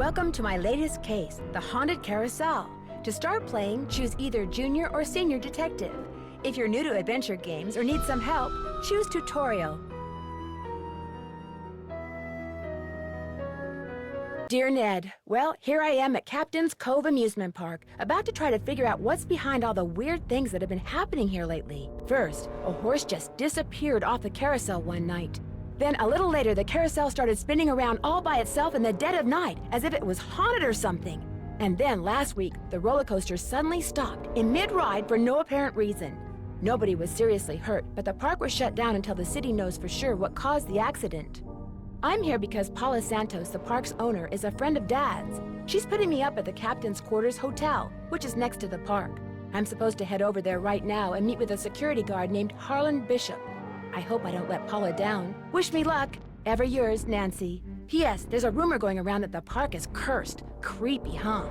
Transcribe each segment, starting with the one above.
Welcome to my latest case, the Haunted Carousel. To start playing, choose either Junior or Senior Detective. If you're new to adventure games or need some help, choose Tutorial. Dear Ned, well, here I am at Captain's Cove Amusement Park, about to try to figure out what's behind all the weird things that have been happening here lately. First, a horse just disappeared off the carousel one night. Then, a little later, the carousel started spinning around all by itself in the dead of night, as if it was haunted or something. And then, last week, the roller coaster suddenly stopped in mid-ride for no apparent reason. Nobody was seriously hurt, but the park was shut down until the city knows for sure what caused the accident. I'm here because Paula Santos, the park's owner, is a friend of Dad's. She's putting me up at the Captain's Quarters Hotel, which is next to the park. I'm supposed to head over there right now and meet with a security guard named Harlan Bishop. I hope I don't let Paula down. Wish me luck. Ever yours, Nancy. P.S. There's a rumor going around that the park is cursed. Creepy, huh?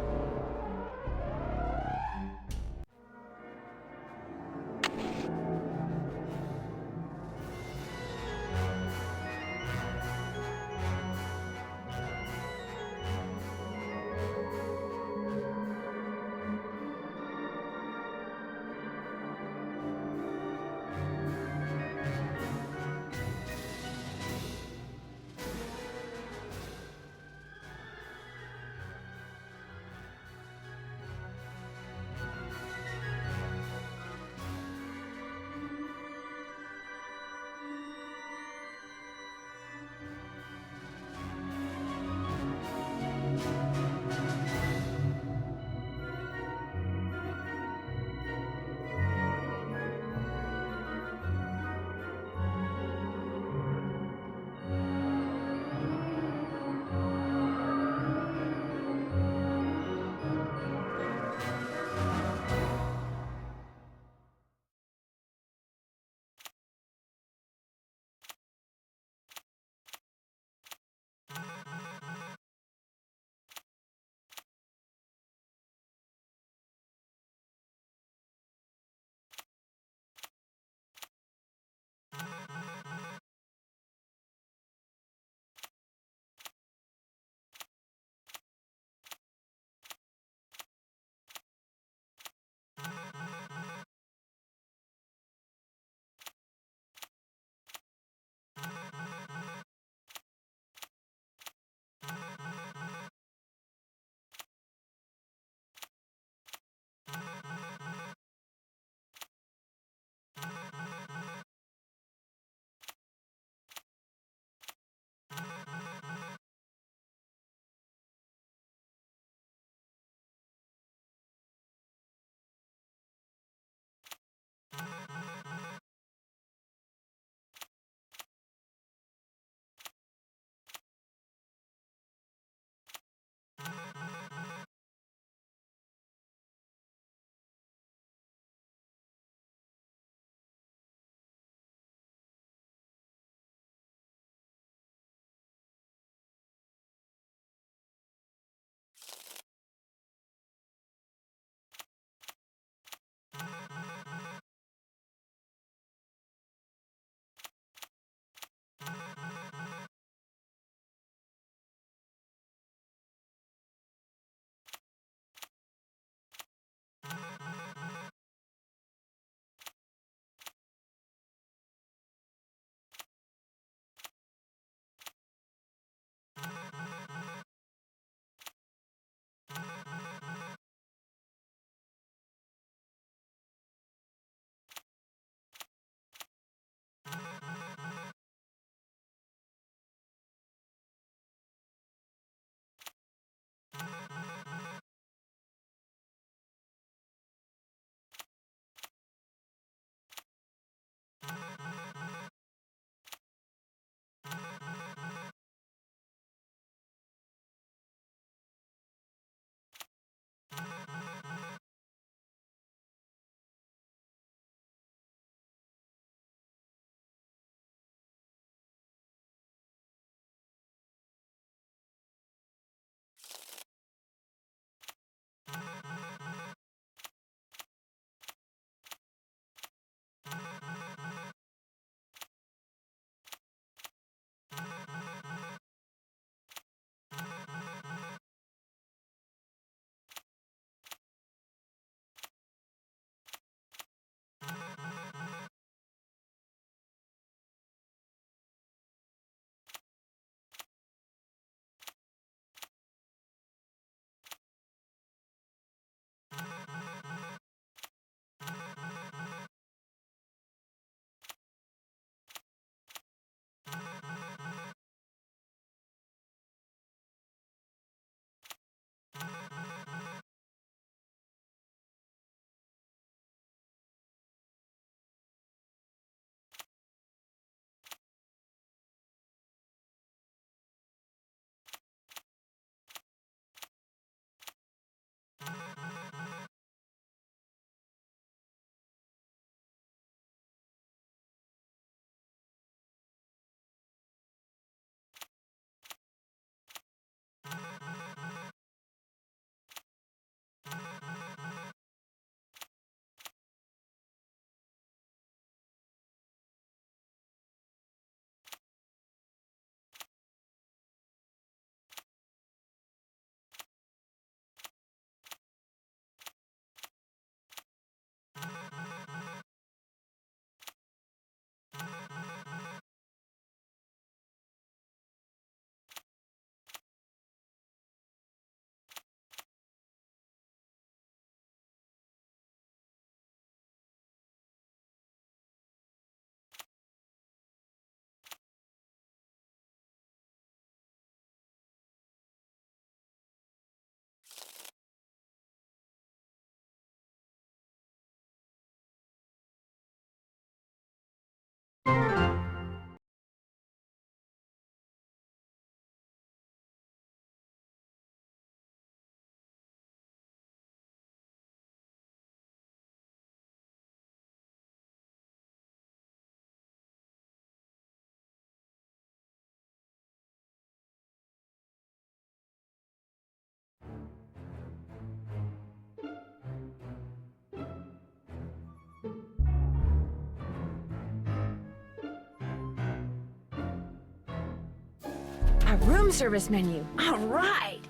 A room service menu. All right.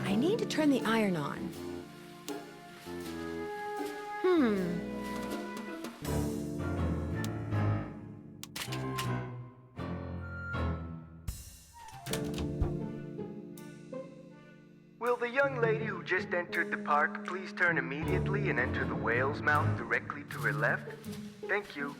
I need to turn the iron on. Will the young lady who just entered the park please turn immediately and enter the whale's mouth directly to her left? Thank you.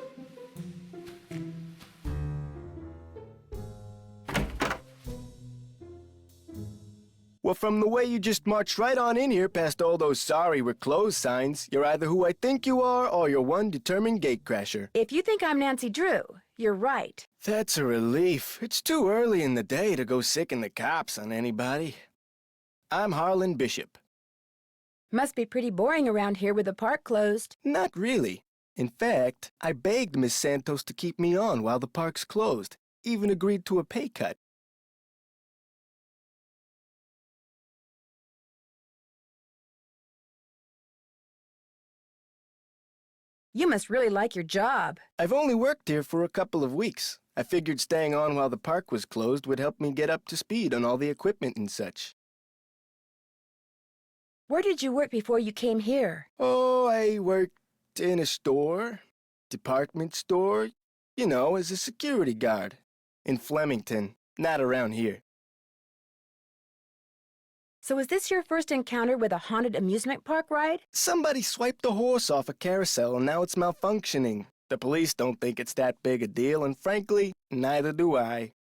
Well, from the way you just marched right on in here past all those sorry we're closed signs, you're either who I think you are or you're one determined gatecrasher. If you think I'm Nancy Drew, you're right. That's a relief. It's too early in the day to go sicken the cops on anybody. I'm Harlan Bishop. Must be pretty boring around here with the park closed. Not really. In fact, I begged Miss Santos to keep me on while the park's closed, even agreed to a pay cut. You must really like your job. I've only worked here for a couple of weeks. I figured staying on while the park was closed would help me get up to speed on all the equipment and such. Where did you work before you came here? Oh, I worked in a store, department store, you know, as a security guard. In Flemington, not around here. So is this your first encounter with a haunted amusement park ride? Somebody swiped a horse off a carousel and now it's malfunctioning. The police don't think it's that big a deal, and frankly, neither do I.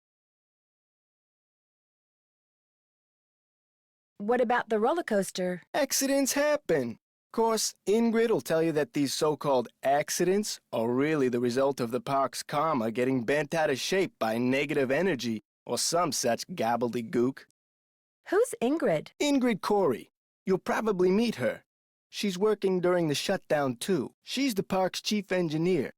What about the roller coaster? Accidents happen. Of course, Ingrid will tell you that these so-called accidents are really the result of the park's karma getting bent out of shape by negative energy or some such gobbledygook. Who's Ingrid? Ingrid Corey. You'll probably meet her. She's working during the shutdown, too. She's the park's chief engineer.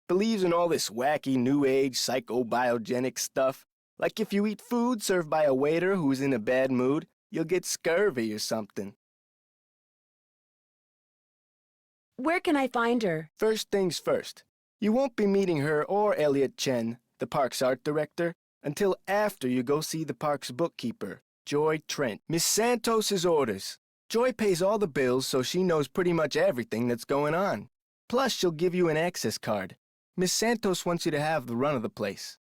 Believes in all this wacky new age psychobiogenic stuff. Like if you eat food served by a waiter who's in a bad mood, you'll get scurvy or something. Where can I find her? First things first. You won't be meeting her or Elliot Chen, the park's art director, until after you go see the park's bookkeeper, Joy Trent. Miss Santos's orders. Joy pays all the bills, so she knows pretty much everything that's going on. Plus, she'll give you an access card. Miss Santos wants you to have the run of the place.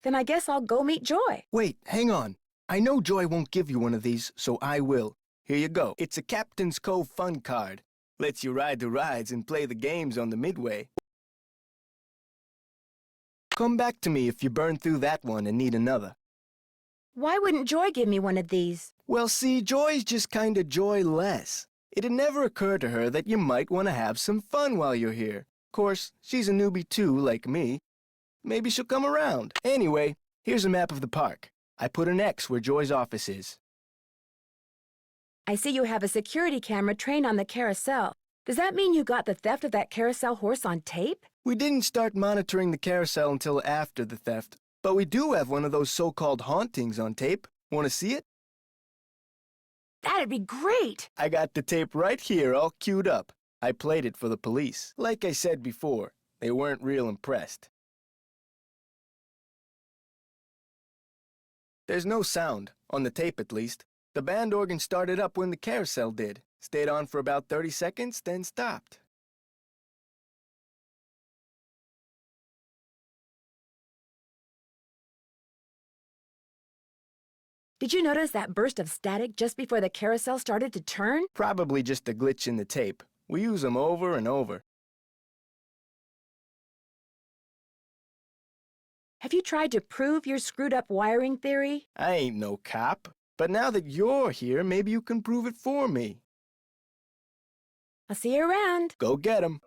Then I guess I'll go meet Joy. Wait, hang on. I know Joy won't give you one of these, so I will. Here you go. It's a Captain's Cove fun card. Lets you ride the rides and play the games on the midway. Come back to me if you burn through that one and need another. Why wouldn't Joy give me one of these? Well, see, Joy's just kinda joyless. It'd never occur to her that you might want to have some fun while you're here. Of course, she's a newbie too, like me. Maybe she'll come around. Anyway, here's a map of the park. I put an X where Joy's office is. I see you have a security camera trained on the carousel. Does that mean you got the theft of that carousel horse on tape? We didn't start monitoring the carousel until after the theft, but we do have one of those so-called hauntings on tape. Want to see it? That'd be great! I got the tape right here all queued up. I played it for the police. Like I said before, they weren't real impressed. There's no sound, on the tape at least. The band organ started up when the carousel did. Stayed on for about 30 seconds, then stopped. Did you notice that burst of static just before the carousel started to turn? Probably just a glitch in the tape. We use them over and over. Have you tried to prove your screwed-up wiring theory? I ain't no cop. But now that you're here, maybe you can prove it for me. I'll see you around. Go get 'em.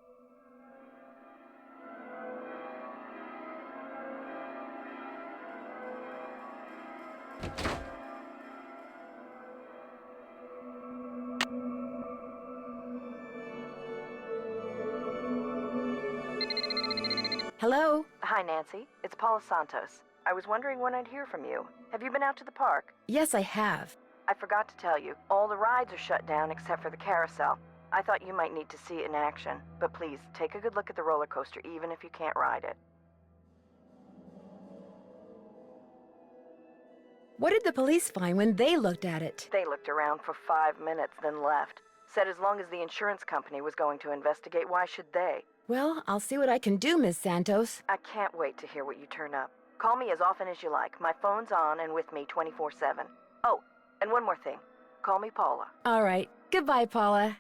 Hello? Hi, Nancy. It's Paula Santos. I was wondering when I'd hear from you. Have you been out to the park? Yes, I have. I forgot to tell you. All the rides are shut down except for the carousel. I thought you might need to see it in action. But please, take a good look at the roller coaster even if you can't ride it. What did the police find when they looked at it? They looked around for 5 minutes, then left. Said as long as the insurance company was going to investigate, why should they? Well, I'll see what I can do, Miss Santos. I can't wait to hear what you turn up. Call me as often as you like. My phone's on and with me 24/7. Oh, and one more thing. Call me Paula. All right. Goodbye, Paula.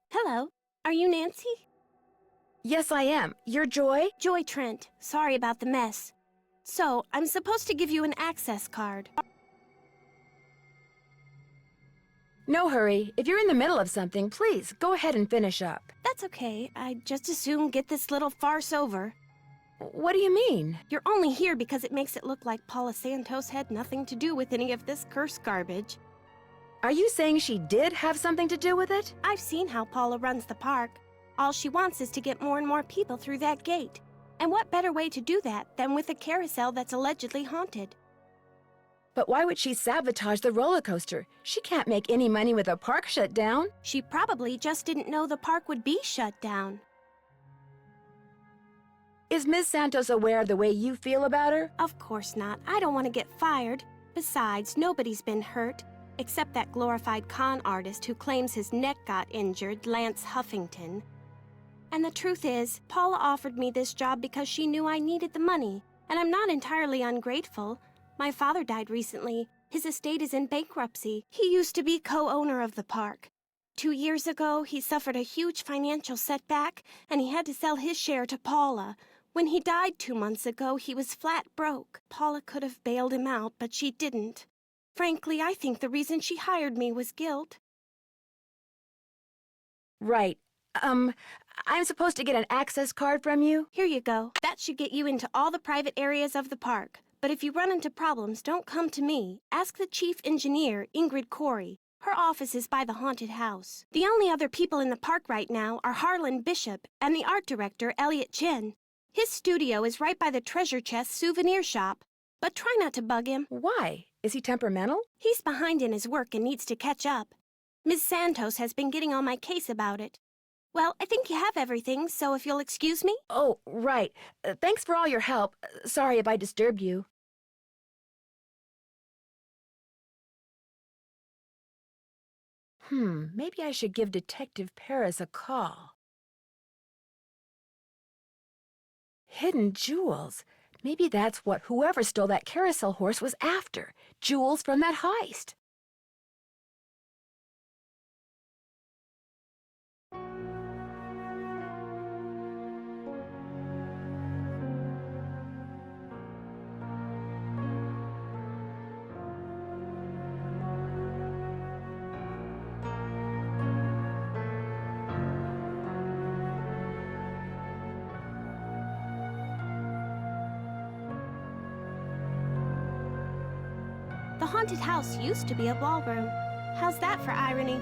Hello. Are you Nancy? Yes, I am. You're Joy? Joy Trent. Sorry about the mess. So, I'm supposed to give you an access card. No hurry. If you're in the middle of something, please, go ahead and finish up. That's okay. I'd just as soon get this little farce over. What do you mean? You're only here because it makes it look like Paula Santos had nothing to do with any of this cursed garbage. Are you saying she did have something to do with it? I've seen how Paula runs the park. All she wants is to get more and more people through that gate. And what better way to do that than with a carousel that's allegedly haunted? But why would she sabotage the roller coaster? She can't make any money with a park shut down. She probably just didn't know the park would be shut down. Is Miss Santos aware of the way you feel about her? Of course not. I don't want to get fired. Besides, nobody's been hurt, except that glorified con artist who claims his neck got injured, Lance Huffington. And the truth is, Paula offered me this job because she knew I needed the money, and I'm not entirely ungrateful. My father died recently. His estate is in bankruptcy. He used to be co-owner of the park. 2 years ago, he suffered a huge financial setback, and he had to sell his share to Paula. When he died 2 months ago, he was flat broke. Paula could have bailed him out, but she didn't. Frankly, I think the reason she hired me was guilt. Right. I'm supposed to get an access card from you? Here you go. That should get you into all the private areas of the park. But if you run into problems, don't come to me. Ask the chief engineer, Ingrid Corey. Her office is by the haunted house. The only other people in the park right now are Harlan Bishop and the art director, Elliot Chen. His studio is right by the treasure chest souvenir shop. But try not to bug him. Why? Is he temperamental? He's behind in his work and needs to catch up. Ms. Santos has been getting on my case about it. Well, I think you have everything, so if you'll excuse me. Oh, right. Thanks for all your help. Sorry if I disturbed you. Maybe I should give Detective Paris a call. Hidden jewels. Maybe that's what whoever stole that carousel horse was after. Jewels from that heist. The haunted house used to be a ballroom. How's that for irony?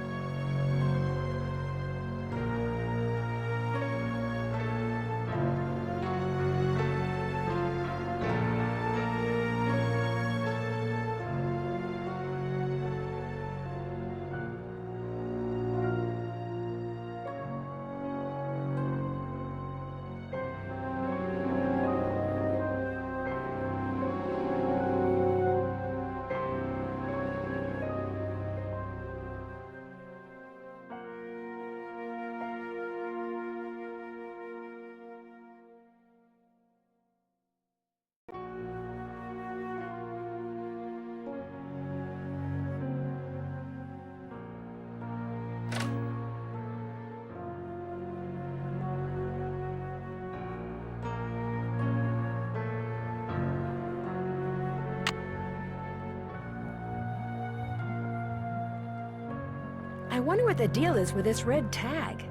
wonder what the deal is with this red tag.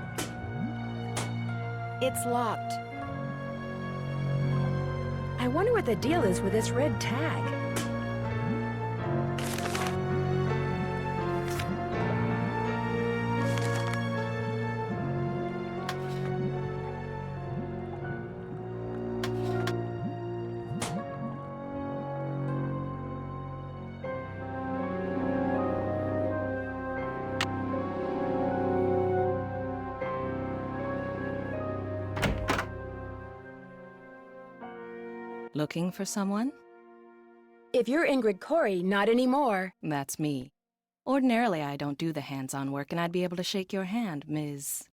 It's locked. I wonder what the deal is with this red tag. Looking for someone? If you're Ingrid Corey, not anymore. That's me. Ordinarily, I don't do the hands-on work, and I'd be able to shake your hand, Ms.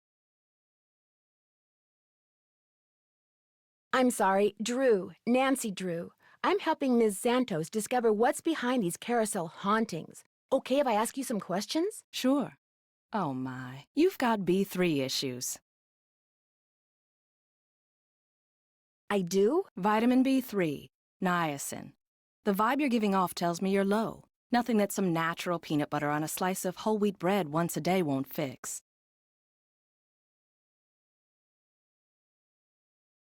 I'm sorry, Drew, Nancy Drew. I'm helping Ms. Santos discover what's behind these carousel hauntings. Okay if I ask you some questions? Sure. Oh my, you've got B3 issues. I do? Vitamin B3, niacin. The vibe you're giving off tells me you're low. Nothing that some natural peanut butter on a slice of whole wheat bread once a day won't fix.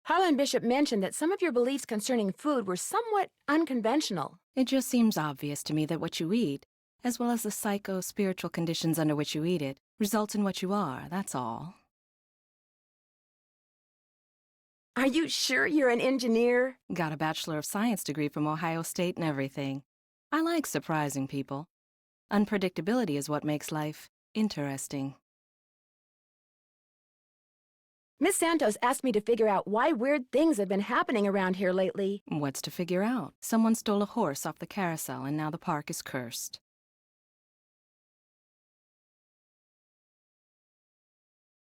Harlan Bishop mentioned that some of your beliefs concerning food were somewhat unconventional. It just seems obvious to me that what you eat, as well as the psycho-spiritual conditions under which you eat it, results in what you are, that's all. Are you sure you're an engineer? Got a Bachelor of Science degree from Ohio State and everything. I like surprising people. Unpredictability is what makes life interesting. Miss Santos asked me to figure out why weird things have been happening around here lately. What's to figure out? Someone stole a horse off the carousel and now the park is cursed.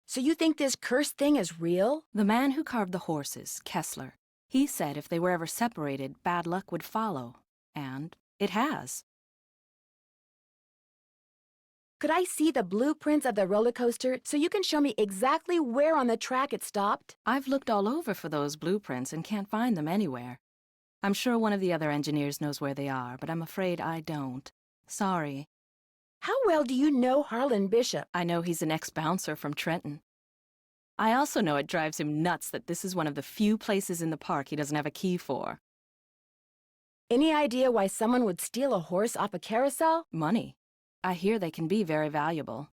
So you think this cursed thing is real? The man who carved the horses, Kessler, he said if they were ever separated, bad luck would follow. And it has. Could I see the blueprints of the roller coaster so you can show me exactly where on the track it stopped? I've looked all over for those blueprints and can't find them anywhere. I'm sure one of the other engineers knows where they are, but I'm afraid I don't. Sorry. How well do you know Harlan Bishop? I know he's an ex-bouncer from Trenton. I also know it drives him nuts that this is one of the few places in the park he doesn't have a key for. Any idea why someone would steal a horse off a carousel? Money. I hear they can be very valuable.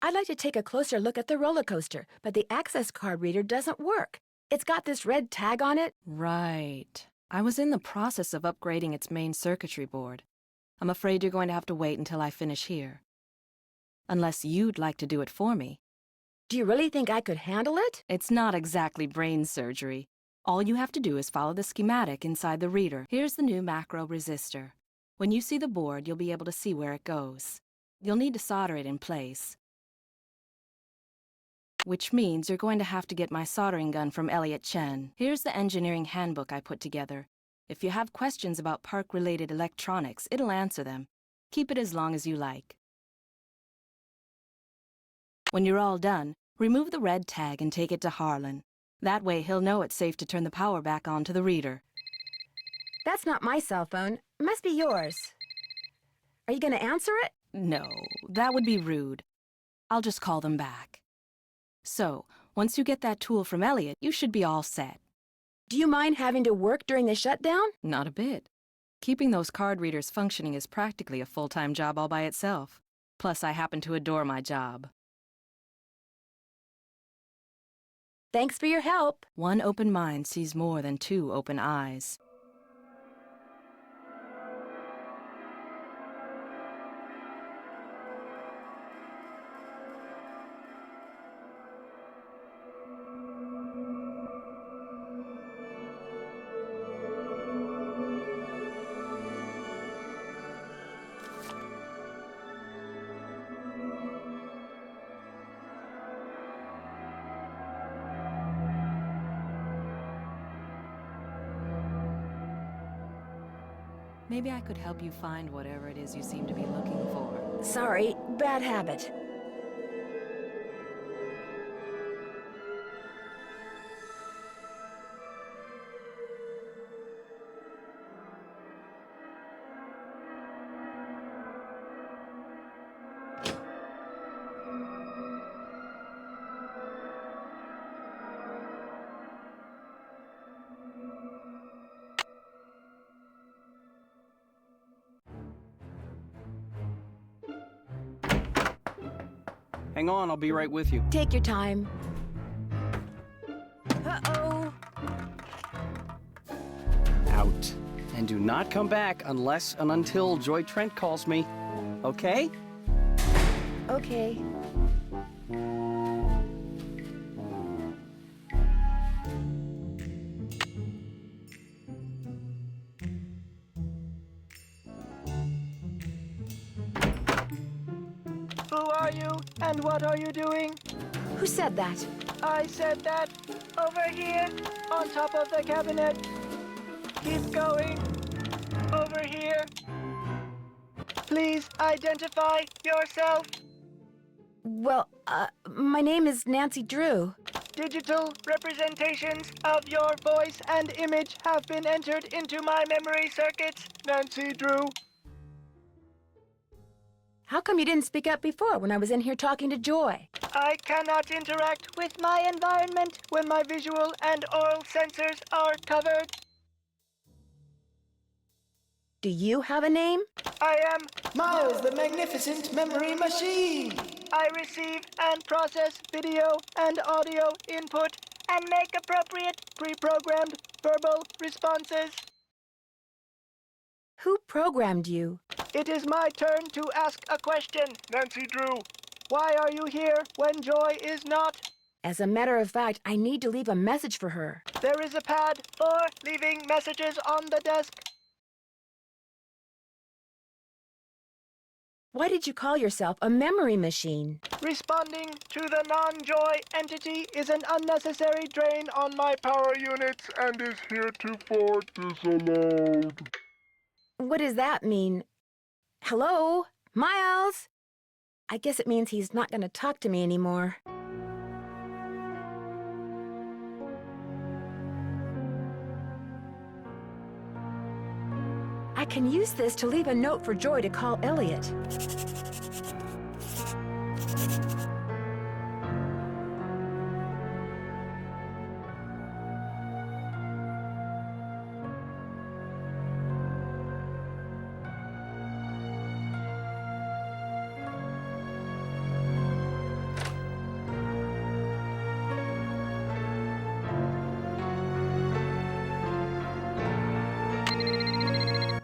I'd like to take a closer look at the roller coaster, but the access card reader doesn't work. It's got this red tag on it. Right. I was in the process of upgrading its main circuitry board. I'm afraid you're going to have to wait until I finish here. Unless you'd like to do it for me. Do you really think I could handle it? It's not exactly brain surgery. All you have to do is follow the schematic inside the reader. Here's the new macro resistor. When you see the board, you'll be able to see where it goes. You'll need to solder it in place. Which means you're going to have to get my soldering gun from Elliot Chen. Here's the engineering handbook I put together. If you have questions about park-related electronics, it'll answer them. Keep it as long as you like. When you're all done, remove the red tag and take it to Harlan. That way he'll know it's safe to turn the power back on to the reader. That's not my cell phone. It must be yours. Are you going to answer it? No, that would be rude. I'll just call them back. So, once you get that tool from Elliot, you should be all set. Do you mind having to work during the shutdown? Not a bit. Keeping those card readers functioning is practically a full-time job all by itself. Plus, I happen to adore my job. Thanks for your help. One open mind sees more than two open eyes. Maybe I could help you find whatever it is you seem to be looking for. Sorry, bad habit. Hang on, I'll be right with you. Take your time. Uh-oh. Out. And do not come back unless and until Joy Trent calls me. Okay? Okay. Who are you, and what are you doing? Who said that? I said that. Over here, on top of the cabinet. Keep going. Over here. Please identify yourself. Well, my name is Nancy Drew. Digital representations of your voice and image have been entered into my memory circuits, Nancy Drew. How come you didn't speak up before when I was in here talking to Joy? I cannot interact with my environment when my visual and oral sensors are covered. Do you have a name? I am Miles the Magnificent Memory Machine. I receive and process video and audio input and make appropriate pre-programmed verbal responses. Who programmed you? It is my turn to ask a question, Nancy Drew. Why are you here when Joy is not? As a matter of fact, I need to leave a message for her. There is a pad for leaving messages on the desk. Why did you call yourself a memory machine? Responding to the non-Joy entity is an unnecessary drain on my power units and is heretofore disallowed. What does that mean? Hello? Miles? I guess it means he's not going to talk to me anymore. I can use this to leave a note for Joy to call Elliot.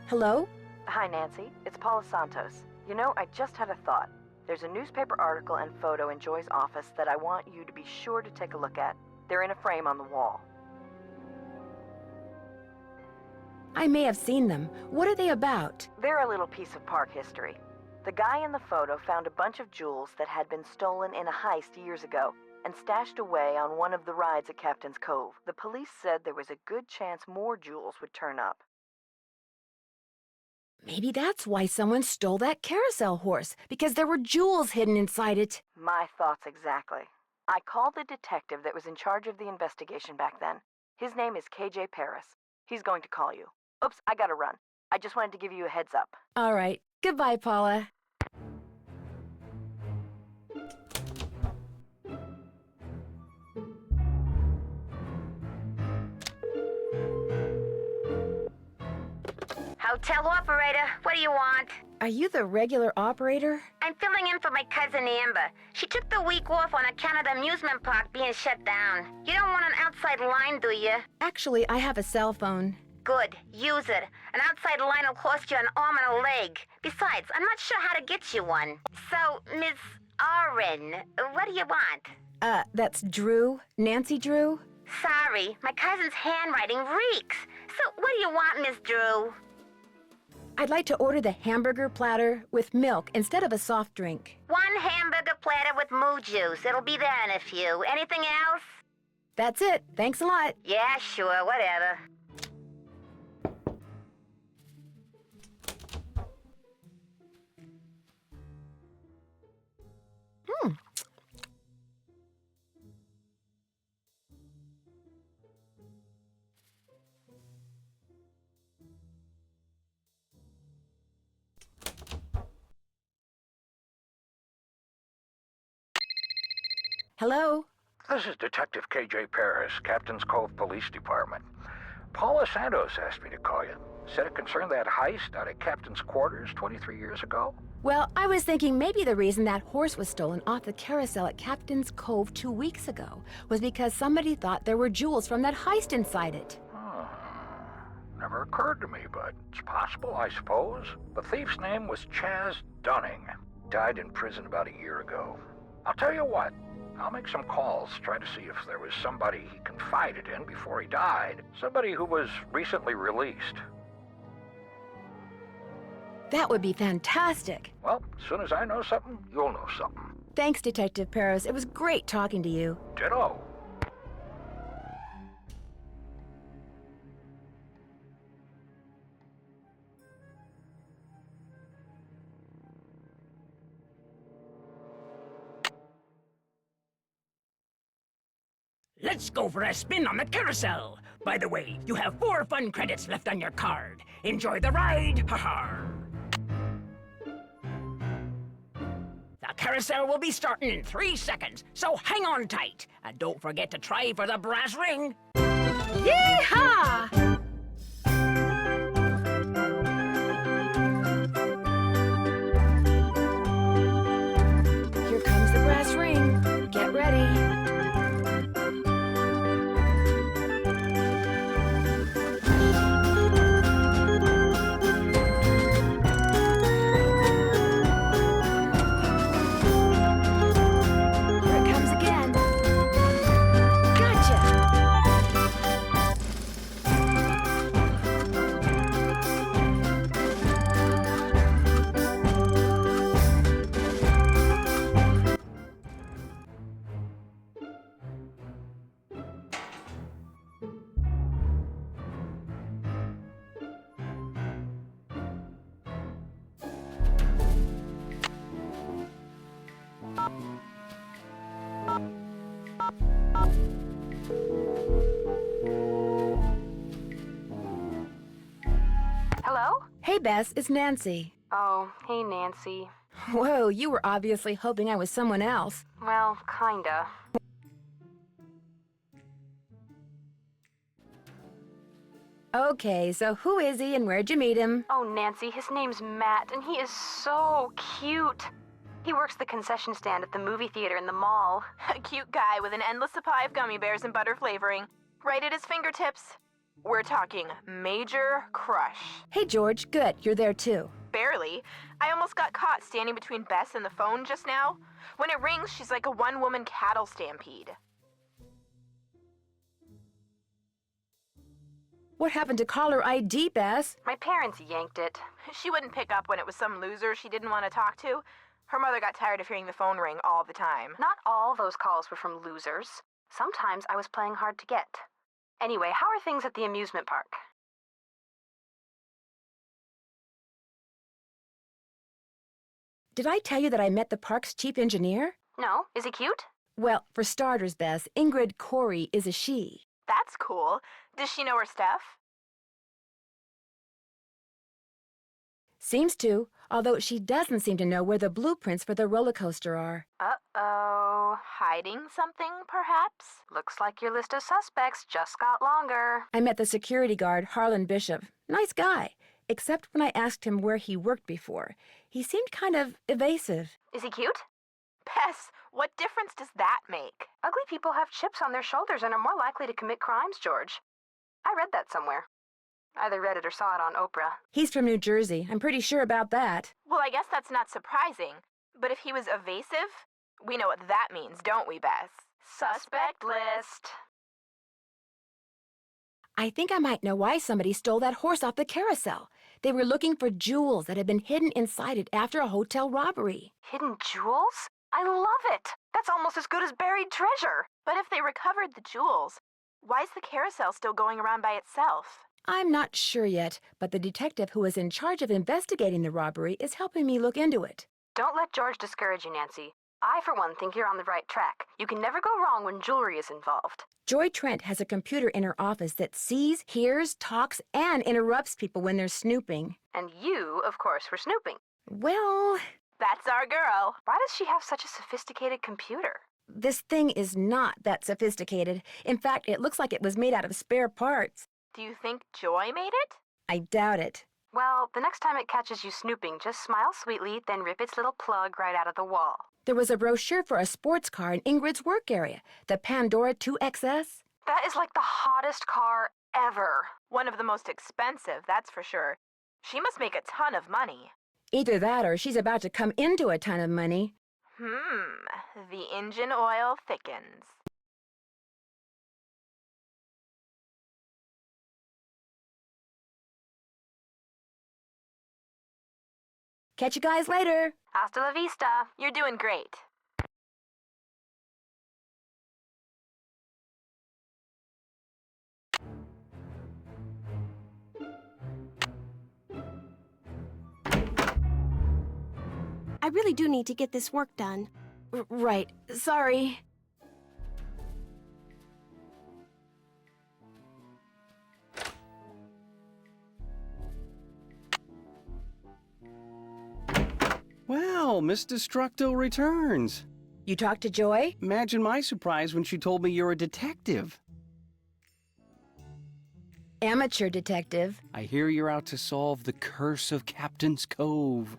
Hello? Hi, Nancy. It's Paula Santos. You know, I just had a thought. There's a newspaper article and photo in Joy's office that I want you to be sure to take a look at. They're in a frame on the wall. I may have seen them. What are they about? They're a little piece of park history. The guy in the photo found a bunch of jewels that had been stolen in a heist years ago and stashed away on one of the rides at Captain's Cove. The police said there was a good chance more jewels would turn up. Maybe that's why someone stole that carousel horse, because there were jewels hidden inside it. My thoughts exactly. I called the detective that was in charge of the investigation back then. His name is KJ Paris. He's going to call you. Oops, I gotta run. I just wanted to give you a heads up. All right. Goodbye, Paula. Hotel operator, what do you want? Are you the regular operator? I'm filling in for my cousin Amber. She took the week off on account of the amusement park being shut down. You don't want an outside line, do you? Actually, I have a cell phone. Good, use it. An outside line will cost you an arm and a leg. Besides, I'm not sure how to get you one. So, Miss Oren, what do you want? That's Drew. Nancy Drew? Sorry, my cousin's handwriting reeks. So, what do you want, Miss Drew? I'd like to order the hamburger platter with milk instead of a soft drink. One hamburger platter with moo juice. It'll be there in a few. Anything else? That's it. Thanks a lot. Yeah, sure, whatever. Hello? This is Detective KJ Paris, Captain's Cove Police Department. Paula Santos asked me to call you. Said it concerned that heist out at Captain's quarters 23 years ago. Well, I was thinking maybe the reason that horse was stolen off the carousel at Captain's Cove 2 weeks ago was because somebody thought there were jewels from that heist inside it. Never occurred to me, but it's possible, I suppose. The thief's name was Chaz Dunning. Died in prison about a year ago. I'll tell you what, I'll make some calls, try to see if there was somebody he confided in before he died. Somebody who was recently released. That would be fantastic. Well, as soon as I know something, you'll know something. Thanks, Detective Paris. It was great talking to you. Ditto. Let's go for a spin on the carousel. By the way, you have 4 fun credits left on your card. Enjoy the ride, ha-ha. The carousel will be starting in 3 seconds, so hang on tight. And don't forget to try for the brass ring. Yeehaw! Here comes the brass ring. Get ready. Hello? Hey, Bess, it's Nancy. Oh, hey, Nancy. Whoa, you were obviously hoping I was someone else. Well, kinda. Okay, so who is he and where'd you meet him? Oh, Nancy, his name's Matt, and he is so cute. He works the concession stand at the movie theater in the mall. A cute guy with an endless supply of gummy bears and butter flavoring, right at his fingertips. We're talking major crush. Hey, George, good, you're there too. Barely. I almost got caught standing between Bess and the phone just now. When it rings, she's like a one-woman cattle stampede. What happened to caller ID, Bess? My parents yanked it. She wouldn't pick up when it was some loser she didn't want to talk to. Her mother got tired of hearing the phone ring all the time. Not all those calls were from losers. Sometimes I was playing hard to get. Anyway, how are things at the amusement park? Did I tell you that I met the park's chief engineer? No? Is he cute? Well, for starters, Bess, Ingrid Corey is a she. That's cool. Does she know her stuff? Seems to, although she doesn't seem to know where the blueprints for the roller coaster are. Uh-oh. Hiding something, perhaps? Looks like your list of suspects just got longer. I met the security guard, Harlan Bishop. Nice guy, except when I asked him where he worked before. He seemed kind of evasive. Is he cute? Bess, what difference does that make? Ugly people have chips on their shoulders and are more likely to commit crimes, George. I read that somewhere. Either read it or saw it on Oprah. He's from New Jersey. I'm pretty sure about that. Well, I guess that's not surprising. But if he was evasive, we know what that means, don't we, Bess? Suspect list. I think I might know why somebody stole that horse off the carousel. They were looking for jewels that had been hidden inside it after a hotel robbery. Hidden jewels? I love it! That's almost as good as buried treasure! But if they recovered the jewels, why is the carousel still going around by itself? I'm not sure yet, but the detective who is in charge of investigating the robbery is helping me look into it. Don't let George discourage you, Nancy. I, for one, think you're on the right track. You can never go wrong when jewelry is involved. Joy Trent has a computer in her office that sees, hears, talks, and interrupts people when they're snooping. And you, of course, were snooping. Well, that's our girl. Why does she have such a sophisticated computer? This thing is not that sophisticated. In fact, it looks like it was made out of spare parts. Do you think Joy made it? I doubt it. Well, the next time it catches you snooping, just smile sweetly, then rip its little plug right out of the wall. There was a brochure for a sports car in Ingrid's work area, the Pandora 2XS. That is like the hottest car ever. One of the most expensive, that's for sure. She must make a ton of money. Either that or she's about to come into a ton of money. The engine oil thickens. Catch you guys later. Hasta la vista. You're doing great. I really do need to get this work done. Right. Sorry. Well, Miss Destructo returns. You talked to Joy? Imagine my surprise when she told me you're a detective. Amateur detective. I hear you're out to solve the curse of Captain's Cove.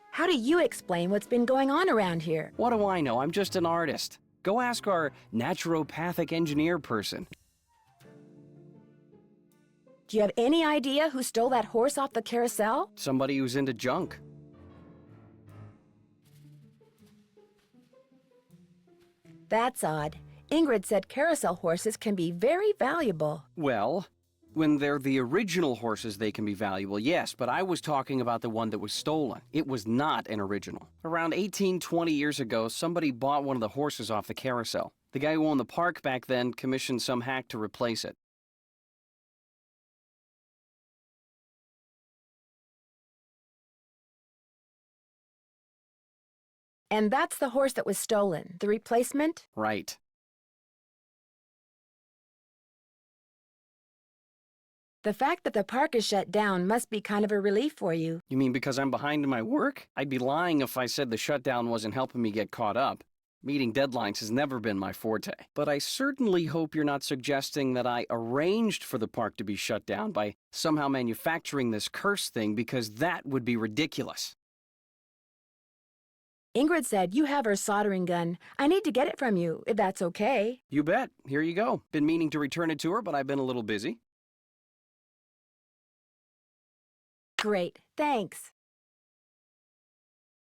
How do you explain what's been going on around here? What do I know? I'm just an artist. Go ask our naturopathic engineer person. Do you have any idea who stole that horse off the carousel? Somebody who's into junk. That's odd. Ingrid said carousel horses can be very valuable. Well, when they're the original horses, they can be valuable, yes, but I was talking about the one that was stolen. It was not an original. Around 20 years ago, somebody bought one of the horses off the carousel. The guy who owned the park back then commissioned some hack to replace it. And that's the horse that was stolen, the replacement? Right. The fact that the park is shut down must be kind of a relief for you. You mean because I'm behind in my work? I'd be lying if I said the shutdown wasn't helping me get caught up. Meeting deadlines has never been my forte. But I certainly hope you're not suggesting that I arranged for the park to be shut down by somehow manufacturing this curse thing, because that would be ridiculous. Ingrid said you have her soldering gun. I need to get it from you, if that's okay. You bet. Here you go. Been meaning to return it to her, but I've been a little busy. Great, thanks.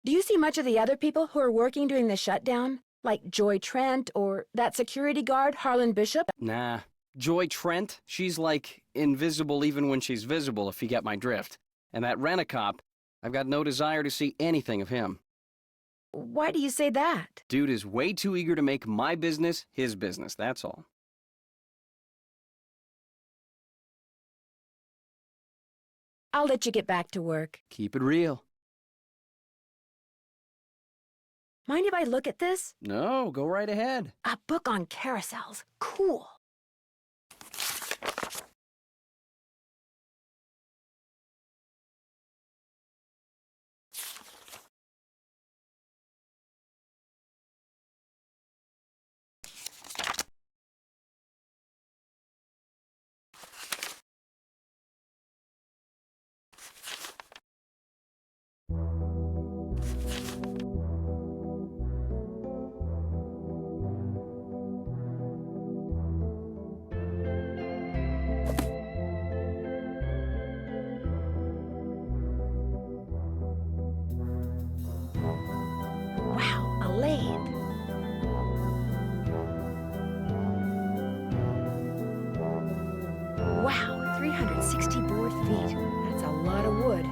Do you see much of the other people who are working during the shutdown? Like Joy Trent or that security guard, Harlan Bishop? Nah. Joy Trent, she's like invisible even when she's visible, if you get my drift. And that rent-a-cop, I've got no desire to see anything of him. Why do you say that? Dude is way too eager to make my business his business, that's all. I'll let you get back to work. Keep it real. Mind if I look at this? No, go right ahead. A book on carousels. Cool. Wow, a lathe. Wow, 360 board feet. That's a lot of wood.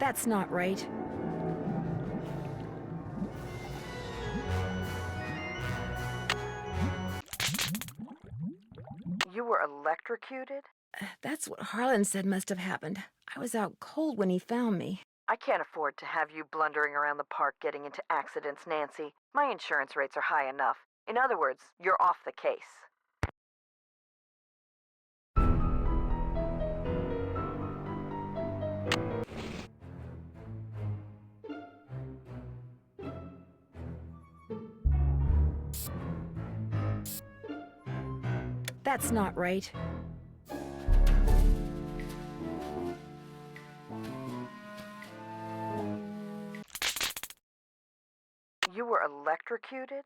That's not right. You were electrocuted? That's what Harlan said must have happened. I was out cold when he found me. I can't afford to have you blundering around the park getting into accidents, Nancy. My insurance rates are high enough. In other words, you're off the case. That's not right. You were electrocuted?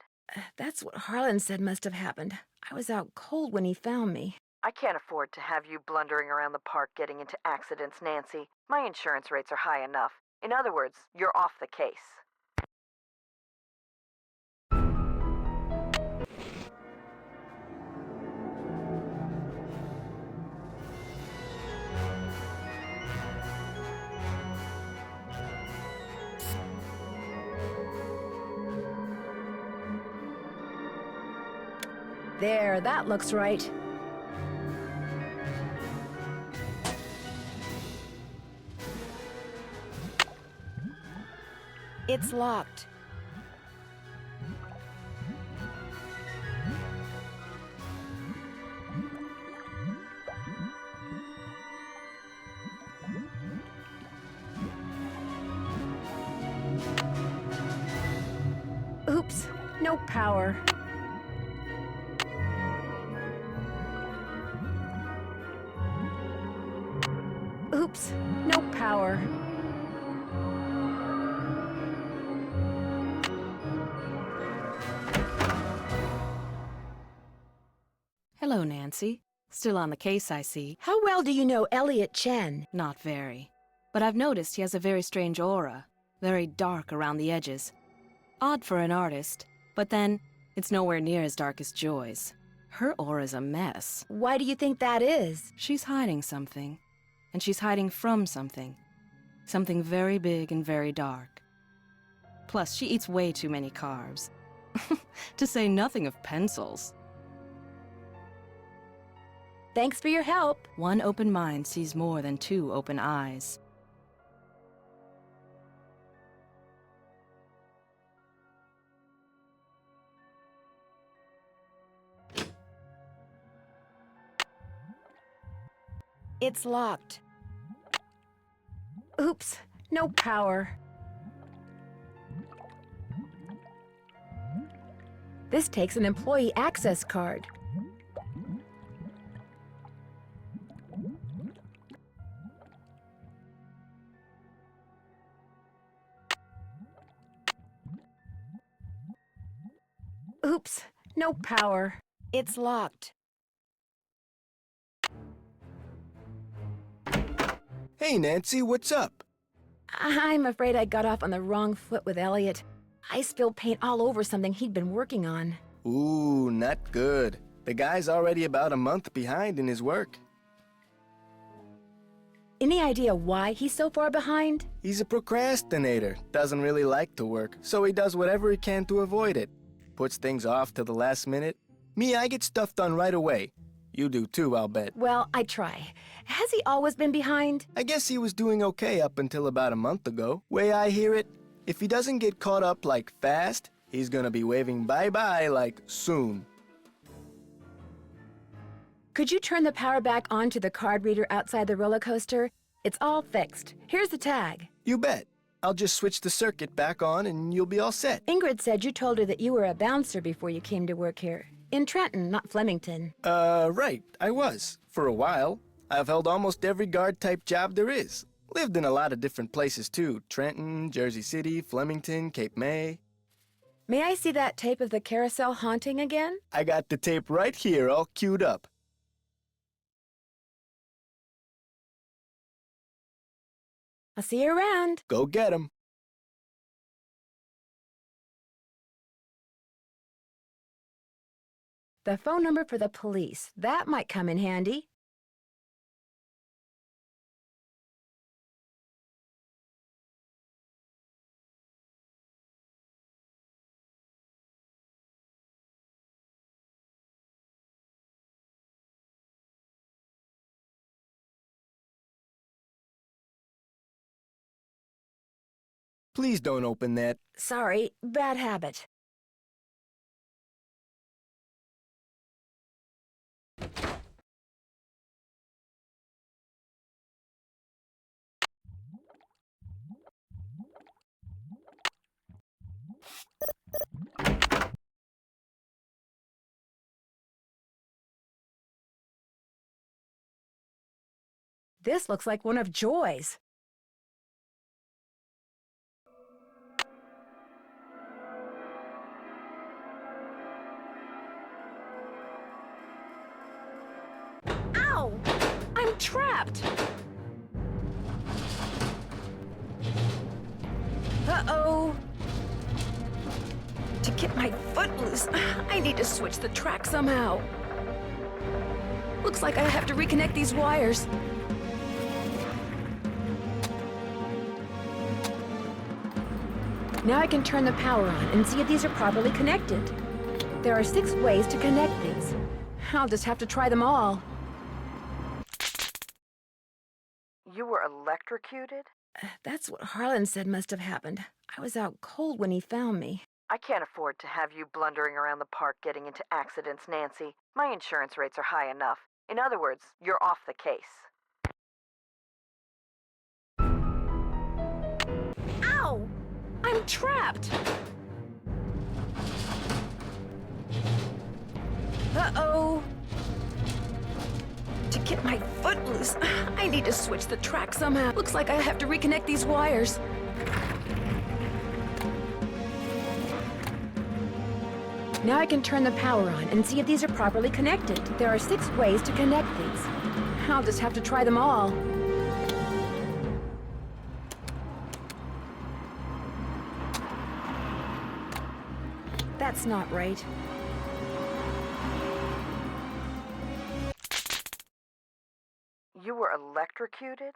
That's what Harlan said must have happened. I was out cold when he found me. I can't afford to have you blundering around the park getting into accidents, Nancy. My insurance rates are high enough. In other words, you're off the case. There, that looks right. It's locked. Oops, no power. Oops, no power. Hello, Nancy. Still on the case, I see. How well do you know Elliot Chen? Not very. But I've noticed he has a very strange aura. Very dark around the edges. Odd for an artist, but then it's nowhere near as dark as Joy's. Her aura's a mess. Why do you think that is? She's hiding something. And she's hiding from something. Something very big and very dark. Plus, she eats way too many carbs. To say nothing of pencils. Thanks for your help. One open mind sees more than two open eyes. It's locked. Oops, no power. This takes an employee access card. Oops, no power. It's locked. Hey, Nancy, what's up? I'm afraid I got off on the wrong foot with Elliot. I spilled paint all over something he'd been working on. Ooh, not good. The guy's already about a month behind in his work. Any idea why he's so far behind? He's a procrastinator, doesn't really like to work, so he does whatever he can to avoid it. Puts things off to the last minute. Me, I get stuff done right away. You do too, I'll bet. Well, I try. Has he always been behind? I guess he was doing okay up until about a month ago. Way I hear it, if he doesn't get caught up like fast, he's gonna be waving bye-bye like soon. Could you turn the power back on to the card reader outside the roller coaster? It's all fixed. Here's the tag. You bet. I'll just switch the circuit back on and you'll be all set. Ingrid said you told her that you were a bouncer before you came to work here. In Trenton, not Flemington. Right. I was. For a while. I've held almost every guard-type job there is. Lived in a lot of different places, too. Trenton, Jersey City, Flemington, Cape May. May I see that tape of the carousel haunting again? I got the tape right here, all queued up. I'll see you around. Go get 'em. The phone number for the police. That might come in handy. Please don't open that. Sorry, bad habit. This looks like one of Joy's. Ow! I'm trapped! Uh-oh! To get my foot loose, I need to switch the track somehow. Looks like I have to reconnect these wires. Now I can turn the power on and see if these are properly connected. There are 6 ways to connect these. I'll just have to try them all. You were electrocuted? That's what Harlan said must have happened. I was out cold when he found me. I can't afford to have you blundering around the park getting into accidents, Nancy. My insurance rates are high enough. In other words, you're off the case. Ow! I'm trapped! Uh-oh! To get my foot loose, I need to switch the track somehow. Looks like I have to reconnect these wires. Now I can turn the power on and see if these are properly connected. There are 6 ways to connect these. I'll just have to try them all. That's not right. You were electrocuted?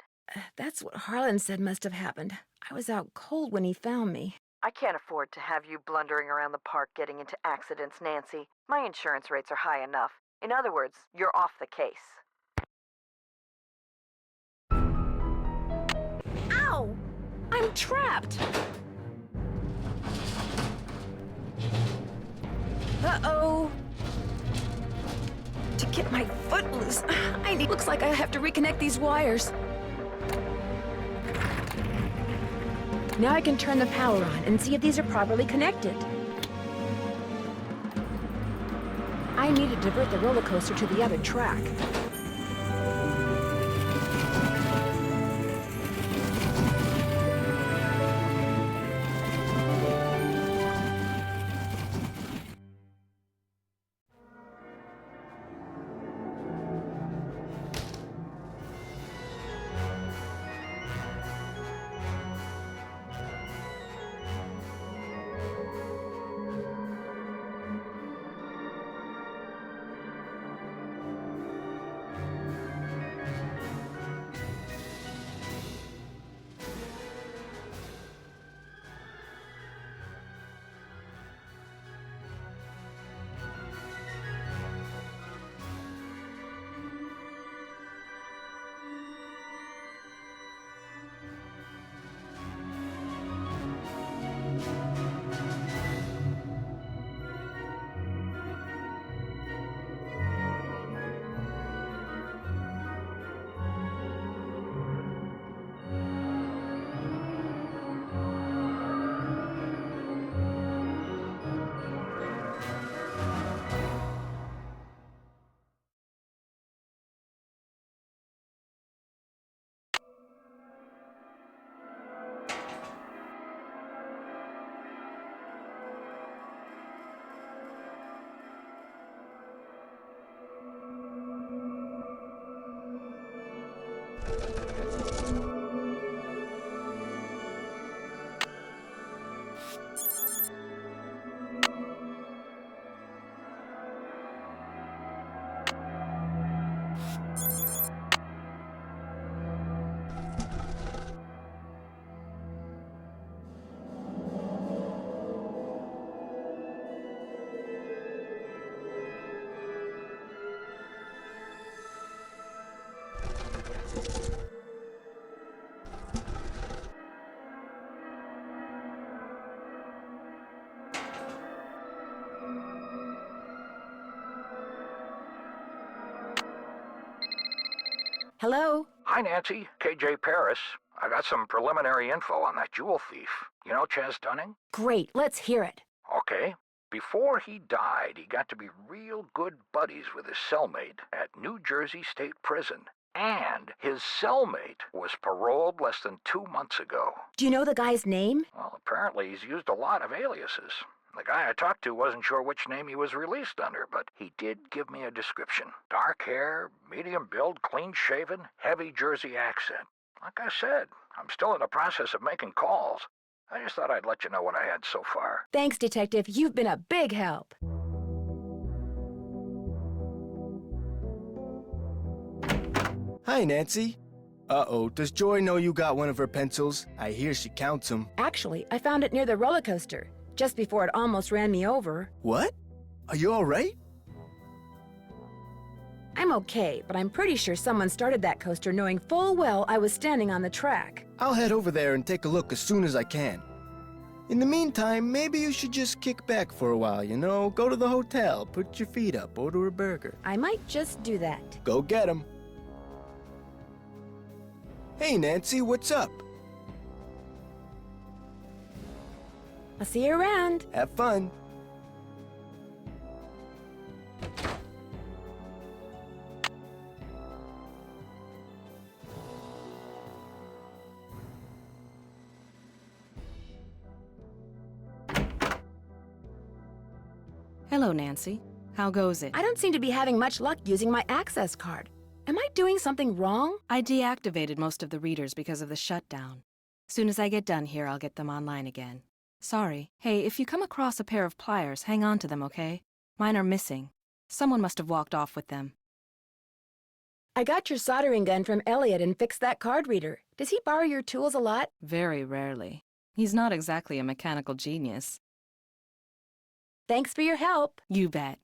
That's what Harlan said must have happened. I was out cold when he found me. I can't afford to have you blundering around the park getting into accidents, Nancy. My insurance rates are high enough. In other words, you're off the case. Ow! I'm trapped! Uh-oh! To get my foot loose, I need... Looks like I have to reconnect these wires. Now I can turn the power on and see if these are properly connected. I need to divert the roller coaster to the other track. Hello? Hi, Nancy. KJ Paris. I got some preliminary info on that jewel thief. You know Chaz Dunning? Great, let's hear it. Okay. Before he died, he got to be real good buddies with his cellmate at New Jersey State Prison. And his cellmate was paroled less than 2 months ago. Do you know the guy's name? Well, apparently he's used a lot of aliases. The guy I talked to wasn't sure which name he was released under, but he did give me a description. Dark hair, medium build, clean-shaven, heavy Jersey accent. Like I said, I'm still in the process of making calls. I just thought I'd let you know what I had so far. Thanks, Detective. You've been a big help. Hi, Nancy. Uh-oh, does Joy know you got one of her pencils? I hear she counts them. Actually, I found it near the roller coaster, just before it almost ran me over. What? Are you all right? I'm okay, but I'm pretty sure someone started that coaster knowing full well I was standing on the track. I'll head over there and take a look as soon as I can. In the meantime, maybe you should just kick back for a while, you know? Go to the hotel, put your feet up, order a burger. I might just do that. Go get 'em. Hey, Nancy, what's up? I'll see you around. Have fun. Hello, Nancy. How goes it? I don't seem to be having much luck using my access card. Am I doing something wrong? I deactivated most of the readers because of the shutdown. Soon as I get done here, I'll get them online again. Sorry. Hey, if you come across a pair of pliers, hang on to them, okay? Mine are missing. Someone must have walked off with them. I got your soldering gun from Elliot and fixed that card reader. Does he borrow your tools a lot? Very rarely. He's not exactly a mechanical genius. Thanks for your help. You bet.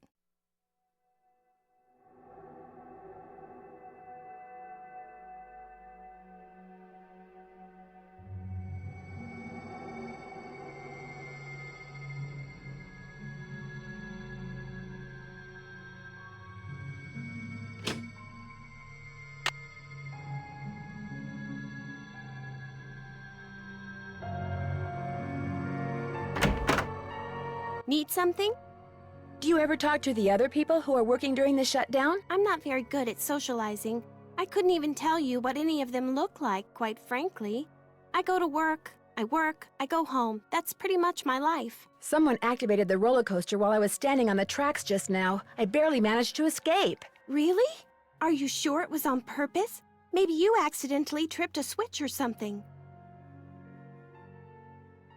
Need something? Do you ever talk to the other people who are working during the shutdown? I'm not very good at socializing. I couldn't even tell you what any of them look like, quite frankly. I go to work, I go home. That's pretty much my life. Someone activated the roller coaster while I was standing on the tracks just now. I barely managed to escape. Really? Are you sure it was on purpose? Maybe you accidentally tripped a switch or something.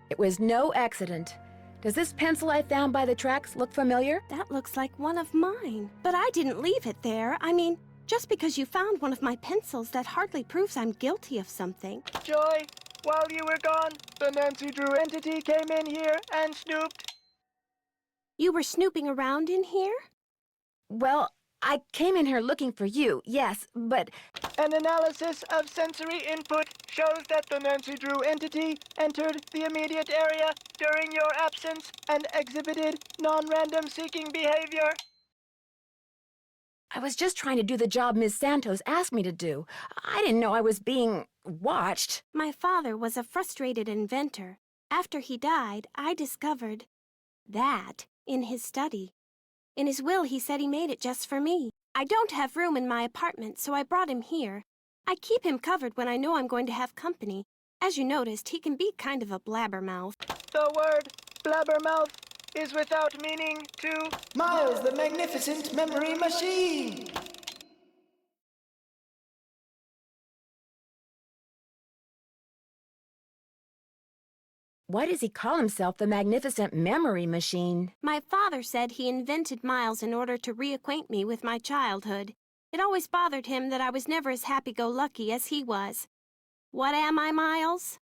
It was no accident. Does this pencil I found by the tracks look familiar? That looks like one of mine. But I didn't leave it there. I mean, just because you found one of my pencils, that hardly proves I'm guilty of something. Joy, while you were gone, the Nancy Drew entity came in here and snooped. You were snooping around in here? Well, I came in here looking for you, yes, but An analysis of sensory input shows that the Nancy Drew entity entered the immediate area during your absence and exhibited non-random seeking behavior. I was just trying to do the job Ms. Santos asked me to do. I didn't know I was being watched. My father was a frustrated inventor. After he died, I discovered that in his study. In his will, he said he made it just for me. I don't have room in my apartment, so I brought him here. I keep him covered when I know I'm going to have company. As you noticed, he can be kind of a blabbermouth. The word blabbermouth is without meaning to Miles the Magnificent Memory Machine. Why does he call himself the Magnificent Memory Machine? My father said he invented Miles in order to reacquaint me with my childhood. It always bothered him that I was never as happy-go-lucky as he was. What am I, Miles?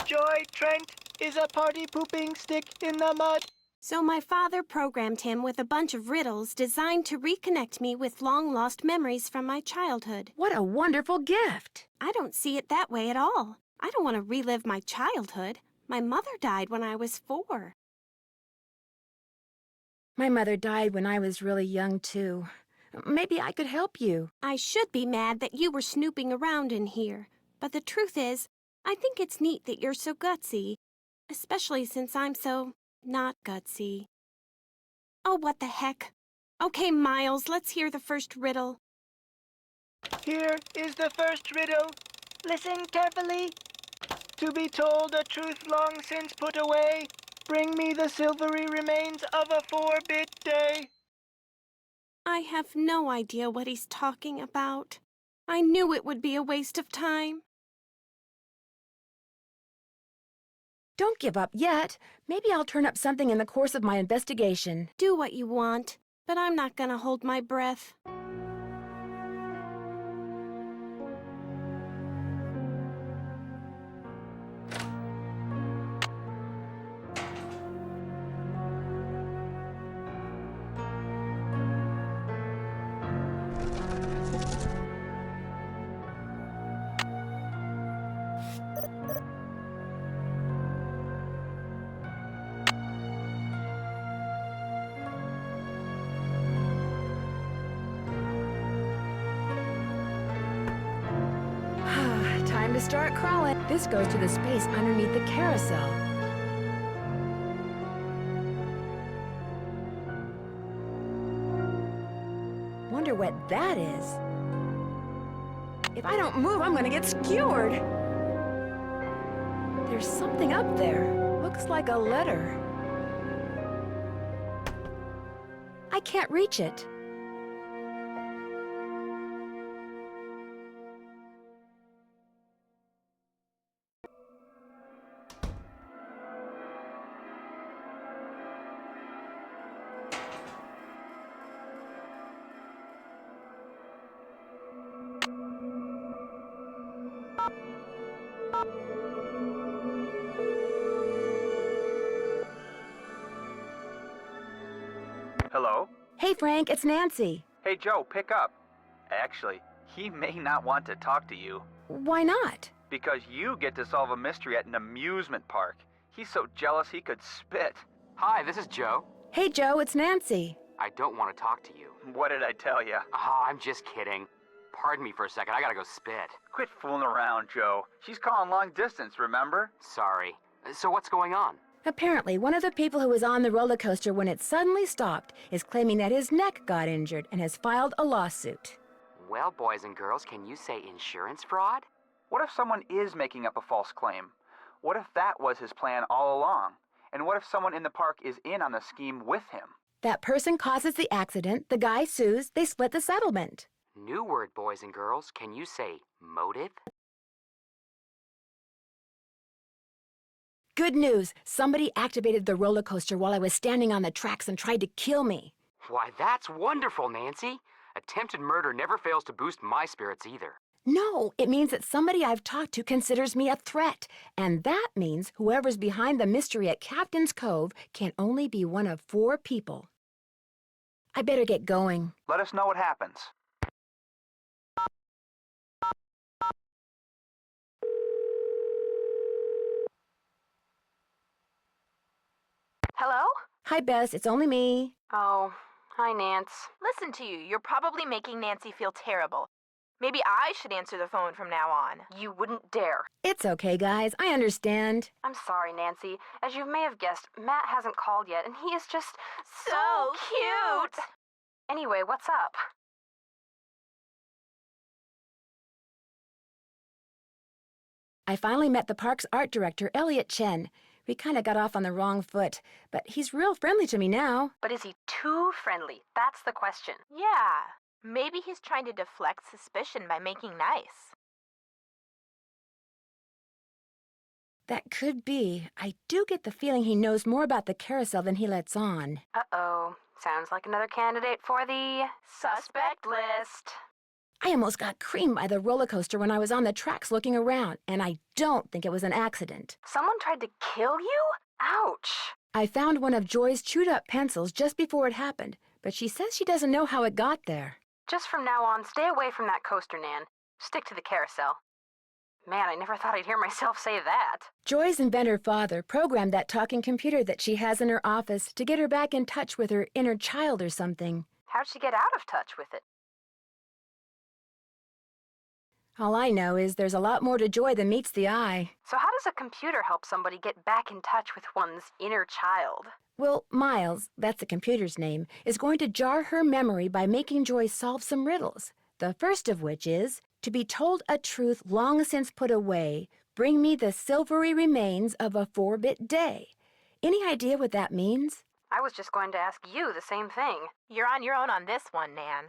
Joy Trent is a party-pooping stick in the mud. So my father programmed him with a bunch of riddles designed to reconnect me with long-lost memories from my childhood. What a wonderful gift! I don't see it that way at all. I don't want to relive my childhood. My mother died when I was 4. My mother died when I was really young, too. Maybe I could help you. I should be mad that you were snooping around in here. But the truth is, I think it's neat that you're so gutsy. Especially since I'm so not gutsy. Oh, what the heck. Okay, Miles, let's hear the first riddle. Here is the first riddle. Listen carefully. To be told a truth long since put away, bring me the silvery remains of a 4-bit day. I have no idea what he's talking about. I knew it would be a waste of time. Don't give up yet. Maybe I'll turn up something in the course of my investigation. Do what you want, but I'm not gonna hold my breath. Time to start crawling. This goes to the space underneath the carousel. Wonder what that is. If I don't move, I'm gonna get skewered. There's something up there. Looks like a letter. I can't reach it. Hello? Hey, Frank, it's Nancy. Hey, Joe, pick up. Actually, he may not want to talk to you. Why not? Because you get to solve a mystery at an amusement park. He's so jealous he could spit. Hi, this is Joe. Hey, Joe, it's Nancy. I don't want to talk to you. What did I tell you? Oh, I'm just kidding. Pardon me for a second, I gotta go spit. Quit fooling around, Joe. She's calling long distance, remember? Sorry. So what's going on? Apparently, one of the people who was on the roller coaster when it suddenly stopped is claiming that his neck got injured and has filed a lawsuit. Well, boys and girls, can you say insurance fraud? What if someone is making up a false claim? What if that was his plan all along? And what if someone in the park is in on the scheme with him? That person causes the accident, the guy sues, they split the settlement. New word, boys and girls. Can you say motive? Good news! Somebody activated the roller coaster while I was standing on the tracks and tried to kill me. Why, that's wonderful, Nancy. Attempted murder never fails to boost my spirits either. No, it means that somebody I've talked to considers me a threat. And that means whoever's behind the mystery at Captain's Cove can only be one of 4 people. I better get going. Let us know what happens. Hello? Hi, Bess. It's only me. Oh, hi, Nance. Listen to you. You're probably making Nancy feel terrible. Maybe I should answer the phone from now on. You wouldn't dare. It's okay, guys. I understand. I'm sorry, Nancy. As you may have guessed, Matt hasn't called yet, and he is just so cute. Anyway, what's up? I finally met the park's art director, Elliot Chen. We kind of got off on the wrong foot, but he's real friendly to me now. But is he too friendly? That's the question. Yeah, maybe he's trying to deflect suspicion by making nice. That could be. I do get the feeling he knows more about the carousel than he lets on. Uh-oh. Sounds like another candidate for the suspect list. I almost got creamed by the roller coaster when I was on the tracks looking around, and I don't think it was an accident. Someone tried to kill you? Ouch. I found one of Joy's chewed-up pencils just before it happened, but she says she doesn't know how it got there. Just from now on, stay away from that coaster, Nan. Stick to the carousel. Man, I never thought I'd hear myself say that. Joy's inventor father programmed that talking computer that she has in her office to get her back in touch with her inner child or something. How'd she get out of touch with it? All I know is there's a lot more to Joy than meets the eye. So how does a computer help somebody get back in touch with one's inner child? Well, Miles, that's the computer's name, is going to jar her memory by making Joy solve some riddles. The first of which is, to be told a truth long since put away, bring me the silvery remains of a 4-bit day. Any idea what that means? I was just going to ask you the same thing. You're on your own on this one, Nan.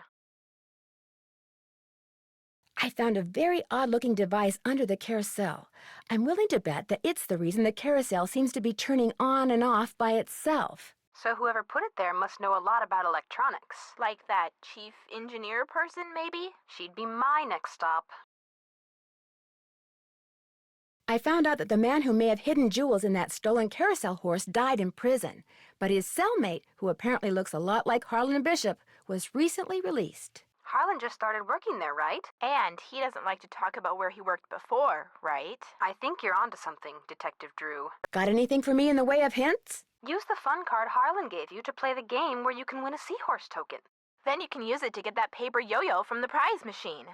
I found a very odd-looking device under the carousel. I'm willing to bet that it's the reason the carousel seems to be turning on and off by itself. So whoever put it there must know a lot about electronics. Like that chief engineer person, maybe? She'd be my next stop. I found out that the man who may have hidden jewels in that stolen carousel horse died in prison, but his cellmate, who apparently looks a lot like Harlan Bishop, was recently released. Harlan just started working there, right? And he doesn't like to talk about where he worked before, right? I think you're onto something, Detective Drew. Got anything for me in the way of hints? Use the fun card Harlan gave you to play the game where you can win a seahorse token. Then you can use it to get that paper yo-yo from the prize machine.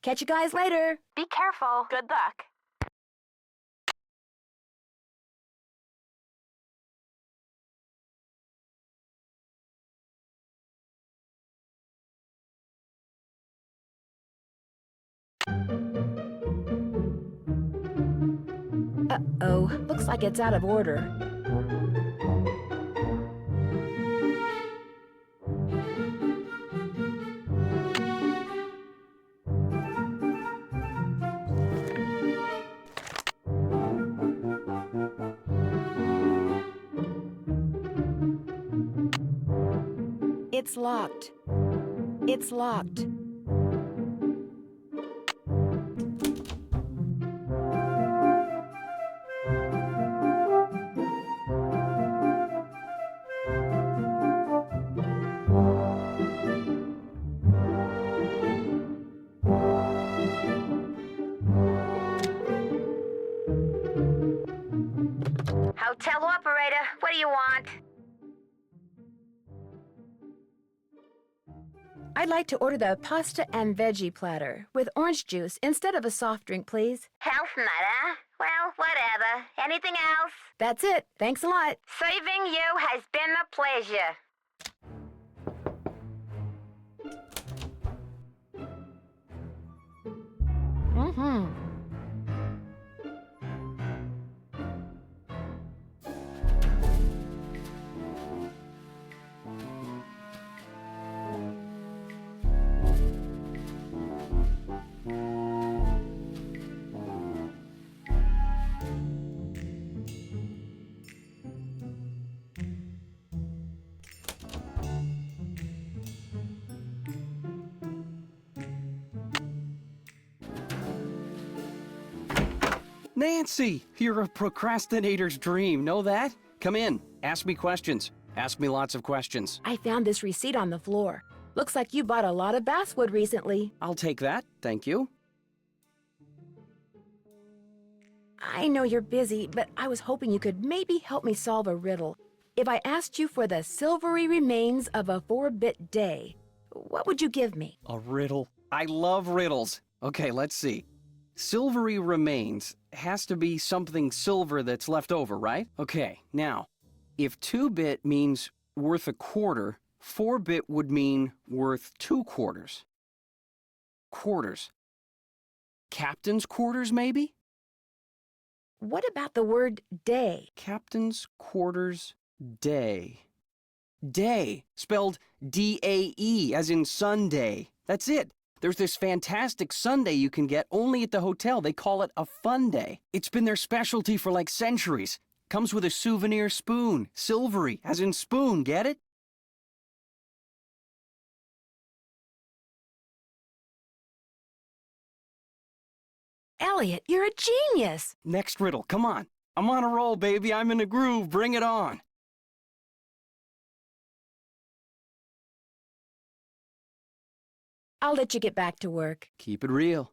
Catch you guys later. Be careful. Good luck. Uh-oh, looks like it's out of order. It's locked. It's locked. Hotel operator, what do you want? I'd like to order the pasta and veggie platter with orange juice instead of a soft drink, please. Health nut, huh? Well, whatever. Anything else? That's it. Thanks a lot. Serving you has been a pleasure. Mm-hmm. Nancy, you're a procrastinator's dream. Know that? Come in. Ask me questions. Ask me lots of questions. I found this receipt on the floor. Looks like you bought a lot of basswood recently. I'll take that. Thank you. I know you're busy, but I was hoping you could maybe help me solve a riddle. If I asked you for the silvery remains of a 4-bit day, what would you give me? A riddle. I love riddles. Okay, let's see. Silvery remains has to be something silver that's left over, right? Okay, now, if 2-bit means worth a quarter, 4-bit would mean worth 2 quarters. Quarters. Captain's quarters, maybe? What about the word day? Captain's quarters day. Day, spelled D-A-E, as in Sunday. That's it. There's this fantastic sundae you can get only at the hotel. They call it a fun day. It's been their specialty for like centuries. Comes with a souvenir spoon. Silvery, as in spoon, get it? Elliot, you're a genius! Next riddle, come on. I'm on a roll, baby. I'm in a groove. Bring it on. I'll let you get back to work. Keep it real.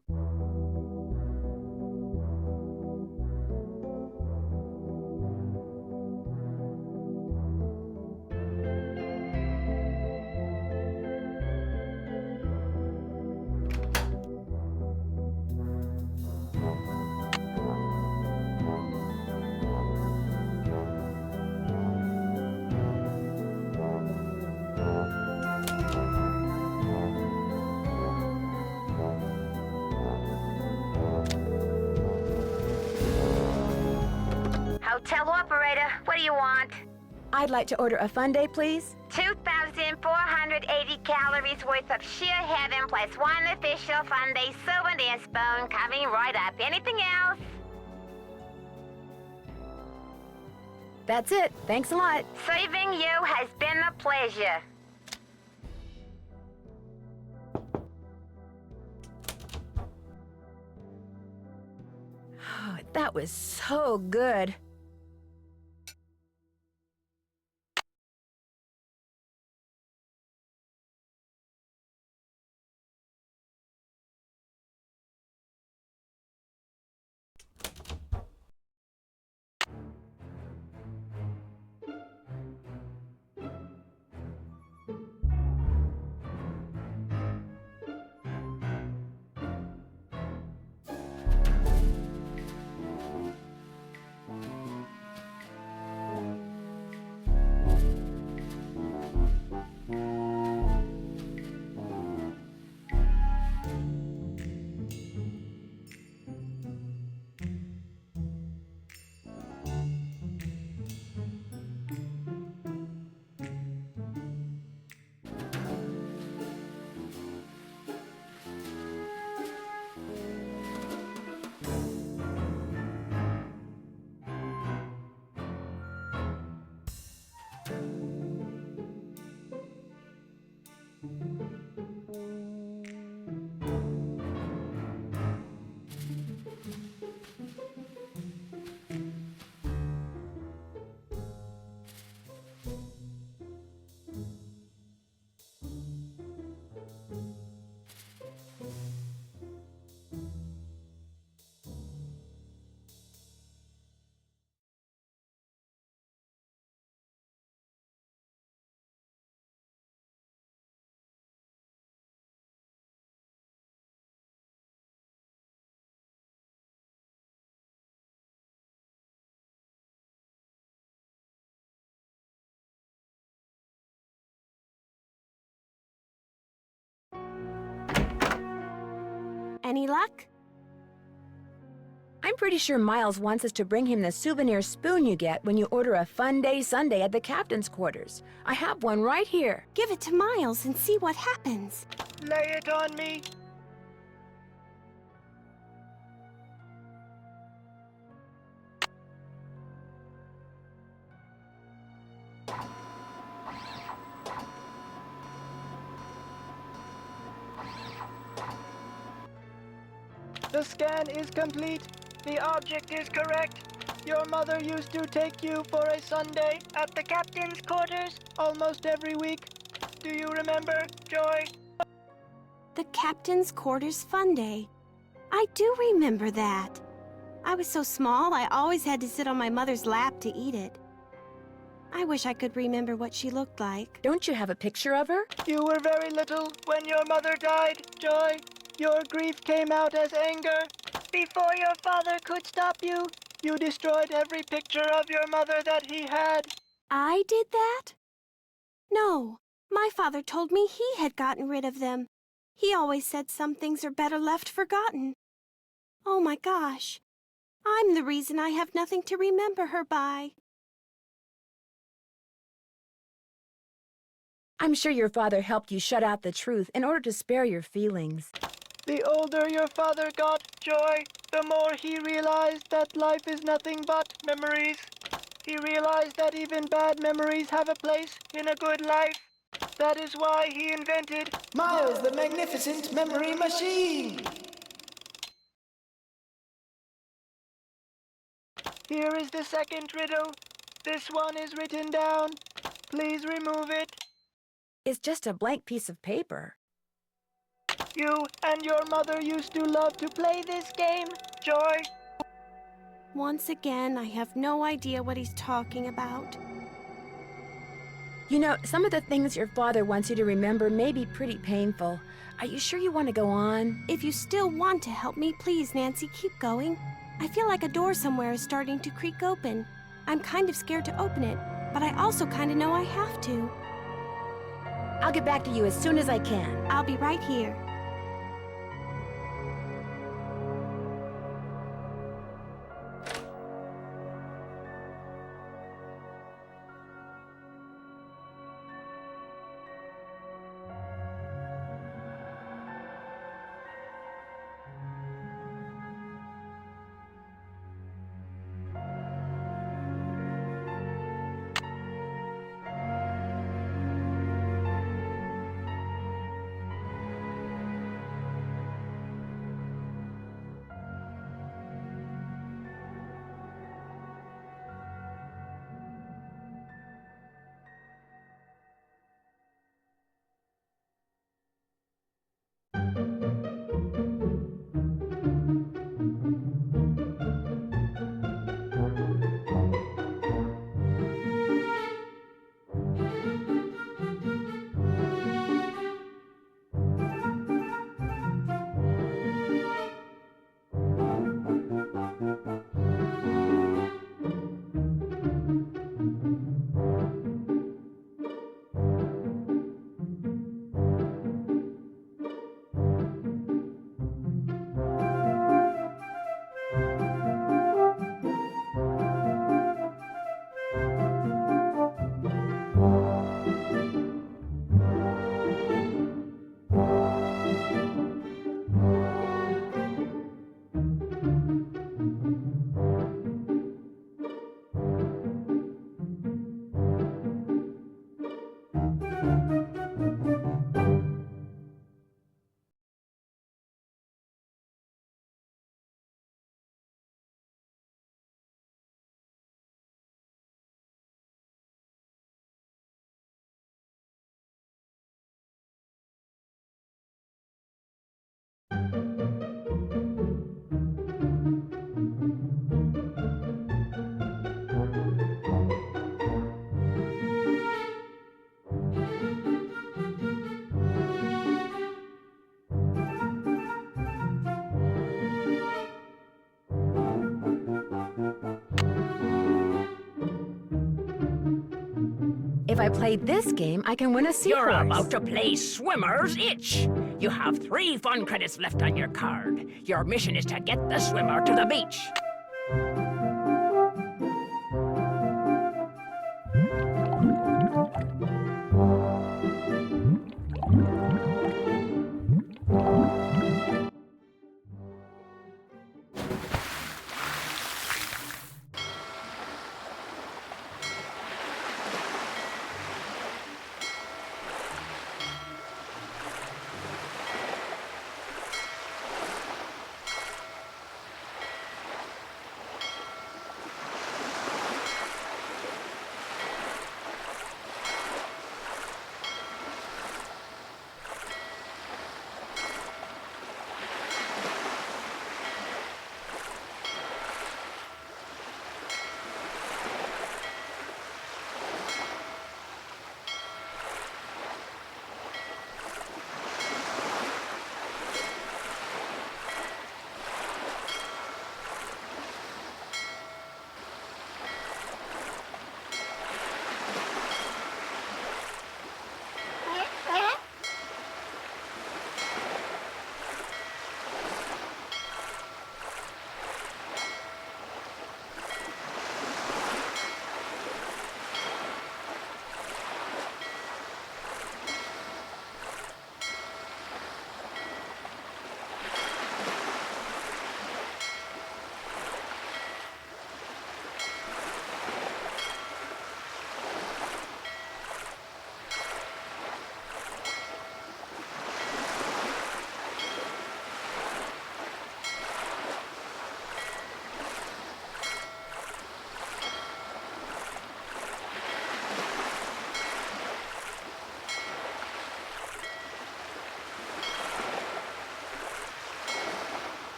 Hotel operator, what do you want? I'd like to order a fun day, please. 2,480 calories worth of sheer heaven plus one official fun day souvenir spoon coming right up. Anything else? That's it. Thanks a lot. Serving you has been a pleasure. Oh, that was so good. Any luck? I'm pretty sure Miles wants us to bring him the souvenir spoon you get when you order a fun day sundae at the captain's quarters. I have one right here. Give it to Miles and see what happens. Lay it on me. The scan is complete. The object is correct. Your mother used to take you for a sundae at the captain's quarters almost every week. Do you remember, Joy? The captain's quarters fun day. I do remember that. I was so small, I always had to sit on my mother's lap to eat it. I wish I could remember what she looked like. Don't you have a picture of her? You were very little when your mother died, Joy. Your grief came out as anger. Before your father could stop you, you destroyed every picture of your mother that he had. I did that? No, my father told me he had gotten rid of them. He always said some things are better left forgotten. Oh my gosh, I'm the reason I have nothing to remember her by. I'm sure your father helped you shut out the truth in order to spare your feelings. The older your father got, Joy, the more he realized that life is nothing but memories. He realized that even bad memories have a place in a good life. That is why he invented Miles the Magnificent Memory Machine. Here is the second riddle. This one is written down. Please remove it. It's just a blank piece of paper. You and your mother used to love to play this game, Joy. Once again, I have no idea what he's talking about. You know, some of the things your father wants you to remember may be pretty painful. Are you sure you want to go on? If you still want to help me, please, Nancy, keep going. I feel like a door somewhere is starting to creak open. I'm kind of scared to open it, but I also kind of know I have to. I'll get back to you as soon as I can. I'll be right here. If I play this game, I can win a seahorse. You're about to play Swimmer's Itch. You have 3 fun credits left on your card. Your mission is to get the swimmer to the beach.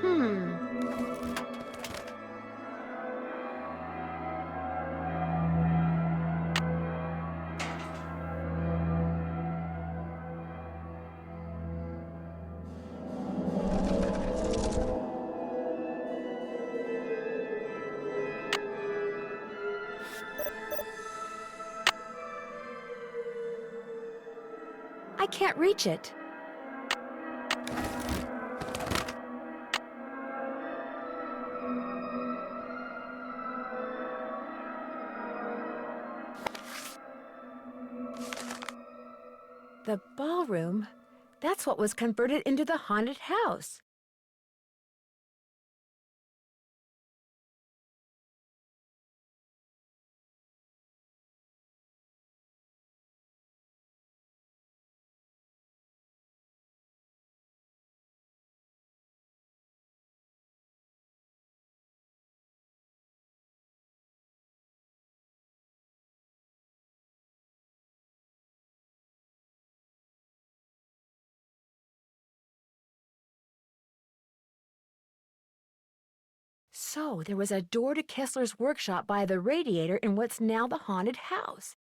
Hmm. I can't reach it. The ballroom? That's what was converted into the haunted house. So, there was a door to Kessler's workshop by the radiator in what's now the haunted house.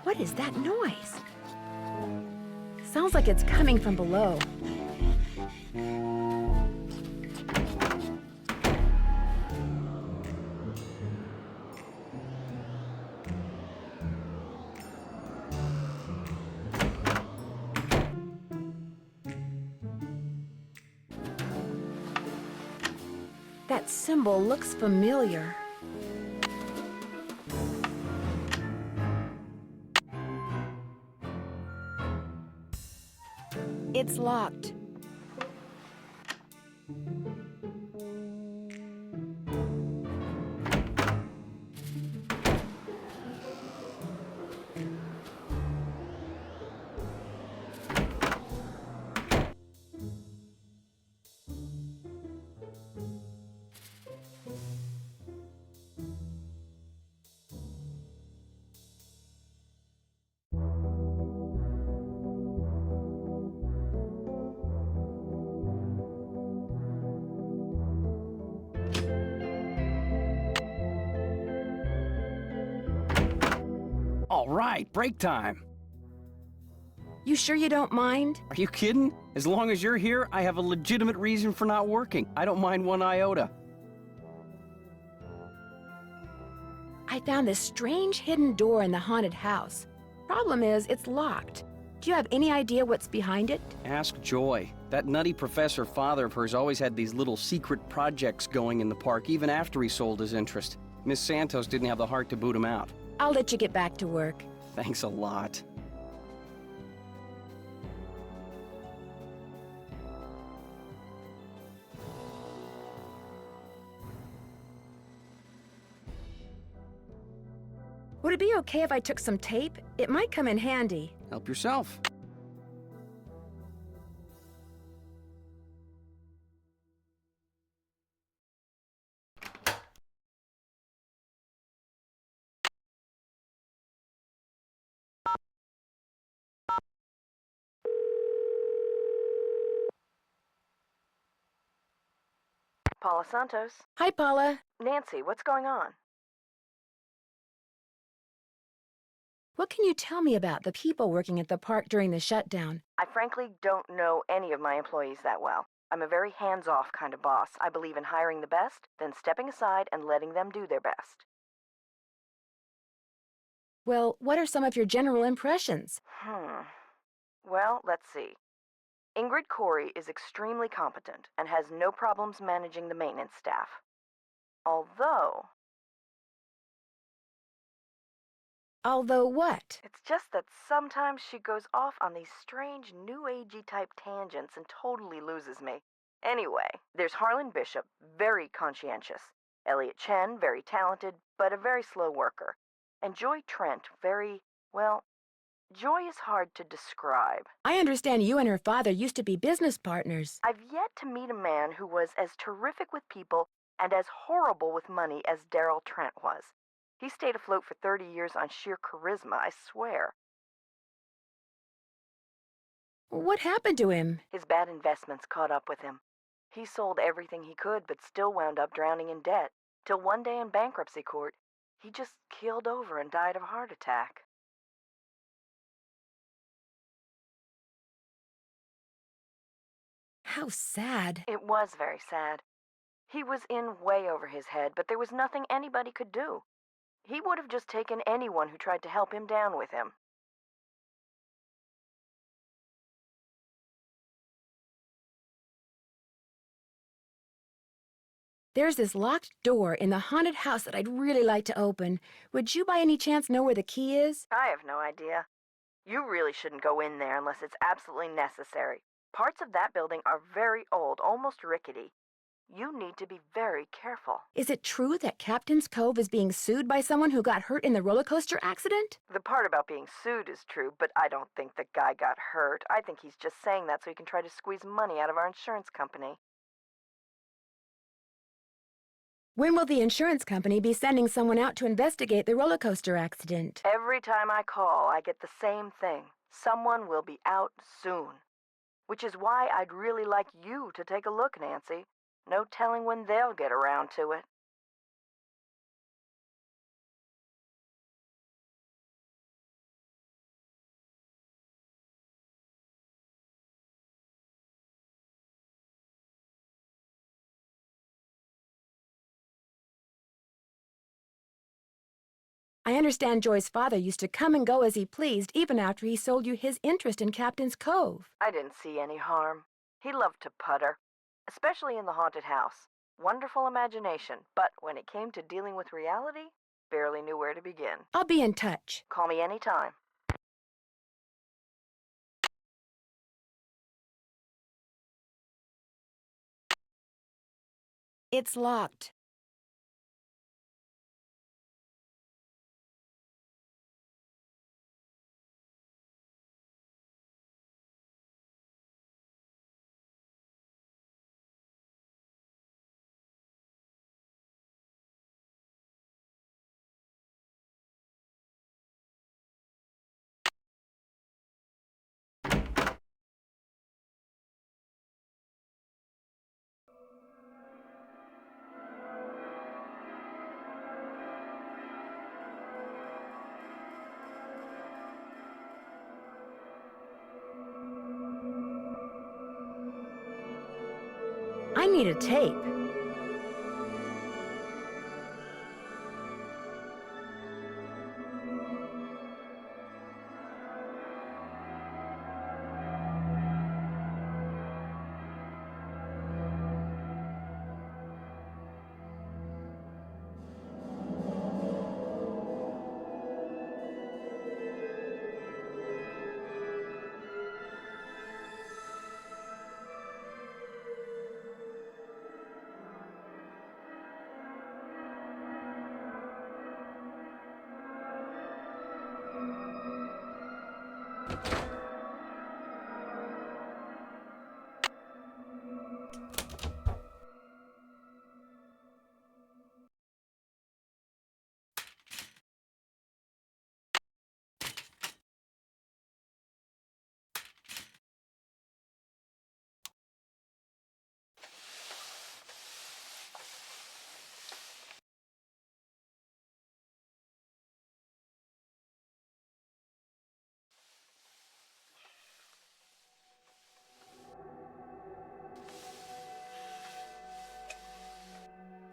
What is that noise? Sounds like it's coming from below. That symbol looks familiar. It's locked. All right, break time. You sure you don't mind? Are you kidding? As long as you're here, I have a legitimate reason for not working. I don't mind one iota. I found this strange hidden door in the haunted house. Problem is, it's locked. Do you have any idea what's behind it? Ask Joy. That nutty professor father of hers always had these little secret projects going in the park, even after he sold his interest. Miss Santos didn't have the heart to boot him out. I'll let you get back to work. Thanks a lot. Would it be okay if I took some tape? It might come in handy. Help yourself. Paula Santos. Hi, Paula. Nancy, what's going on? What can you tell me about the people working at the park during the shutdown? I frankly don't know any of my employees that well. I'm a very hands-off kind of boss. I believe in hiring the best, then stepping aside and letting them do their best. Well, what are some of your general impressions? Well, let's see. Ingrid Corey is extremely competent and has no problems managing the maintenance staff. Although Although what? It's just that sometimes she goes off on these strange new agey type tangents and totally loses me. Anyway, there's Harlan Bishop, very conscientious. Elliot Chen, very talented, but a very slow worker. And Joy Trent, well, Joy is hard to describe. I understand you and her father used to be business partners. I've yet to meet a man who was as terrific with people and as horrible with money as Daryl Trent was. He stayed afloat for 30 years on sheer charisma, I swear. What happened to him? His bad investments caught up with him. He sold everything he could, but still wound up drowning in debt. Till one day in bankruptcy court, he just keeled over and died of a heart attack. How sad. It was very sad. He was in way over his head, but there was nothing anybody could do. He would have just taken anyone who tried to help him down with him. There's this locked door in the haunted house that I'd really like to open. Would you by any chance know where the key is? I have no idea. You really shouldn't go in there unless it's absolutely necessary. Parts of that building are very old, almost rickety. You need to be very careful. Is it true that Captain's Cove is being sued by someone who got hurt in the roller coaster accident? The part about being sued is true, but I don't think the guy got hurt. I think he's just saying that so he can try to squeeze money out of our insurance company. When will the insurance company be sending someone out to investigate the roller coaster accident? Every time I call, I get the same thing. Someone will be out soon. Which is why I'd really like you to take a look, Nancy. No telling when they'll get around to it. I understand Joy's father used to come and go as he pleased even after he sold you his interest in Captain's Cove. I didn't see any harm. He loved to putter, especially in the haunted house. Wonderful imagination, but when it came to dealing with reality, barely knew where to begin. I'll be in touch. Call me anytime. It's locked. I need a tape.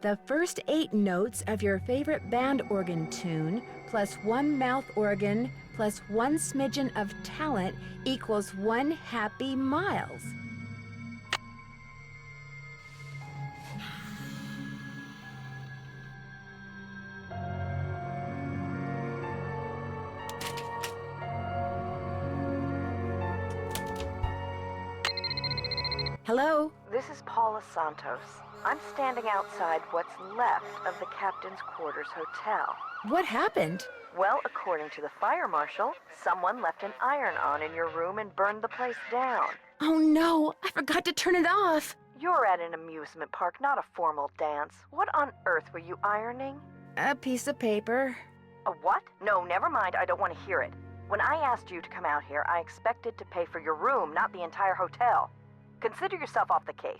The first 8 notes of your favorite band organ tune, plus 1 mouth organ, plus 1 smidgen of talent equals 1 happy miles. Hello? This is Paula Santos. I'm standing outside what's left of the captain's quarters hotel. What happened? Well, according to the fire marshal, someone left an iron-on in your room and burned the place down. Oh no, I forgot to turn it off. You're at an amusement park, not a formal dance. What on earth were you ironing? A piece of paper. A what? No, never mind, I don't want to hear it. When I asked you to come out here, I expected to pay for your room, not the entire hotel. Consider yourself off the case.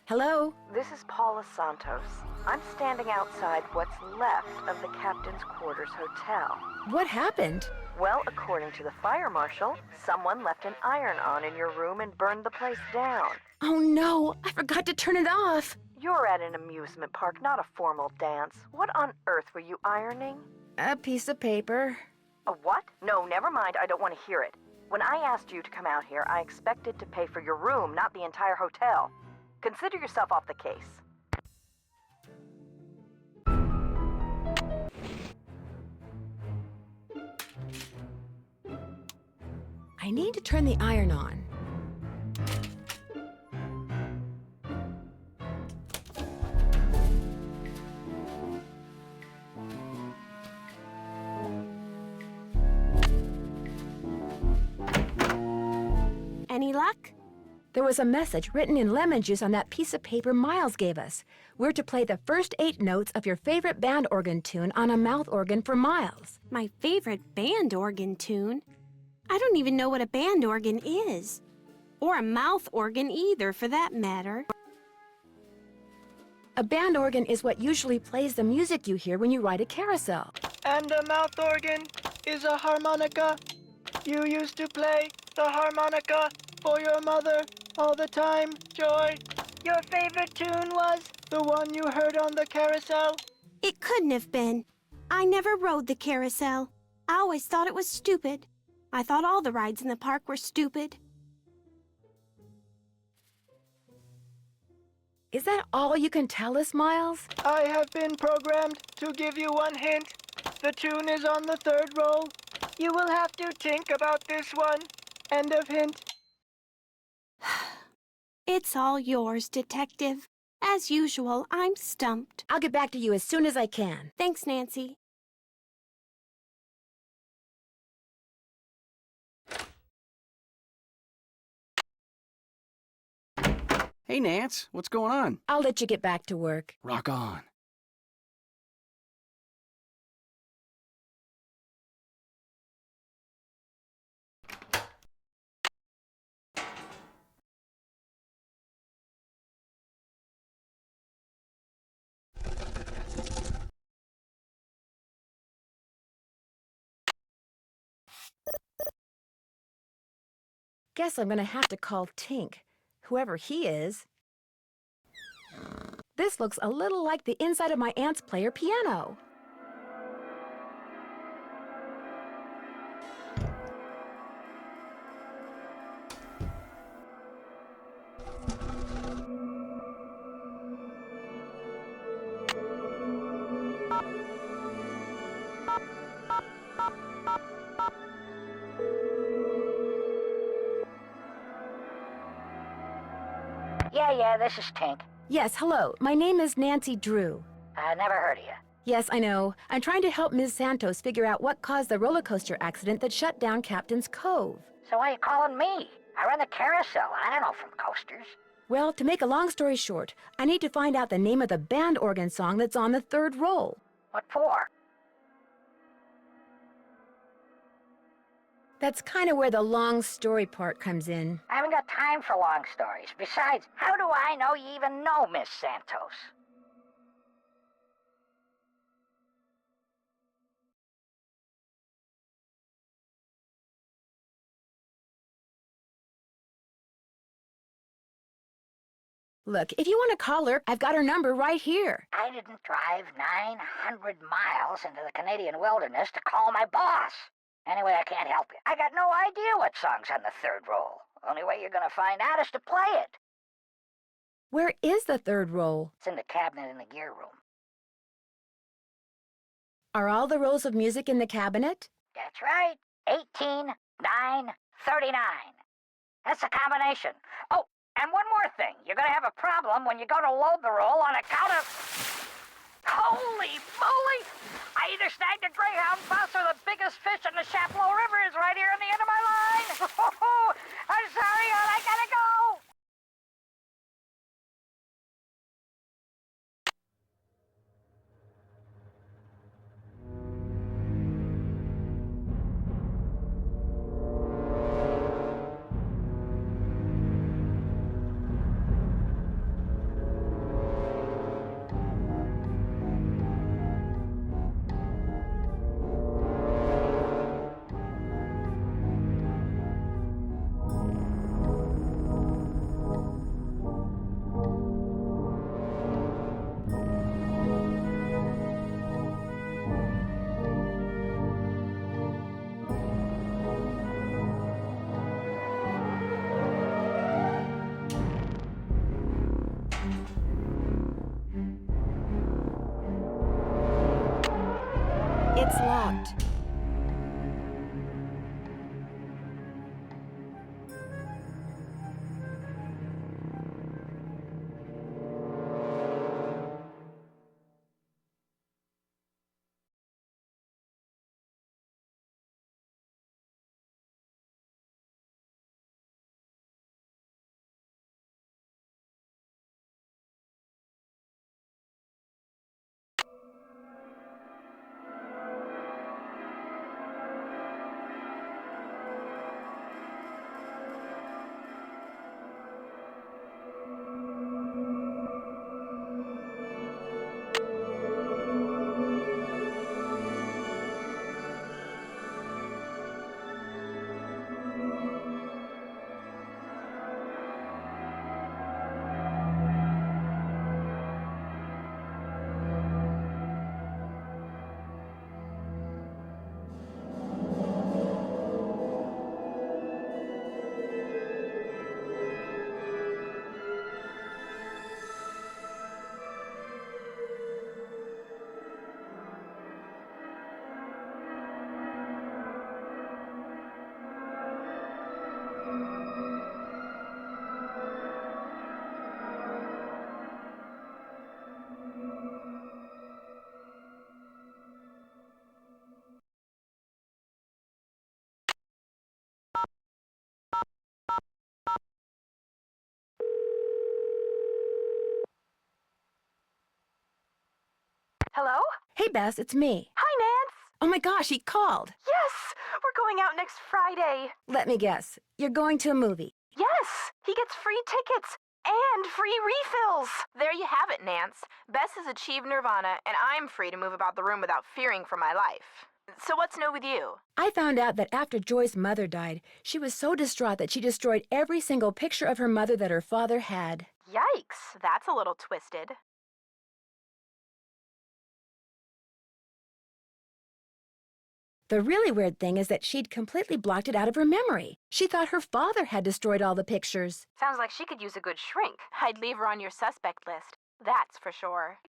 Hello? This is Paula Santos. I'm standing outside what's left of the captain's quarters hotel. What happened? Well, according to the fire marshal, someone left an iron-on in your room and burned the place down. Oh no, I forgot to turn it off. You're at an amusement park, not a formal dance. What on earth were you ironing? A piece of paper. A what? No, never mind, I don't want to hear it. When I asked you to come out here, I expected to pay for your room, not the entire hotel. Consider yourself off the case. I need to turn the iron on. Any luck? There was a message written in lemon juice on that piece of paper Miles gave us. We're to play the first 8 notes of your favorite band organ tune on a mouth organ for Miles. My favorite band organ tune? I don't even know what a band organ is. Or a mouth organ either, for that matter. A band organ is what usually plays the music you hear when you ride a carousel. And a mouth organ is a harmonica. You used to play the harmonica for your mother all the time, Joy. Your favorite tune was the one you heard on the carousel? It couldn't have been. I never rode the carousel. I always thought it was stupid. I thought all the rides in the park were stupid. Is that all you can tell us, Miles? I have been programmed to give you one hint. The tune is on the 3rd roll. You will have to think about this one. End of hint. It's all yours, Detective. As usual, I'm stumped. I'll get back to you as soon as I can. Thanks, Nancy. Hey, Nance, what's going on? I'll let you get back to work. Rock on. Guess I'm gonna have to call Tink, whoever he is. This looks a little like the inside of my aunt's player piano. Yeah, this is Tink. Yes, hello. My name is Nancy Drew. I never heard of you. Yes, I know. I'm trying to help Ms. Santos figure out what caused the roller coaster accident that shut down Captain's Cove. So why are you calling me? I run the carousel. I don't know from coasters. Well, to make a long story short, I need to find out the name of the band organ song that's on the 3rd roll. What for? That's kind of where the long story part comes in. I haven't got time for long stories. Besides, how do I know you even know Miss Santos? Look, if you want to call her, I've got her number right here. I didn't drive 900 miles into the Canadian wilderness to call my boss. Anyway, I can't help you. I got no idea what song's on the third roll. Only way you're gonna find out is to play it. Where is the third roll? It's in the cabinet in the gear room. Are all the rolls of music in the cabinet? That's right. 18, 9, 39. That's the combination. Oh, and one more thing. You're gonna have a problem when you go to load the roll on account of... Holy moly! I either snagged a greyhound bus or the biggest fish in the Chapleau River is right here on the end of my line. I'm sorry, hon. I gotta go. It's locked. Hello? Hey, Bess, it's me. Hi, Nance! Oh my gosh, he called. Yes! We're going out next Friday. Let me guess. You're going to a movie. Yes! He gets free tickets and free refills. There you have it, Nance. Bess has achieved nirvana, and I'm free to move about the room without fearing for my life. So what's new with you? I found out that after Joy's mother died, she was so distraught that she destroyed every single picture of her mother that her father had. Yikes, that's a little twisted. The really weird thing is that she'd completely blocked it out of her memory. She thought her father had destroyed all the pictures. Sounds like she could use a good shrink. I'd leave her on your suspect list. That's for sure.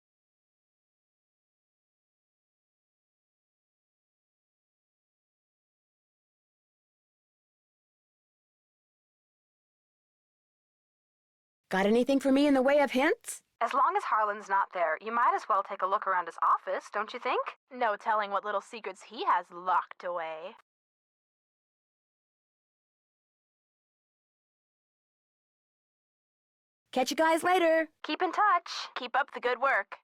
Got anything for me in the way of hints? As long as Harlan's not there, you might as well take a look around his office, don't you think? No telling what little secrets he has locked away. Catch you guys later. Keep in touch. Keep up the good work.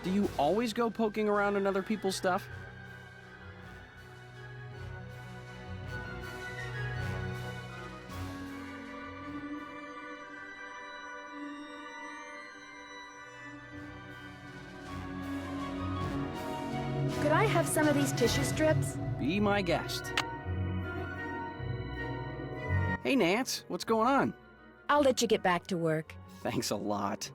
Do you always go poking around in other people's stuff? I have some of these tissue strips? Be my guest. Hey, Nance, what's going on? I'll let you get back to work. Thanks a lot.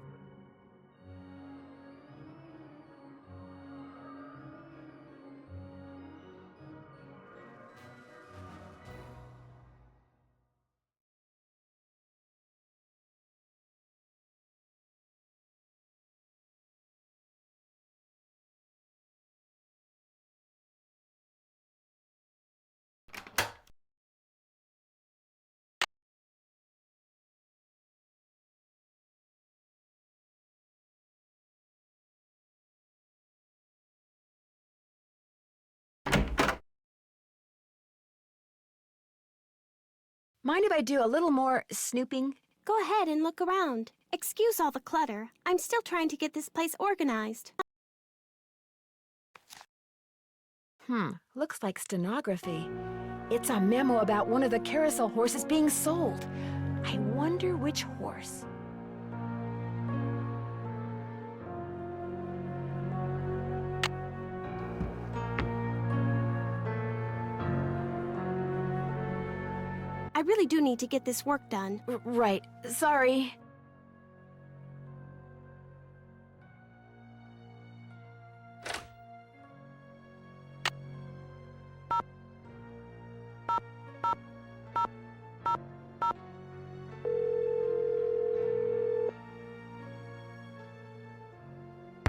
Mind if I do a little more snooping? Go ahead and look around. Excuse all the clutter. I'm still trying to get this place organized. Looks like stenography. It's a memo about one of the carousel horses being sold. I wonder which horse. I really do need to get this work done. Right. Sorry.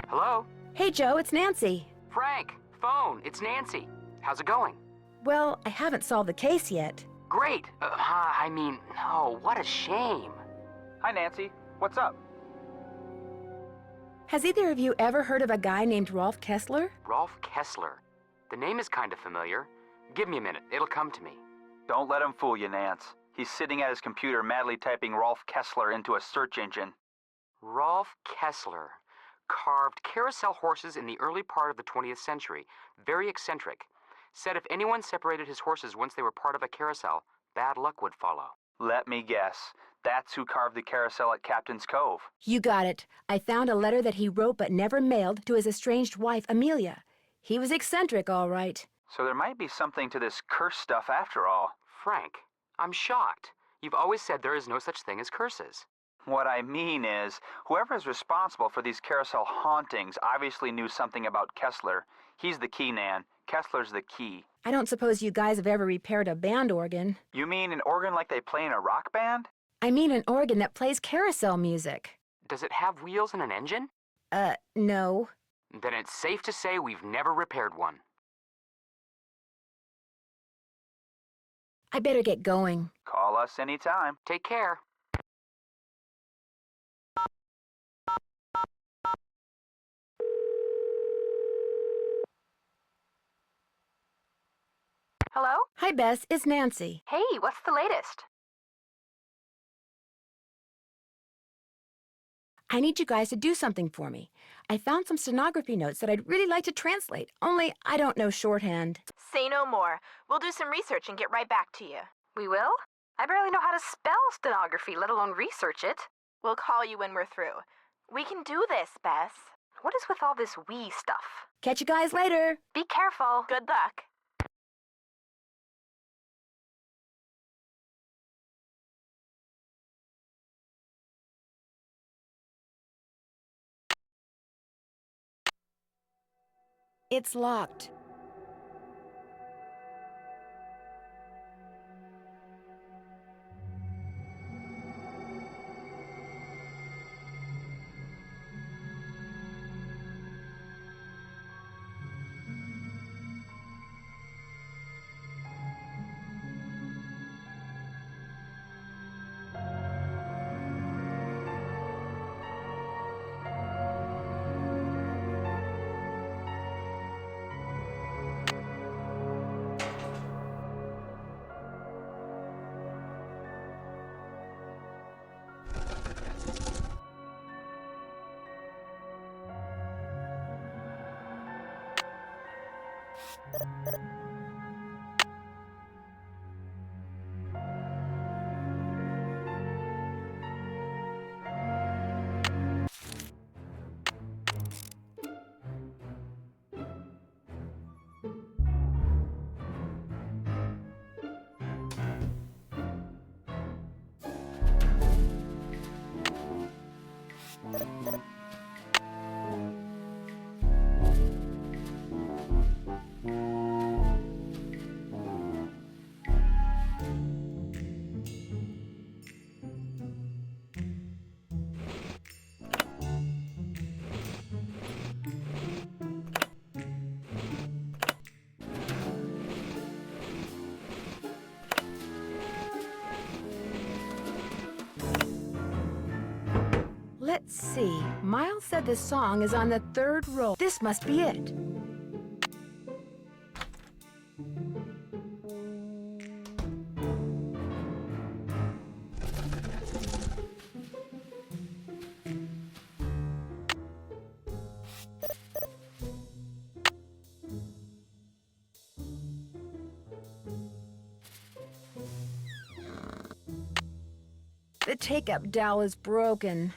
Hello? Hey, Joe, it's Nancy. Frank, phone, it's Nancy. How's it going? Well, I haven't solved the case yet. Great. Oh, what a shame. Hi, Nancy. What's up? Has either of you ever heard of a guy named Rolf Kessler? Rolf Kessler. The name is kind of familiar. Give me a minute, it'll come to me. Don't let him fool you, Nance. He's sitting at his computer madly typing Rolf Kessler into a search engine. Rolf Kessler. Carved carousel horses in the early part of the 20th century. Very eccentric. Said if anyone separated his horses once they were part of a carousel, bad luck would follow. Let me guess. That's who carved the carousel at Captain's Cove. You got it. I found a letter that he wrote but never mailed to his estranged wife, Amelia. He was eccentric, all right. So there might be something to this curse stuff after all. Frank, I'm shocked. You've always said there is no such thing as curses. What I mean is, whoever is responsible for these carousel hauntings obviously knew something about Kessler. He's the key, Nan. Kessler's the key. I don't suppose you guys have ever repaired a band organ. You mean an organ like they play in a rock band? I mean an organ that plays carousel music. Does it have wheels and an engine? No. Then it's safe to say we've never repaired one. I better get going. Call us anytime. Take care. Hello? Hi, Bess. It's Nancy. Hey, what's the latest? I need you guys to do something for me. I found some stenography notes that I'd really like to translate, only I don't know shorthand. Say no more. We'll do some research and get right back to you. We will? I barely know how to spell stenography, let alone research it. We'll call you when we're through. We can do this, Bess. What is with all this we stuff? Catch you guys later. Be careful. Good luck. It's locked. Let's see. Miles said the song is on the 3rd roll. This must be it. The take-up dowel is broken.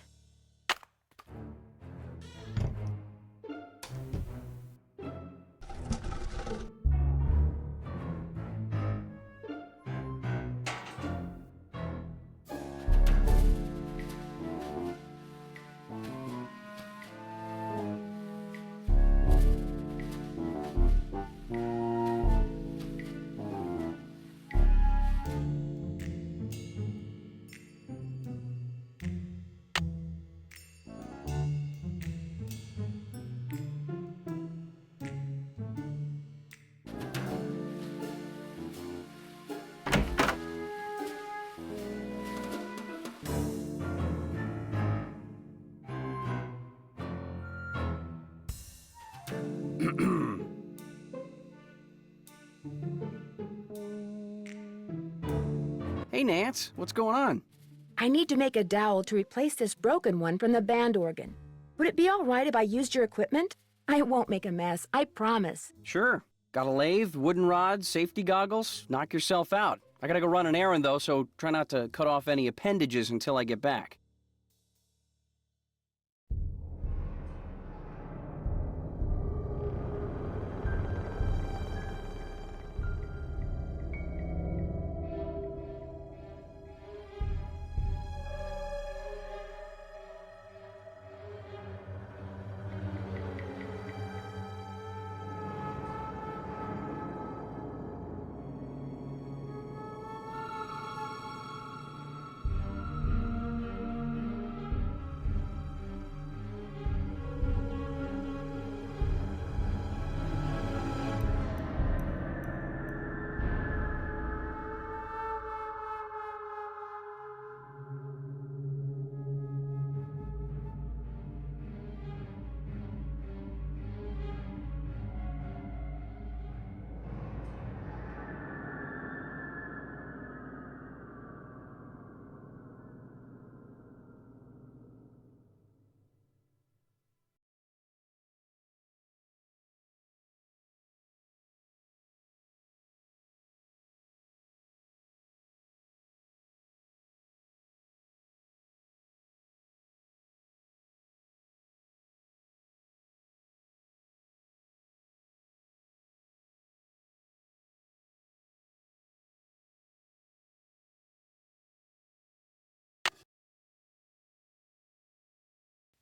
Hey, Nance, what's going on? I need to make a dowel to replace this broken one from the band organ. Would it be all right if I used your equipment? I won't make a mess, I promise. Sure. Got a lathe, wooden rods, safety goggles? Knock yourself out. I gotta go run an errand, though, so try not to cut off any appendages until I get back.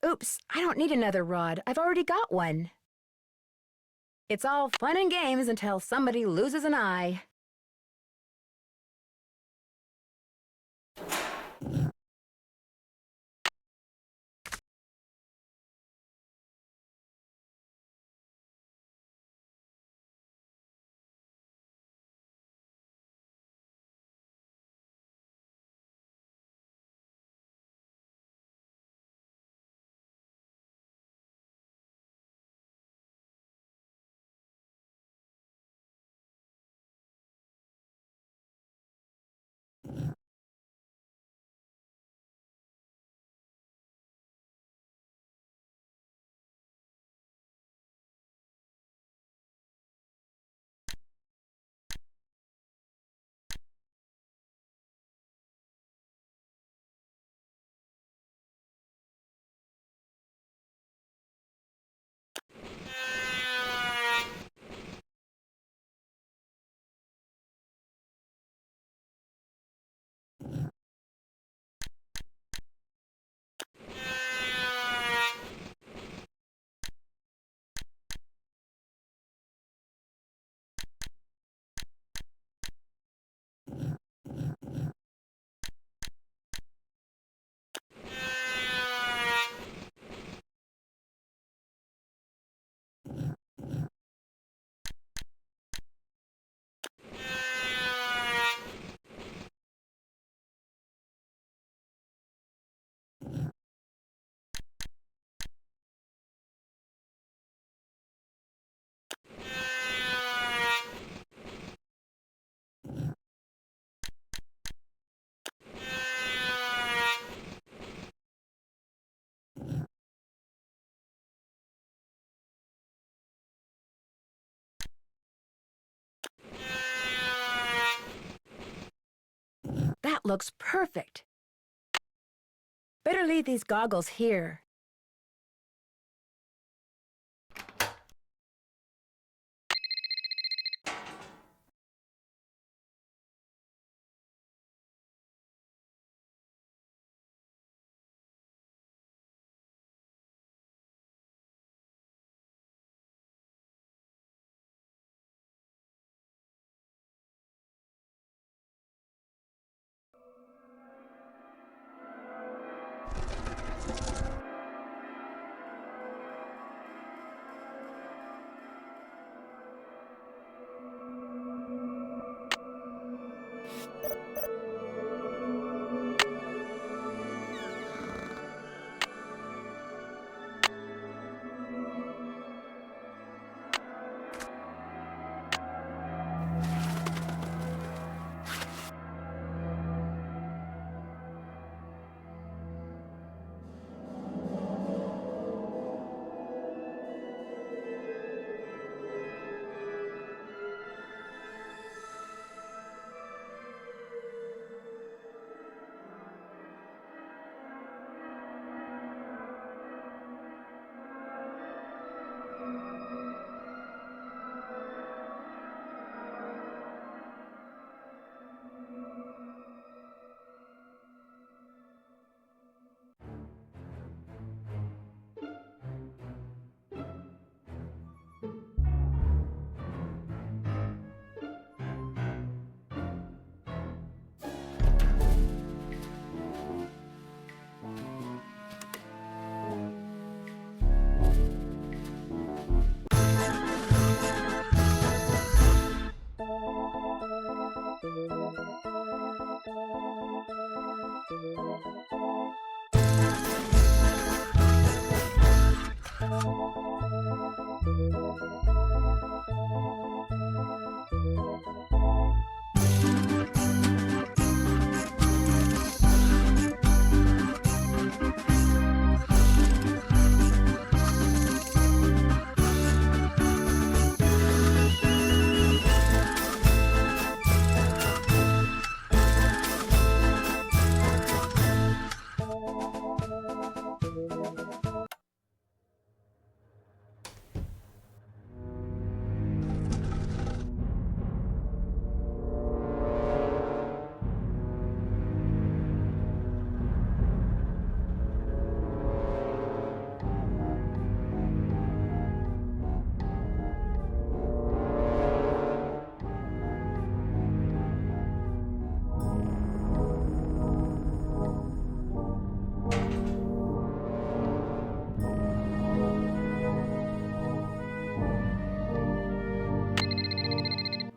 Oops, I don't need another rod. I've already got one. It's all fun and games until somebody loses an eye. that looks perfect. Better leave these goggles here.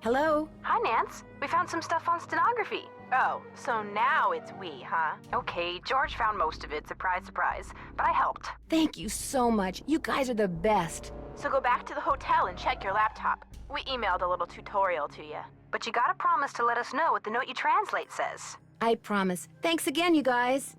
Hello? Hi, Nance. We found some stuff on stenography. Oh, so now it's we, huh? Okay, George found most of it, surprise, surprise. But I helped. Thank you so much. You guys are the best. So go back to the hotel and check your laptop. We emailed a little tutorial to you. But you gotta promise to let us know what the note you translate says. I promise. Thanks again, you guys.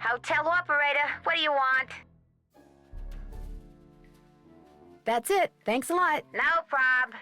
Hotel operator, what do you want? That's it. Thanks a lot. No prob.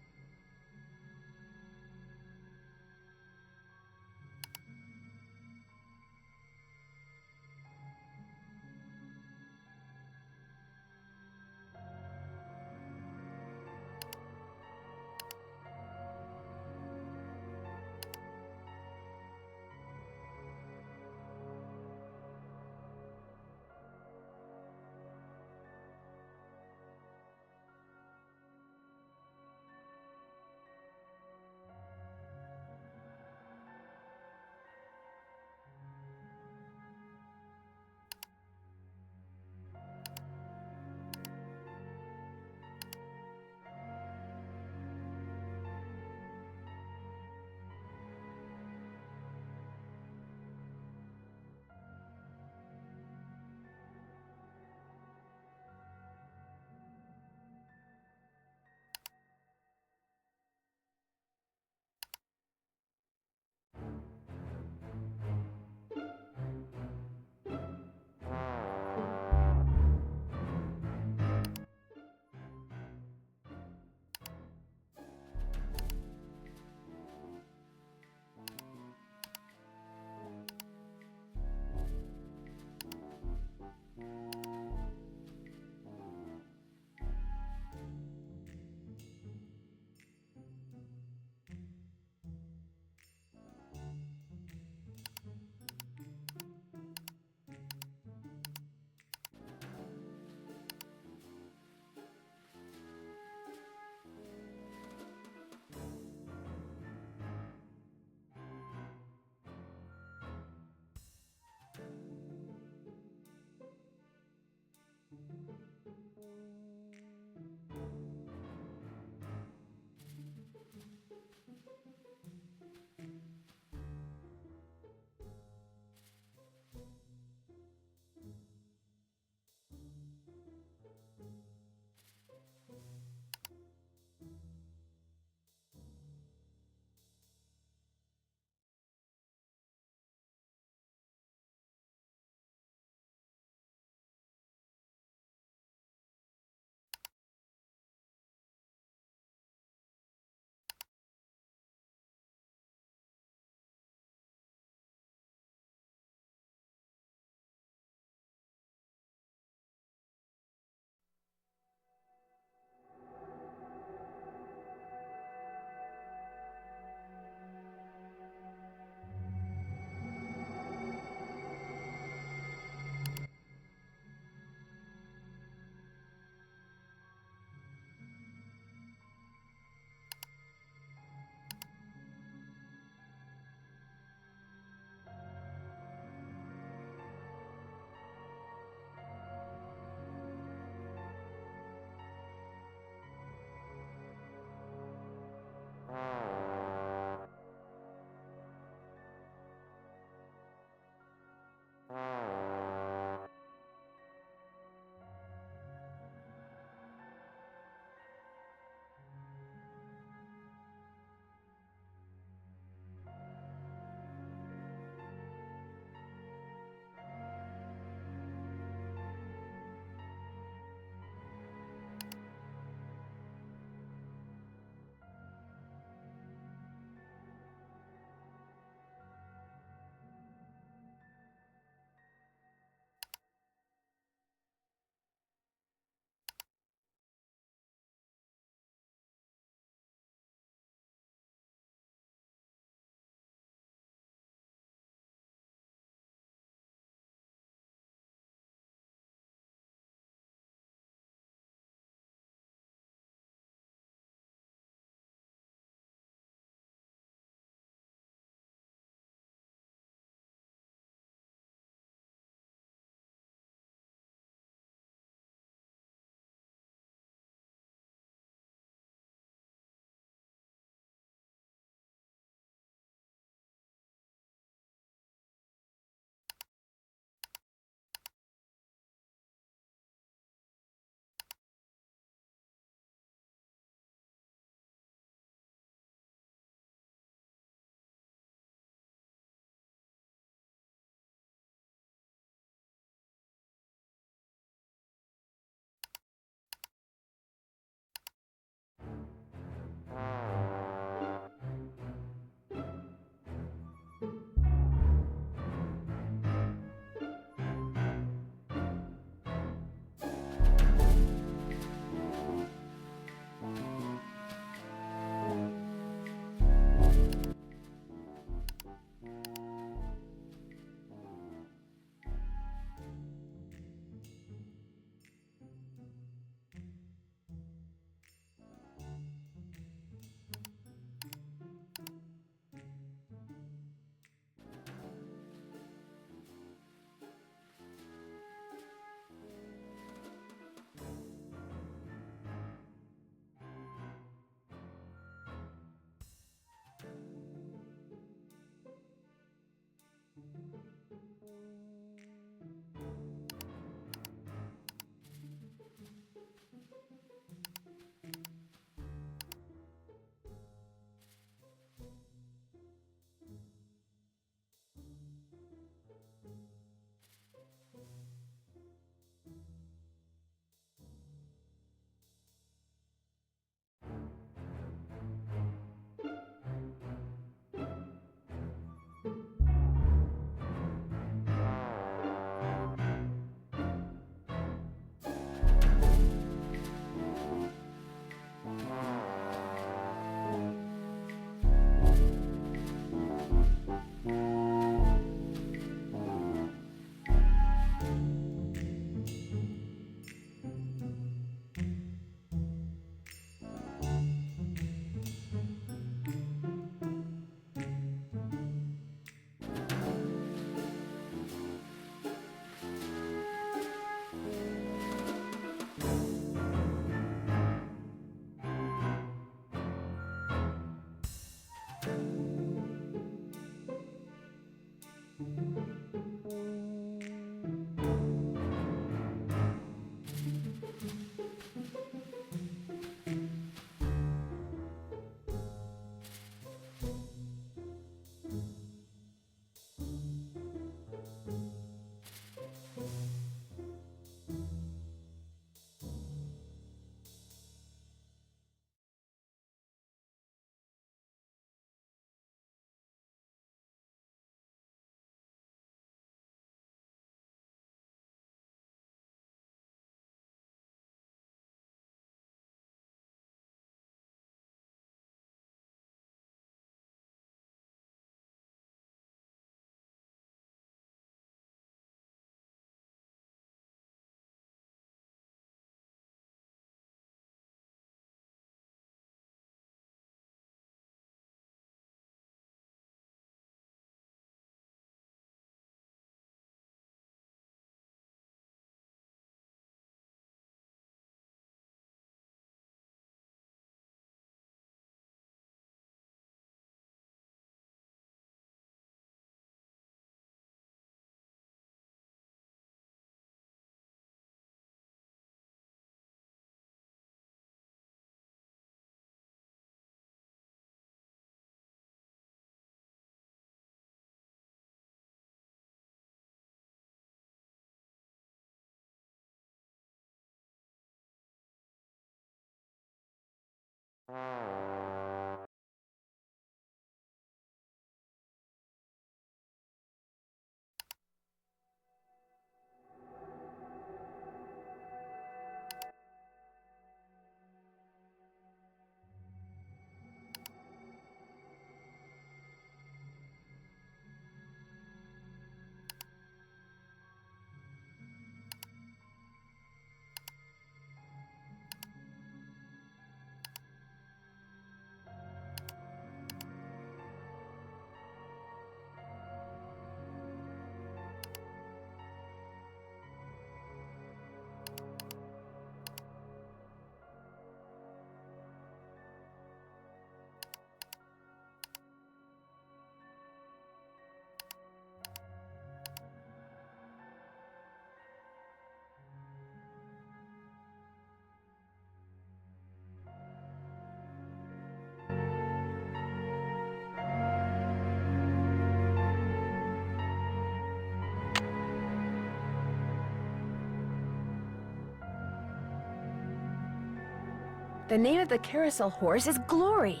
The name of the carousel horse is Glory.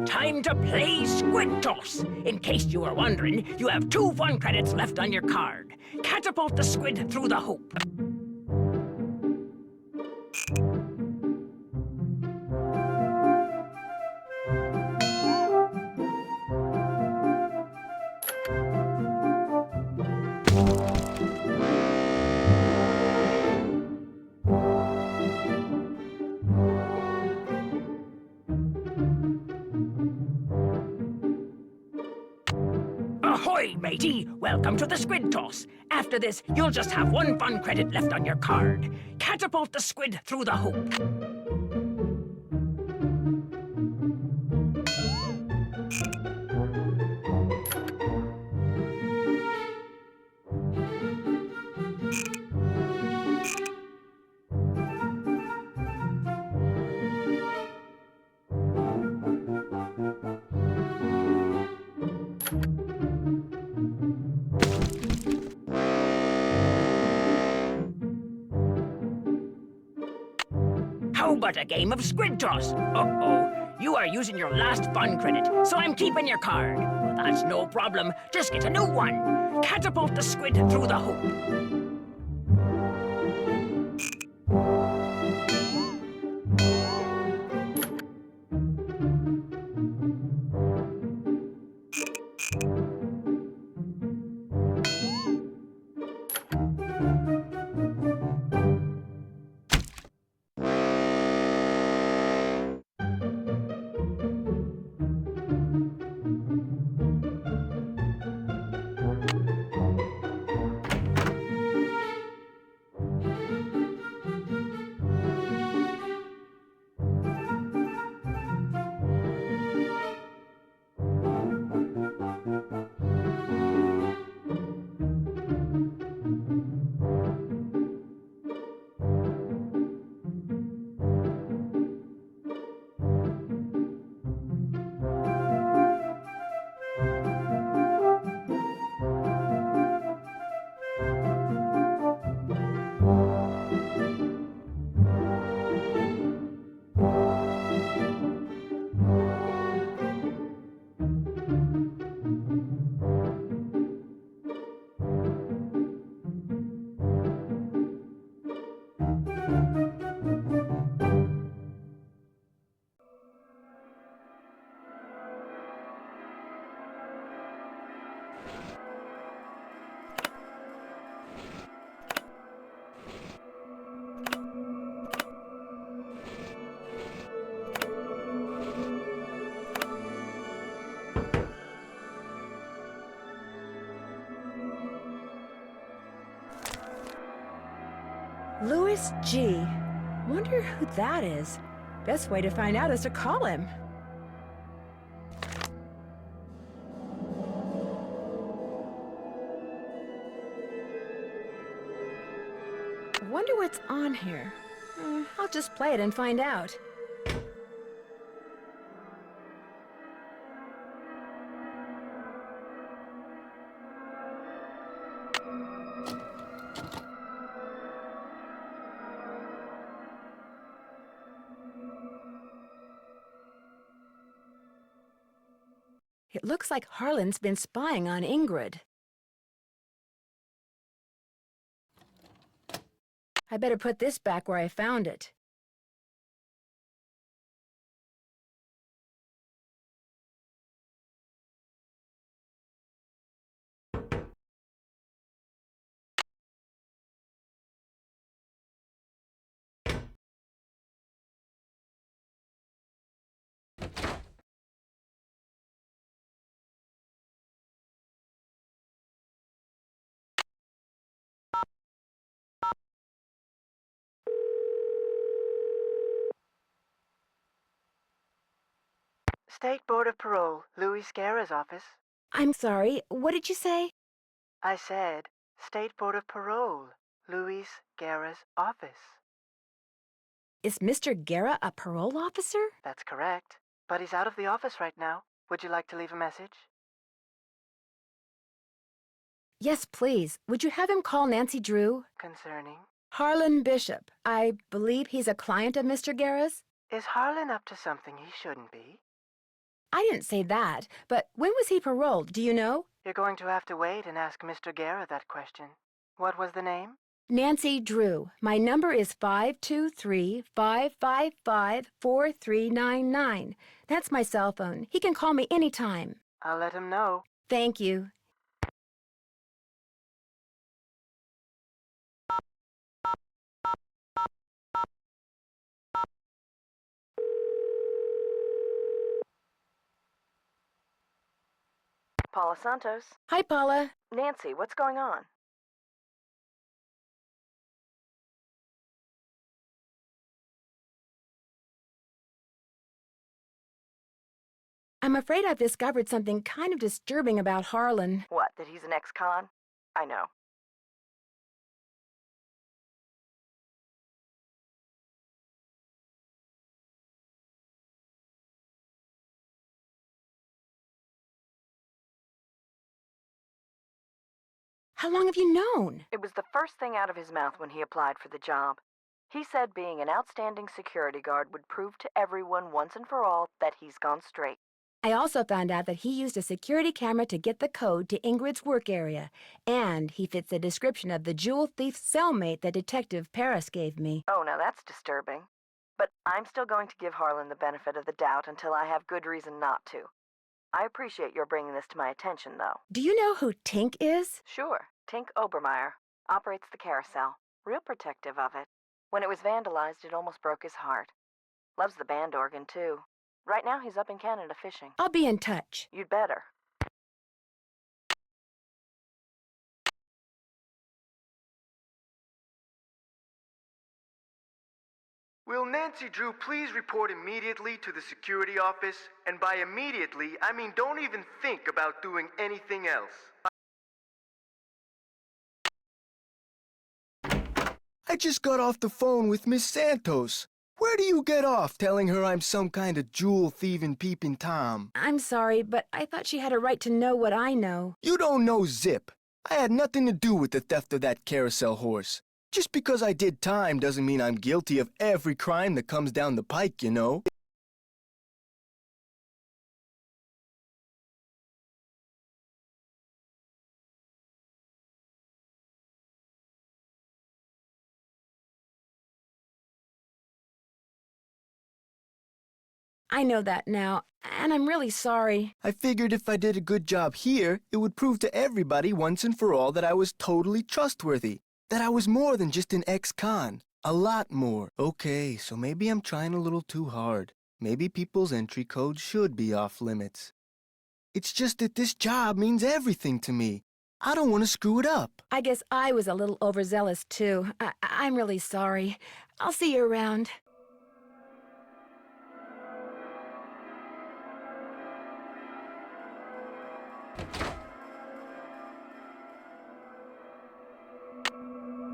Time to play Squid Toss. In case you were wondering, you have 2 fun credits left on your card. Catapult the squid through the hoop. Ahoy, matey! Welcome to the squid toss. After this, you'll just have 1 fun credit left on your card. Catapult the squid through the hoop. How about a game of squid toss? Uh-oh, you are using your last fun credit, so I'm keeping your card. But that's no problem, just get a new one. Catapult the squid through the hoop. Louis G. Wonder who that is. Best way to find out is to call him. Wonder what's on here. I'll just play it and find out. It looks like Harlan's been spying on Ingrid. I better put this back where I found it. State Board of Parole, Louis Guerra's office. I'm sorry, what did you say? I said, State Board of Parole, Louis Guerra's office. Is Mr. Guerra a parole officer? That's correct. But he's out of the office right now. Would you like to leave a message? Yes, please. Would you have him call Nancy Drew? Concerning? Harlan Bishop. I believe he's a client of Mr. Guerra's. Is Harlan up to something he shouldn't be? I didn't say that, but when was he paroled, do you know? You're going to have to wait and ask Mr. Guerra that question. What was the name? Nancy Drew. My number is 523-555-4399. That's my cell phone. He can call me anytime. I'll let him know. Thank you. Paula Santos. Hi, Paula. Nancy, what's going on? I'm afraid I've discovered something kind of disturbing about Harlan. What, that he's an ex-con? I know. How long have you known? It was the first thing out of his mouth when he applied for the job. He said being an outstanding security guard would prove to everyone once and for all that he's gone straight. I also found out that he used a security camera to get the code to Ingrid's work area, and he fits the description of the jewel thief's cellmate that Detective Paris gave me. Oh, now that's disturbing. But I'm still going to give Harlan the benefit of the doubt until I have good reason not to. I appreciate your bringing this to my attention, though. Do you know who Tink is? Sure. Tink Obermeyer. Operates the carousel. Real protective of it. When it was vandalized, it almost broke his heart. Loves the band organ, too. Right now, he's up in Canada fishing. I'll be in touch. You'd better. Will Nancy Drew please report immediately to the security office? And by immediately, I mean don't even think about doing anything else. I just got off the phone with Miss Santos. Where do you get off telling her I'm some kind of jewel-thieving peeping Tom? I'm sorry, but I thought she had a right to know what I know. You don't know zip. I had nothing to do with the theft of that carousel horse. Just because I did time doesn't mean I'm guilty of every crime that comes down the pike, you know. I know that now, and I'm really sorry. I figured if I did a good job here, it would prove to everybody once and for all that I was totally trustworthy. That I was more than just an ex-con. A lot more. Okay, so maybe I'm trying a little too hard. Maybe people's entry codes should be off limits. It's just that this job means everything to me. I don't want to screw it up. I guess I was a little overzealous, too. I'm really sorry. I'll see you around.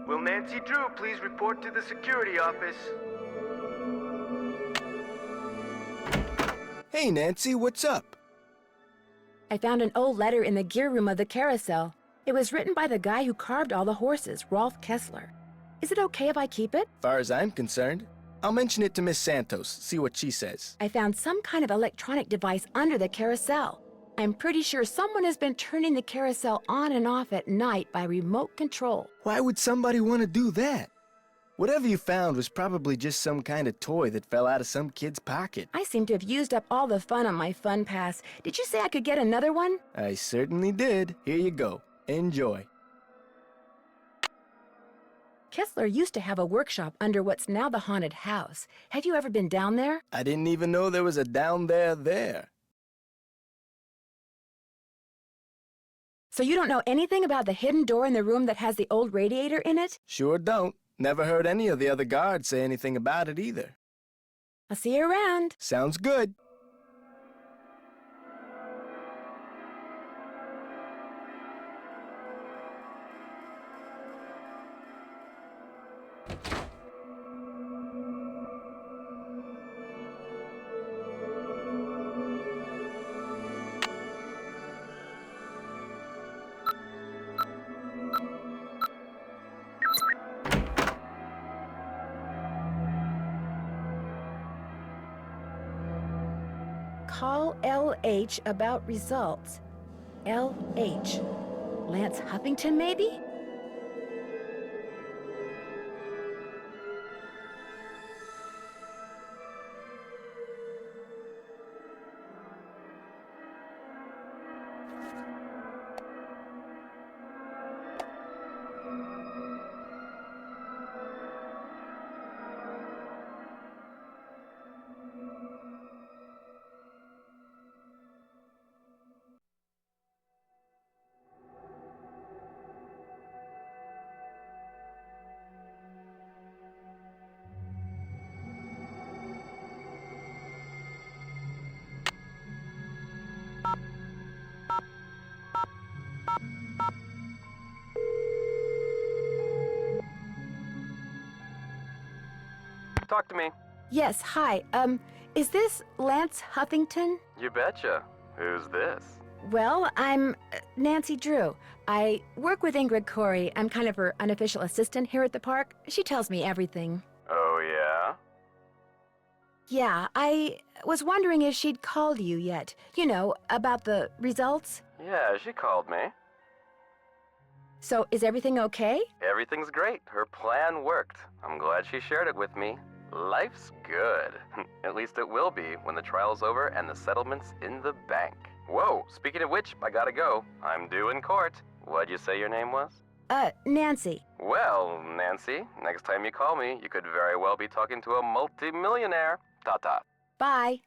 Will Nancy Drew please report to the security office? Hey, Nancy, what's up? I found an old letter in the gear room of the carousel. It was written by the guy who carved all the horses, Rolf Kessler. Is it okay if I keep it? Far as I'm concerned. I'll mention it to Miss Santos, see what she says. I found some kind of electronic device under the carousel. I'm pretty sure someone has been turning the carousel on and off at night by remote control. Why would somebody want to do that? Whatever you found was probably just some kind of toy that fell out of some kid's pocket. I seem to have used up all the fun on my fun pass. Did you say I could get another one? I certainly did. Here you go. Enjoy. Kessler used to have a workshop under what's now the haunted house. Have you ever been down there? I didn't even know there was a down there. So you don't know anything about the hidden door in the room that has the old radiator in it? Sure don't. Never heard any of the other guards say anything about it either. I'll see you around. Sounds good. Call LH about results. LH. Lance Huffington, maybe? Talk to me. Yes, hi. Is this Lance Huffington? You betcha. Who's this? Well, I'm Nancy Drew. I work with Ingrid Corey. I'm kind of her unofficial assistant here at the park. She tells me everything. Oh, yeah? Yeah, I was wondering if she'd called you yet. You know, about the results. Yeah, she called me. So, is everything okay? Everything's great. Her plan worked. I'm glad she shared it with me. Life's good. At least it will be when the trial's over and the settlement's in the bank. Whoa, speaking of which, I gotta go. I'm due in court. What'd you say your name was? Nancy. Well, Nancy, next time you call me, you could very well be talking to a multi-millionaire. Ta-ta. Bye.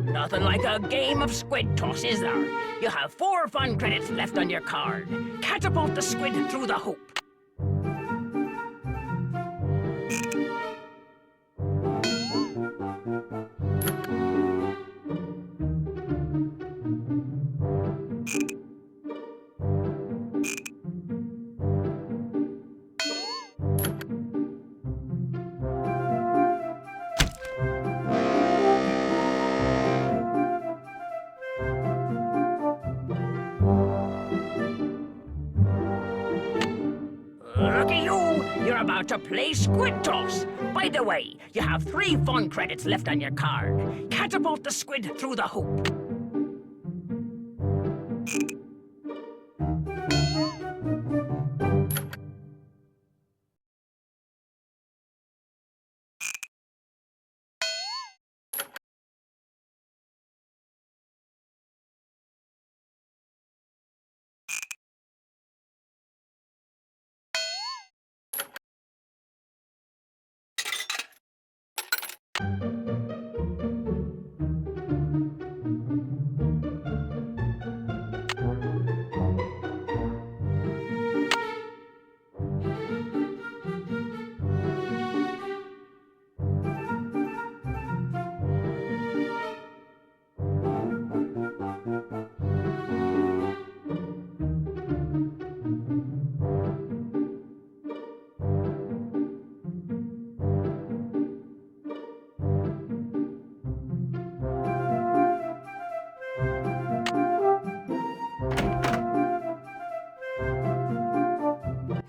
Nothing like a game of squid toss, is there? You have 4 fun credits left on your card. Catapult the squid through the hoop. Lucky you! You're about to play squid toss. By the way, you have 3 fun credits left on your card. Catapult the squid through the hoop.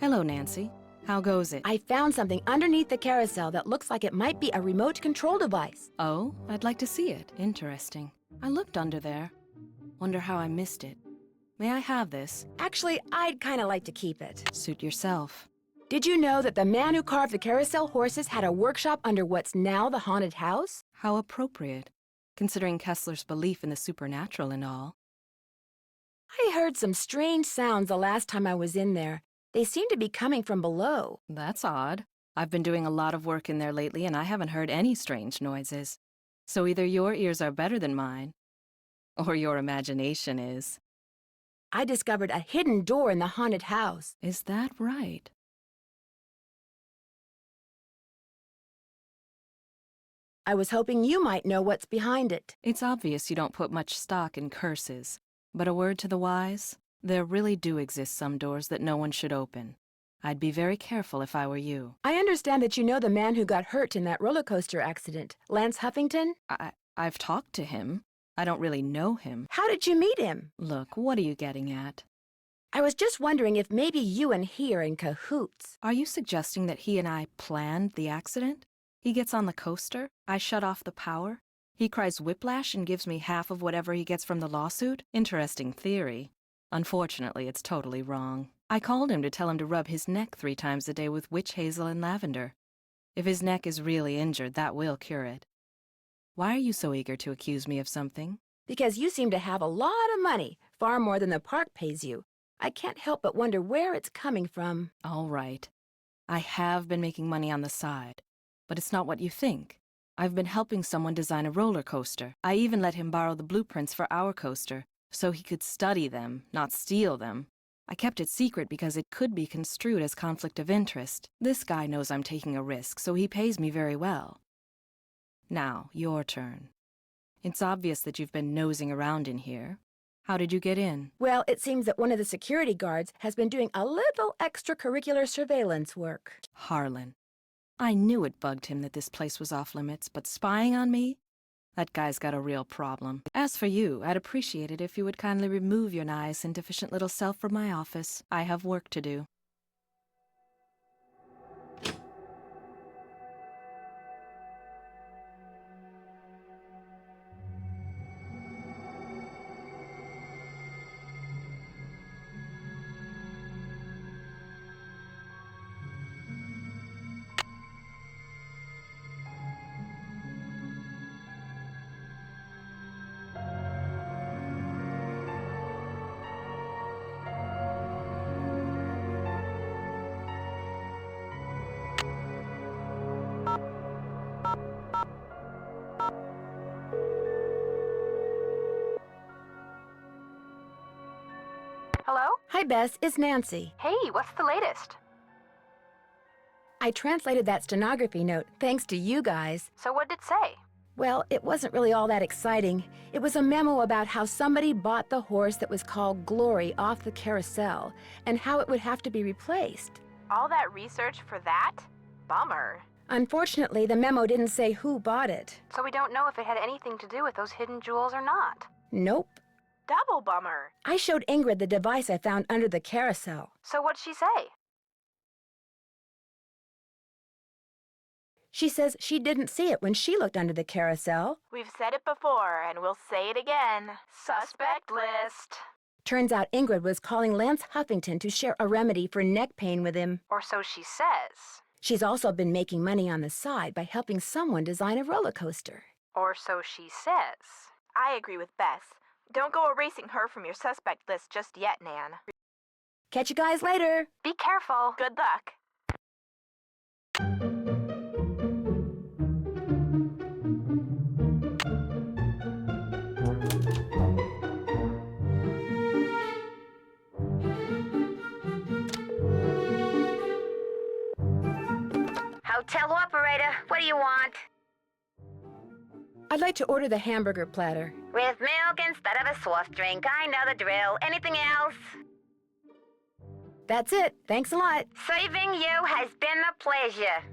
Hello, Nancy. How goes it? I found something underneath the carousel that looks like it might be a remote control device. Oh, I'd like to see it. Interesting. I looked under there. Wonder how I missed it. May I have this? Actually, I'd kind of like to keep it. Suit yourself. Did you know that the man who carved the carousel horses had a workshop under what's now the haunted house? How appropriate, considering Kessler's belief in the supernatural and all. I heard some strange sounds the last time I was in there. They seem to be coming from below. That's odd. I've been doing a lot of work in there lately, and I haven't heard any strange noises. So either your ears are better than mine, or your imagination is. I discovered a hidden door in the haunted house. Is that right? I was hoping you might know what's behind it. It's obvious you don't put much stock in curses, but a word to the wise, there really do exist some doors that no one should open. I'd be very careful if I were you. I understand that you know the man who got hurt in that roller coaster accident, Lance Huffington? I've talked to him. I don't really know him. How did you meet him? Look, what are you getting at? I was just wondering if maybe you and he are in cahoots. Are you suggesting that he and I planned the accident? He gets on the coaster, I shut off the power, he cries whiplash and gives me half of whatever he gets from the lawsuit? Interesting theory. Unfortunately, it's totally wrong. I called him to tell him to rub his neck 3 times a day with witch hazel and lavender. If his neck is really injured, that will cure it. Why are you so eager to accuse me of something? Because you seem to have a lot of money, far more than the park pays you. I can't help but wonder where it's coming from. All right. I have been making money on the side, but it's not what you think. I've been helping someone design a roller coaster. I even let him borrow the blueprints for our coaster, so he could study them, not steal them. I kept it secret because it could be construed as conflict of interest. This guy knows I'm taking a risk, so he pays me very well. Now, your turn. It's obvious that you've been nosing around in here. How did you get in? Well, it seems that one of the security guards has been doing a little extracurricular surveillance work. Harlan. I knew it bugged him that this place was off limits, but spying on me? That guy's got a real problem. As for you, I'd appreciate it if you would kindly remove your nice and deficient little self from my office. I have work to do. Hello? Hi, Bess. It's Nancy. Hey, what's the latest? I translated that stenography note thanks to you guys. So what'd it say? Well, it wasn't really all that exciting. It was a memo about how somebody bought the horse that was called Glory off the carousel and how it would have to be replaced. All that research for that? Bummer. Unfortunately, the memo didn't say who bought it. So we don't know if it had anything to do with those hidden jewels or not. Nope. Double bummer. I showed Ingrid the device I found under the carousel. So what'd she say? She says she didn't see it when she looked under the carousel. We've said it before, and we'll say it again. Suspect list. Turns out Ingrid was calling Lance Huffington to share a remedy for neck pain with him. Or so she says. She's also been making money on the side by helping someone design a roller coaster. Or so she says. I agree with Bess. Don't go erasing her from your suspect list just yet, Nan. Catch you guys later. Be careful. Good luck. Hotel operator, what do you want? I'd like to order the hamburger platter. With milk instead of a soft drink. I know the drill. Anything else? That's it. Thanks a lot. Saving you has been a pleasure.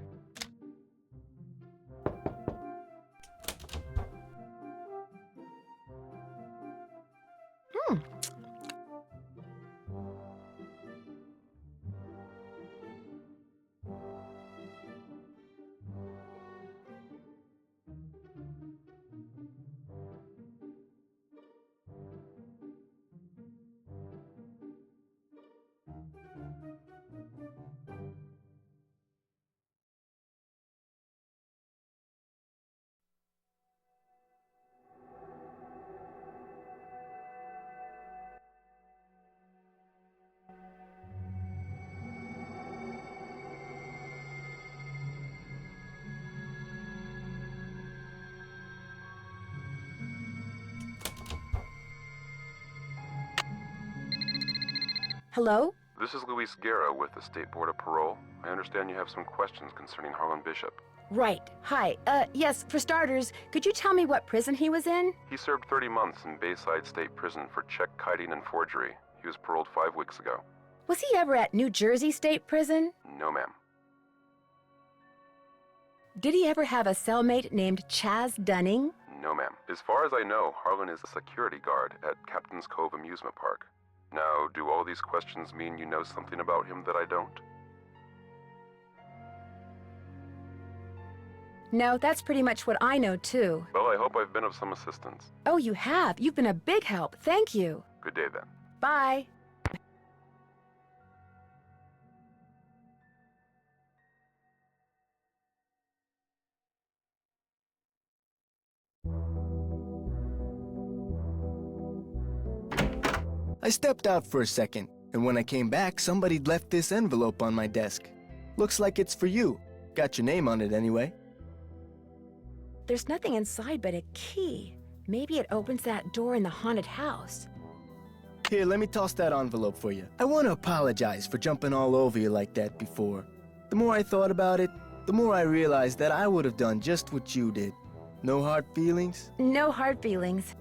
Hello? This is Luis Guerra with the State Board of Parole. I understand you have some questions concerning Harlan Bishop. Right. Hi. Yes, for starters, could you tell me what prison he was in? He served 30 months in Bayside State Prison for check kiting and forgery. He was paroled 5 weeks ago. Was he ever at New Jersey State Prison? No, ma'am. Did he ever have a cellmate named Chaz Dunning? No, ma'am. As far as I know, Harlan is a security guard at Captain's Cove Amusement Park. Now, do all these questions mean you know something about him that I don't? No, that's pretty much what I know, too. Well, I hope I've been of some assistance. Oh, you have. You've been a big help. Thank you. Good day, then. Bye. I stepped out for a second, and when I came back, somebody'd left this envelope on my desk. Looks like it's for you. Got your name on it anyway. there's nothing inside but a key. Maybe it opens that door in the haunted house. Here, let me toss that envelope for you. I want to apologize for jumping all over you like that before. The more I thought about it, the more I realized that I would have done just what you did. No hard feelings? No hard feelings.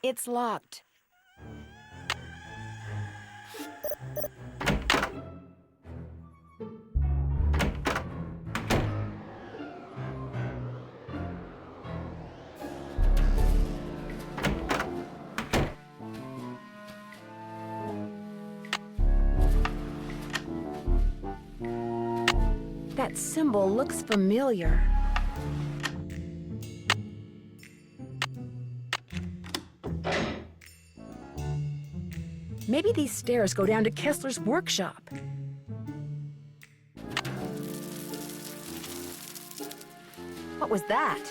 It's locked. That symbol looks familiar. Maybe these stairs go down to Kessler's workshop. What was that?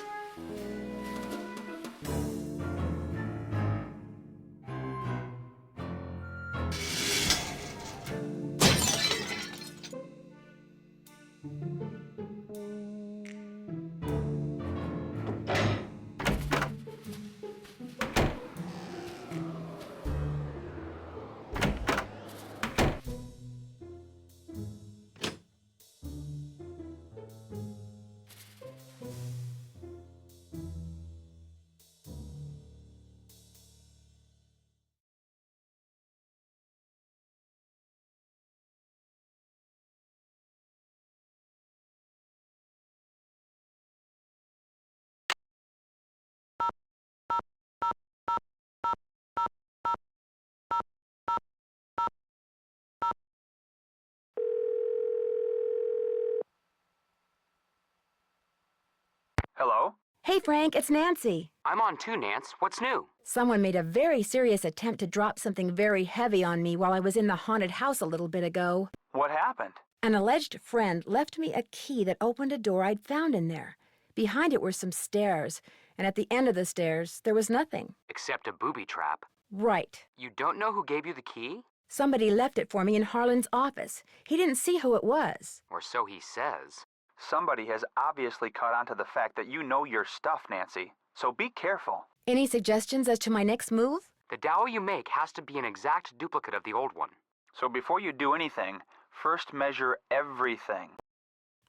Hello? Hey, Frank, it's Nancy. I'm on too, Nance. What's new? Someone made a very serious attempt to drop something very heavy on me while I was in the haunted house a little bit ago. What happened? An alleged friend left me a key that opened a door I'd found in there. Behind it were some stairs, and at the end of the stairs, there was nothing. Except a booby trap. Right. You don't know who gave you the key? Somebody left it for me in Harlan's office. He didn't see who it was. Or so he says. Somebody has obviously caught on to the fact that you know your stuff, Nancy. So be careful. Any suggestions as to my next move? The dowel you make has to be an exact duplicate of the old one. So before you do anything, first measure everything.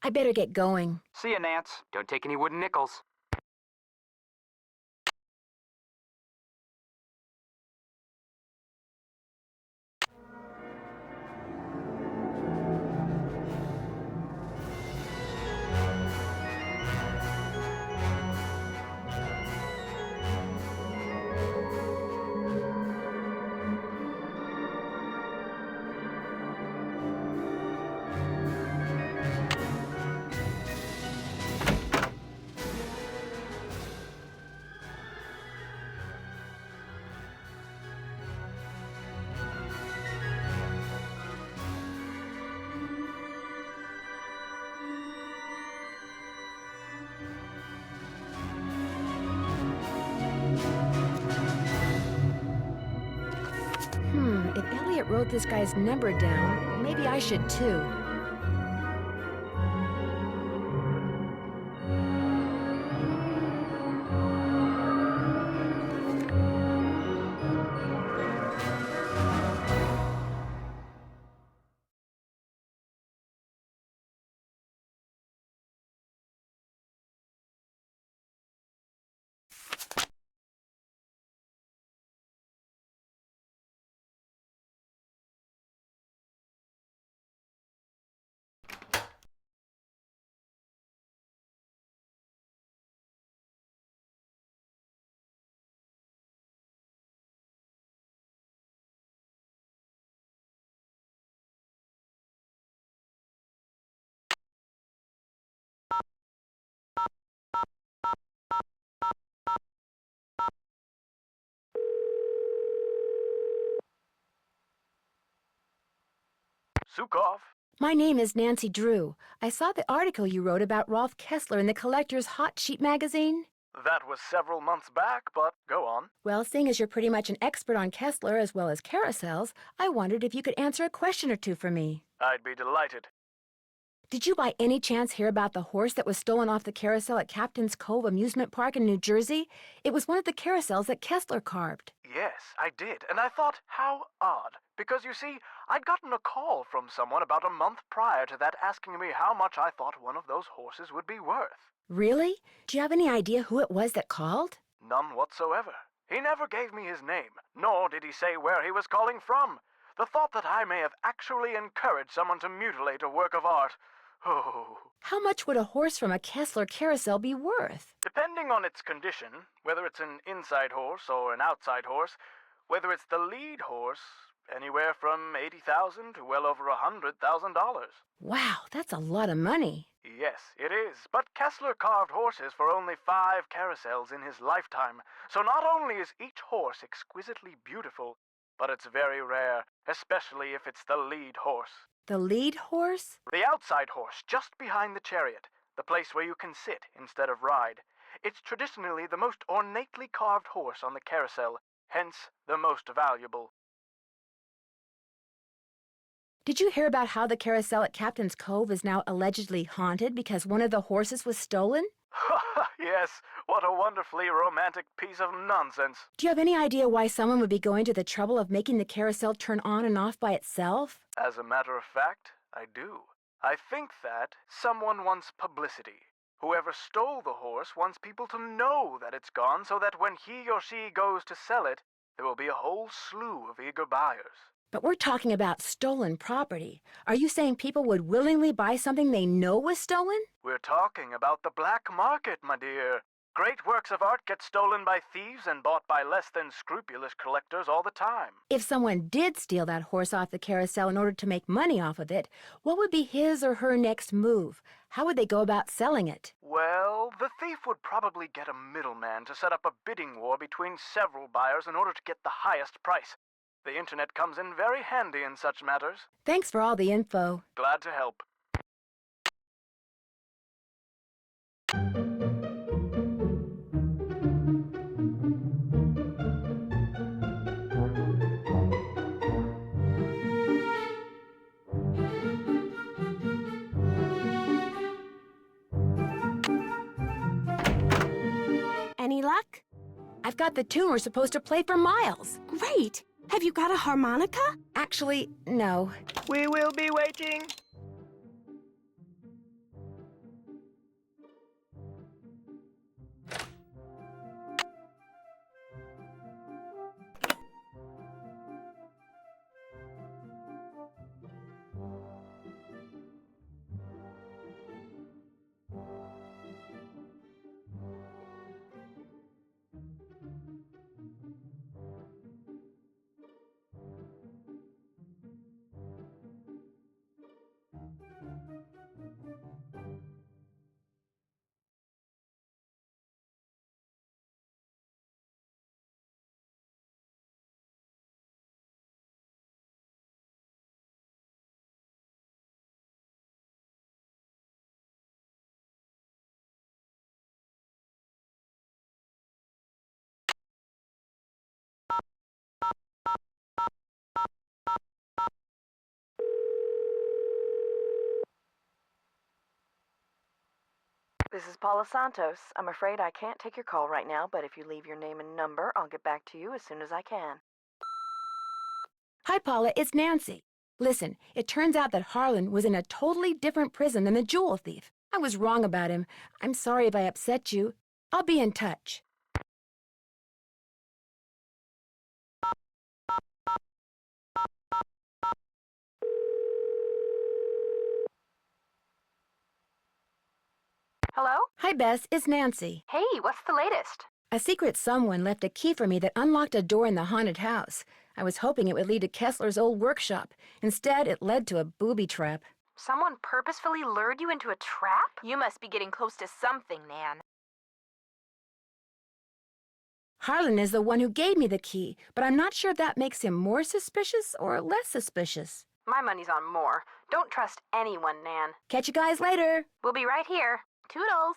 I better get going. See ya, Nance. Don't take any wooden nickels. If Elliot wrote this guy's number down, maybe I should too. Sukov. My name is Nancy Drew. I saw the article you wrote about Rolf Kessler in the Collector's Hot Sheet magazine. That was several months back, but go on. Well, seeing as you're pretty much an expert on Kessler as well as carousels, I wondered if you could answer a question or two for me. I'd be delighted. Did you by any chance hear about the horse that was stolen off the carousel at Captain's Cove Amusement Park in New Jersey? It was one of the carousels that Kessler carved. Yes, I did, and I thought, how odd. Because, you see, I'd gotten a call from someone about a month prior to that asking me how much I thought one of those horses would be worth. Really? Do you have any idea who it was that called? None whatsoever. He never gave me his name, nor did he say where he was calling from. The thought that I may have actually encouraged someone to mutilate a work of art. Oh. How much would a horse from a Kessler carousel be worth? Depending on its condition, whether it's an inside horse or an outside horse, whether it's the lead horse, anywhere from $80,000 to well over $100,000. Wow, that's a lot of money. Yes, it is. But Kessler carved horses for only 5 carousels in his lifetime. So not only is each horse exquisitely beautiful, but it's very rare, especially if it's the lead horse. The lead horse? The outside horse, just behind the chariot, the place where you can sit instead of ride. It's traditionally the most ornately carved horse on the carousel, hence the most valuable. Did you hear about how the carousel at Captain's Cove is now allegedly haunted because one of the horses was stolen? Yes, what a wonderfully romantic piece of nonsense. Do you have any idea why someone would be going to the trouble of making the carousel turn on and off by itself? As a matter of fact, I do. I think that someone wants publicity. Whoever stole the horse wants people to know that it's gone so that when he or she goes to sell it, there will be a whole slew of eager buyers. But we're talking about stolen property. Are you saying people would willingly buy something they know was stolen? We're talking about the black market, my dear. Great works of art get stolen by thieves and bought by less than scrupulous collectors all the time. If someone did steal that horse off the carousel in order to make money off of it, what would be his or her next move? How would they go about selling it? Well, the thief would probably get a middleman to set up a bidding war between several buyers in order to get the highest price. The internet comes in very handy in such matters. Thanks for all the info. Glad to help. Any luck? I've got the tune we're supposed to play for Miles. Great! Have you got a harmonica? Actually, no. We will be waiting. This is Paula Santos. I'm afraid I can't take your call right now, but if you leave your name and number, I'll get back to you as soon as I can. Hi, Paula, it's Nancy. Listen, it turns out that Harlan was in a totally different prison than the jewel thief. I was wrong about him. I'm sorry if I upset you. I'll be in touch. Hello? Hi, Bess, it's Nancy. Hey, what's the latest? A secret someone left a key for me that unlocked a door in the haunted house. I was hoping it would lead to Kessler's old workshop. Instead, it led to a booby trap. Someone purposefully lured you into a trap? You must be getting close to something, Nan. Harlan is the one who gave me the key, but I'm not sure if that makes him more suspicious or less suspicious. My money's on more. Don't trust anyone, Nan. Catch you guys later. We'll be right here. Toodles!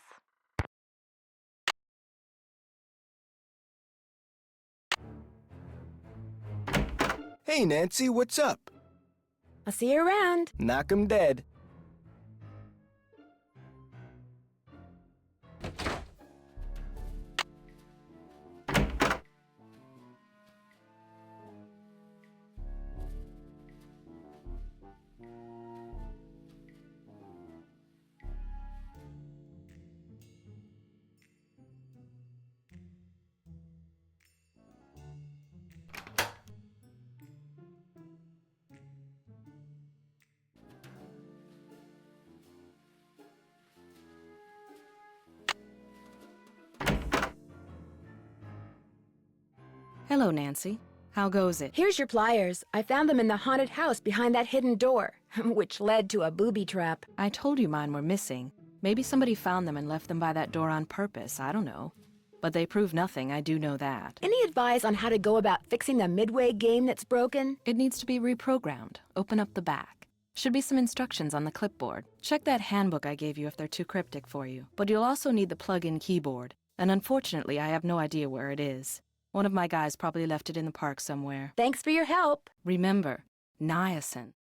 Hey, Nancy, what's up? I'll see you around. Knock 'em dead. Hello, Nancy. How goes it? Here's your pliers. I found them in the haunted house behind that hidden door, which led to a booby trap. I told you mine were missing. Maybe somebody found them and left them by that door on purpose, I don't know. But they prove nothing, I do know that. Any advice on how to go about fixing the midway game that's broken? It needs to be reprogrammed. Open up the back. Should be some instructions on the clipboard. Check that handbook I gave you if they're too cryptic for you. But you'll also need the plug-in keyboard, and unfortunately I have no idea where it is. One of my guys probably left it in the park somewhere. Thanks for your help. Remember, niacin.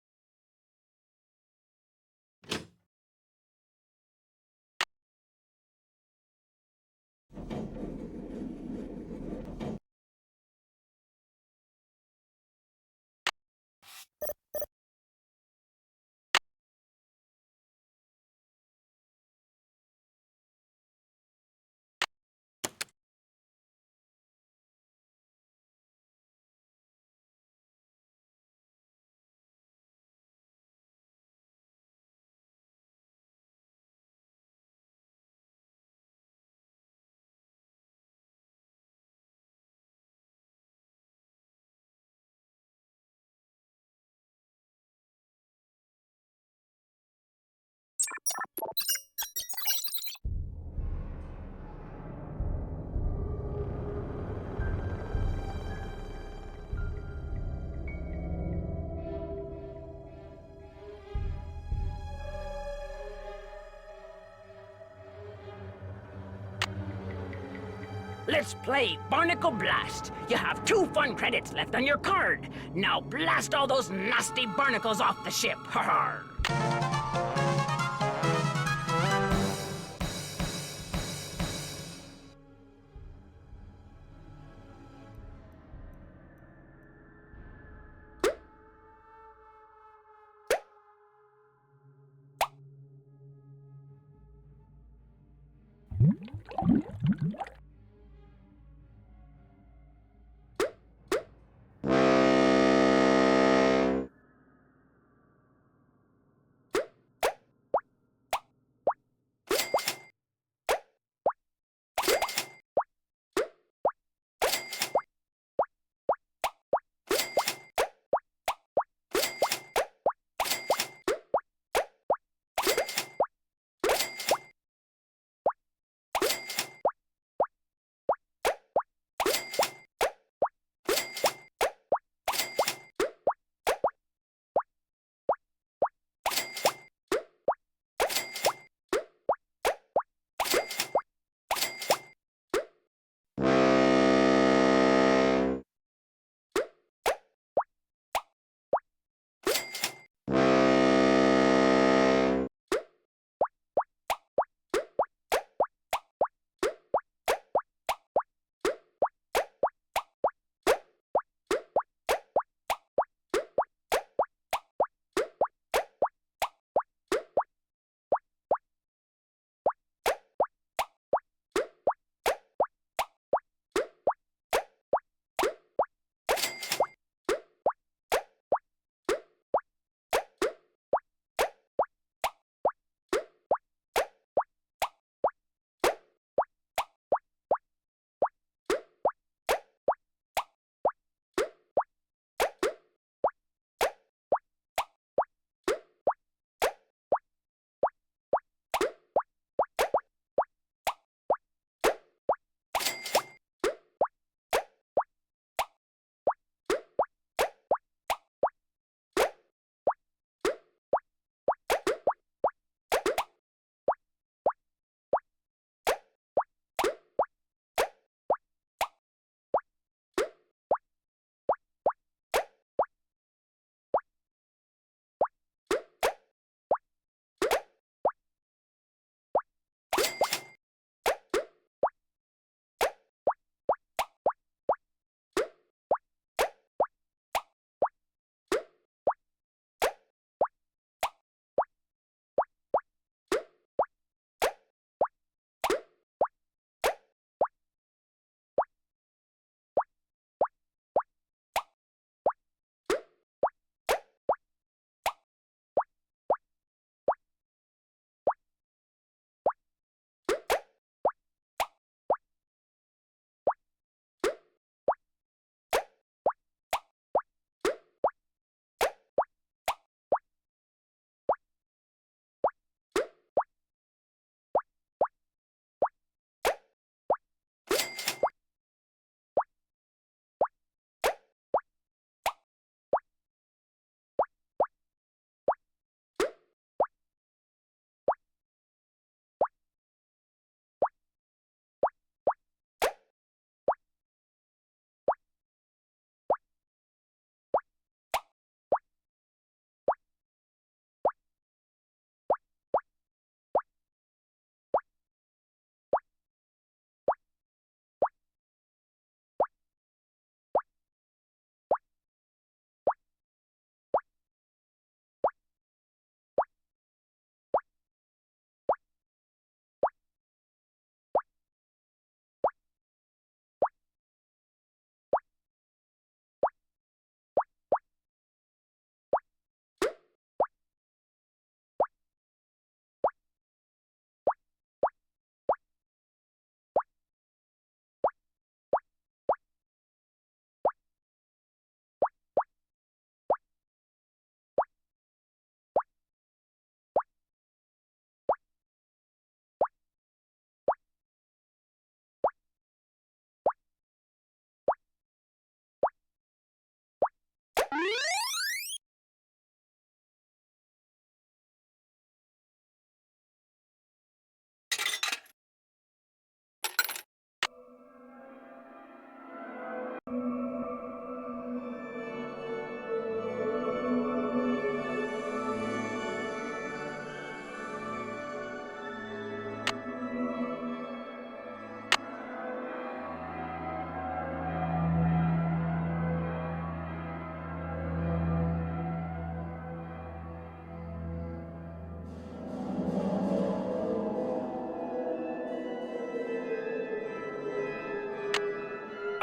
Let's play Barnacle Blast. You have 2 fun credits left on your card. Now blast all those nasty barnacles off the ship. Ha ha!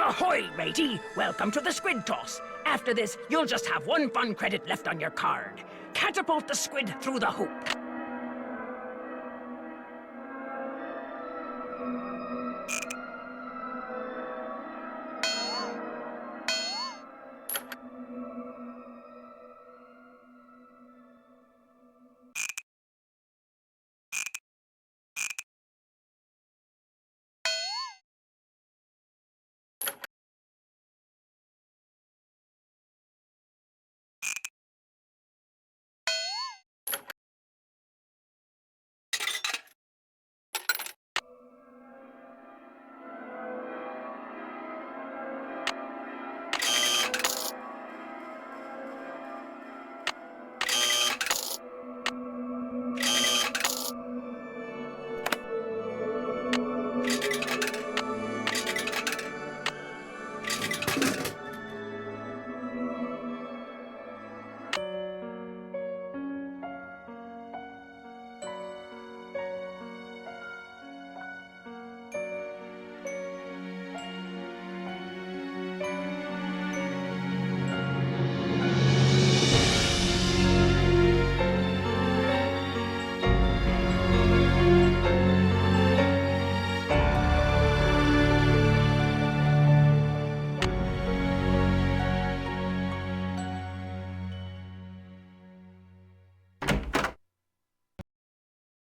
Ahoy, matey! Welcome to the squid toss. After this, you'll just have one fun credit left on your card. Catapult the squid through the hoop.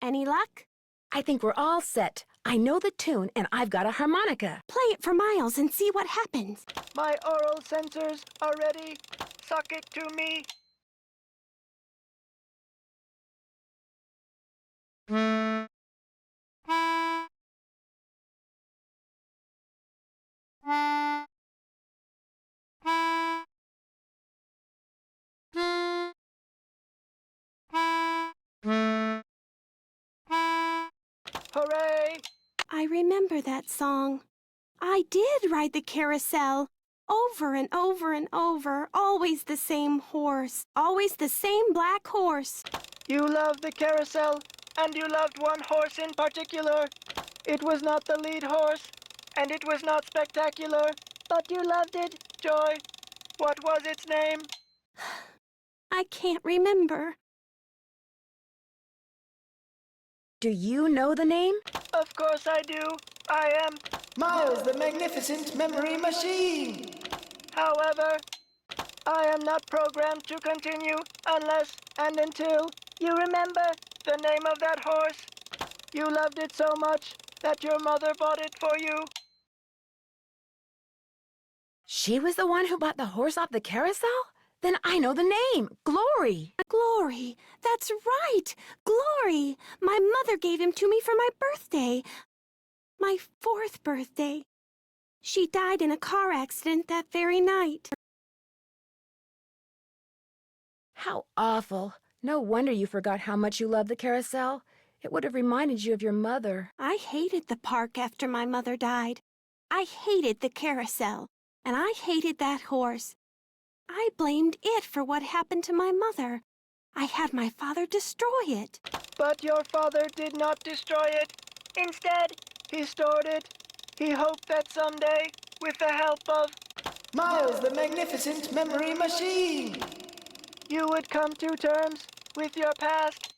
Any luck? I think we're all set. I know the tune, and I've got a harmonica. Play it for Miles and see what happens. My oral sensors are ready. Suck it to me. Hooray! I remember that song. I did ride the carousel. Over and over and over. Always the same horse. Always the same black horse. You loved the carousel, and you loved one horse in particular. It was not the lead horse, and it was not spectacular, but you loved it, Joy. What was its name? I can't remember. Do you know the name? Of course I do. I am Miles the Magnificent Memory Machine. However, I am not programmed to continue unless and until you remember the name of that horse. You loved it so much that your mother bought it for you. She was the one who bought the horse off the carousel? Then I know the name. Glory. Glory. That's right. Glory. My mother gave him to me for my birthday. My 4th birthday. She died in a car accident that very night. How awful. No wonder you forgot how much you loved the carousel. It would have reminded you of your mother. I hated the park after my mother died. I hated the carousel. And I hated that horse. I blamed it for what happened to my mother. I had my father destroy it. But your father did not destroy it. Instead, he stored it. He hoped that someday, with the help of Miles the Magnificent Memory Machine, you would come to terms with your past.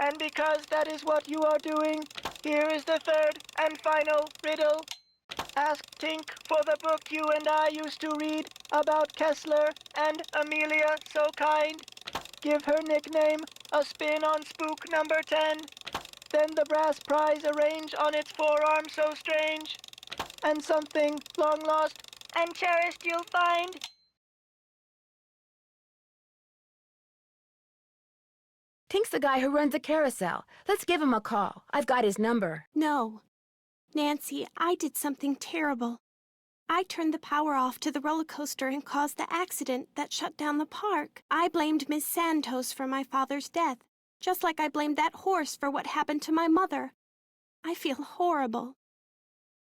And because that is what you are doing, here is the 3rd and final riddle. Ask Tink for the book you and I used to read about Kessler and Amelia So Kind. Give her nickname a spin on spook number 10. Then the brass prize arrange on its forearm so strange. And something long lost and cherished you'll find. Tink's the guy who runs the carousel. Let's give him a call. I've got his number. No. Nancy, I did something terrible. I turned the power off to the roller coaster and caused the accident that shut down the park. I blamed Miss Santos for my father's death, just like I blamed that horse for what happened to my mother. I feel horrible.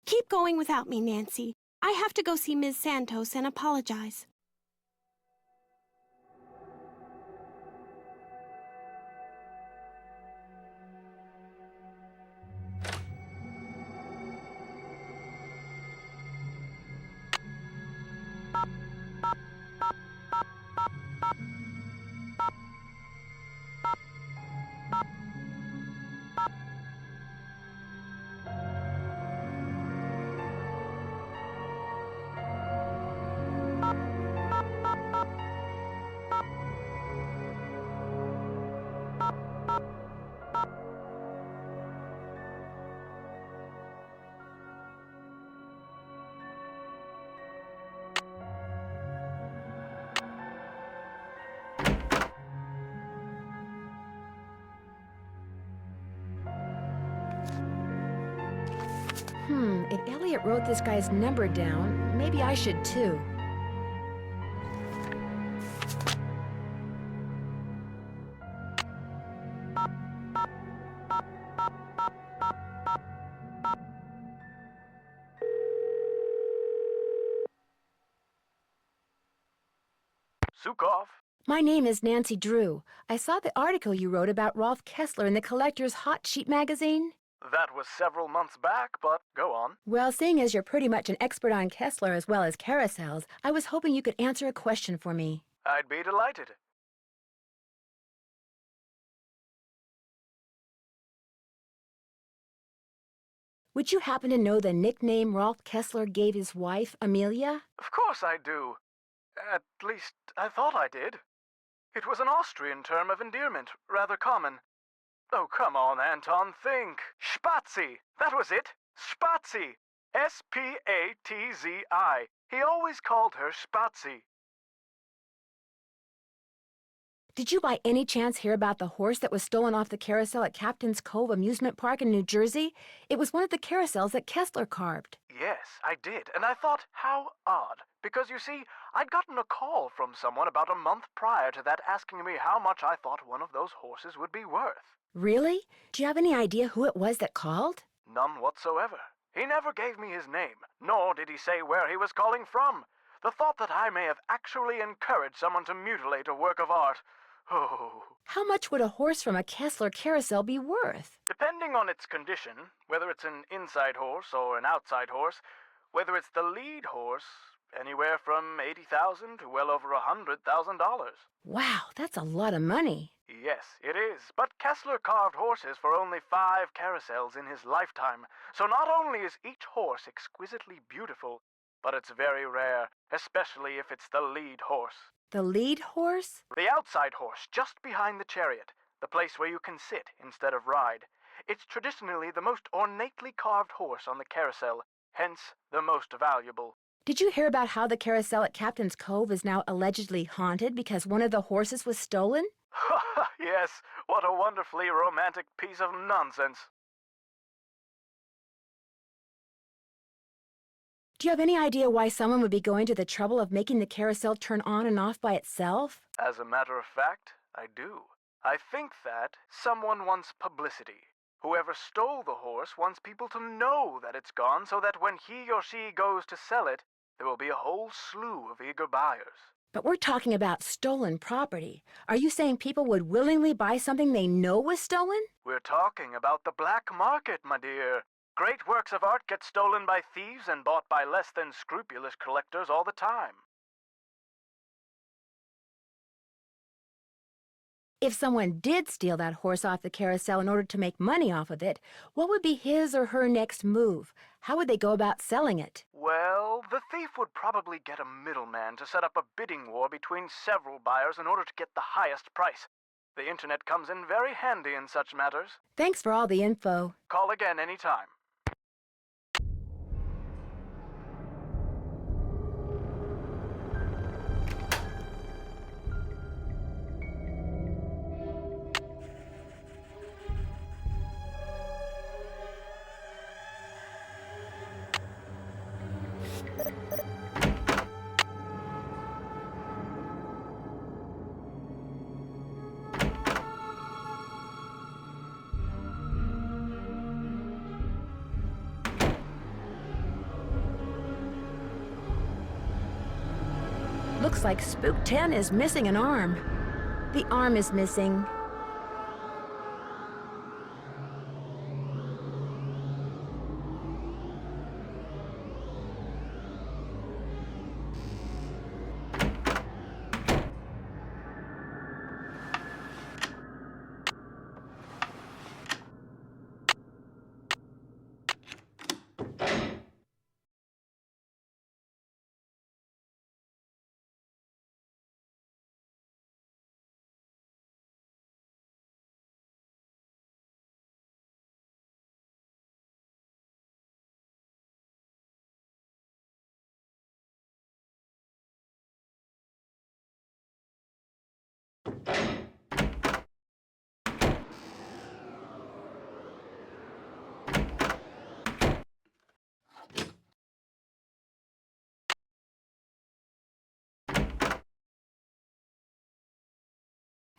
Keep going without me, Nancy. I have to go see Ms. Santos and apologize. If Elliot wrote this guy's number down, maybe I should too. Sukov. My name is Nancy Drew. I saw the article you wrote about Rolf Kessler in the Collector's Hot Sheet magazine. That was several months back, but go on. Well, seeing as you're pretty much an expert on Kessler as well as carousels, I was hoping you could answer a question for me. I'd be delighted. Would you happen to know the nickname Rolf Kessler gave his wife, Amelia? Of course I do. At least, I thought I did. It was an Austrian term of endearment, rather common. Oh, come on, Anton, think. Spazi! That was it! Spazi! S-P-A-T-Z-I. He always called her Spazi. Did you by any chance hear about the horse that was stolen off the carousel at Captain's Cove Amusement Park in New Jersey? It was one of the carousels that Kessler carved. Yes, I did, and I thought, how odd. Because, you see, I'd gotten a call from someone about a month prior to that asking me how much I thought one of those horses would be worth. Really? Do you have any idea who it was that called? None whatsoever. He never gave me his name, nor did he say where he was calling from. The thought that I may have actually encouraged someone to mutilate a work of art. Oh. How much would a horse from a Kessler carousel be worth? Depending on its condition, whether it's an inside horse or an outside horse, whether it's the lead horse, anywhere from $80,000 to well over $100,000. Wow, that's a lot of money. Yes, it is. But Kessler carved horses for only 5 carousels in his lifetime. So not only is each horse exquisitely beautiful, but it's very rare, especially if it's the lead horse. The lead horse? The outside horse, just behind the chariot, the place where you can sit instead of ride. It's traditionally the most ornately carved horse on the carousel, hence the most valuable. Did you hear about how the carousel at Captain's Cove is now allegedly haunted because one of the horses was stolen? Yes, what a wonderfully romantic piece of nonsense. Do you have any idea why someone would be going to the trouble of making the carousel turn on and off by itself? As a matter of fact, I do. I think that someone wants publicity. Whoever stole the horse wants people to know that it's gone so that when he or she goes to sell it, there will be a whole slew of eager buyers. But we're talking about stolen property. Are you saying people would willingly buy something they know was stolen? We're talking about the black market, my dear. Great works of art get stolen by thieves and bought by less than scrupulous collectors all the time. If someone did steal that horse off the carousel in order to make money off of it, what would be his or her next move? How would they go about selling it? Well, the thief would probably get a middleman to set up a bidding war between several buyers in order to get the highest price. The internet comes in very handy in such matters. Thanks for all the info. Call again anytime. Looks like Spook 10 is missing an arm. The arm is missing.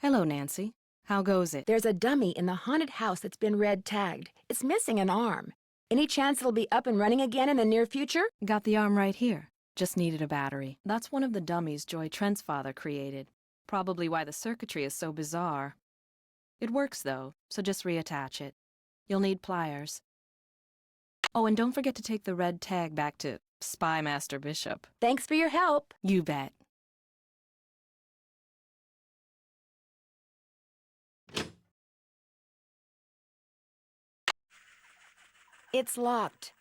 Hello, Nancy. How goes it? There's a dummy in the haunted house that's been red tagged. It's missing an arm. Any chance it'll be up and running again in the near future? Got the arm right here. Just needed a battery. That's one of the dummies Joy Trent's father created. Probably why the circuitry is so bizarre. It works, though, so just reattach it. You'll need pliers. Oh, and don't forget to take the red tag back to Spy Master Bishop. Thanks for your help. You bet. It's locked.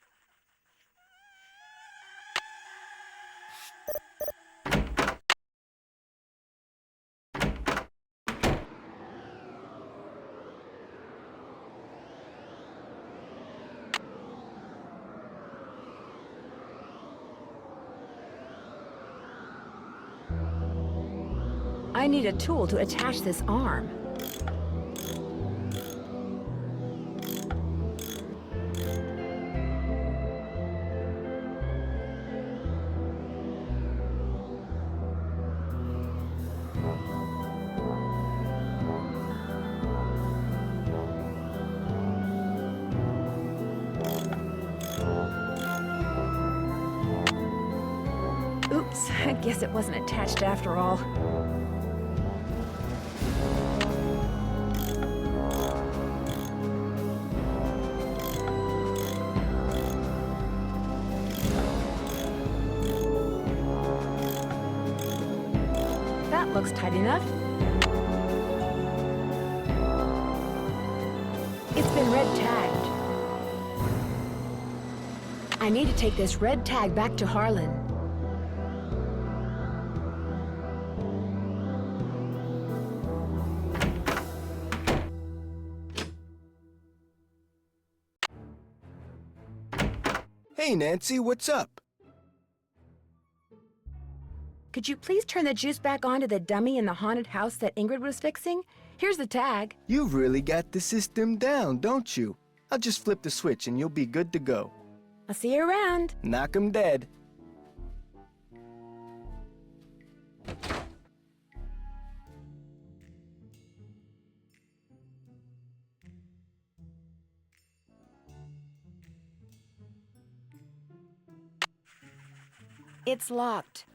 I need a tool to attach this arm. Oops, I guess it wasn't attached after all. That looks tight enough. It's been red tagged. I need to take this red tag back to Harlan. Hey, Nancy, what's up? Could you please turn the juice back on to the dummy in the haunted house that Ingrid was fixing? Here's the tag. You've really got the system down, don't you? I'll just flip the switch and you'll be good to go. I'll see you around. Knock 'em dead. It's locked.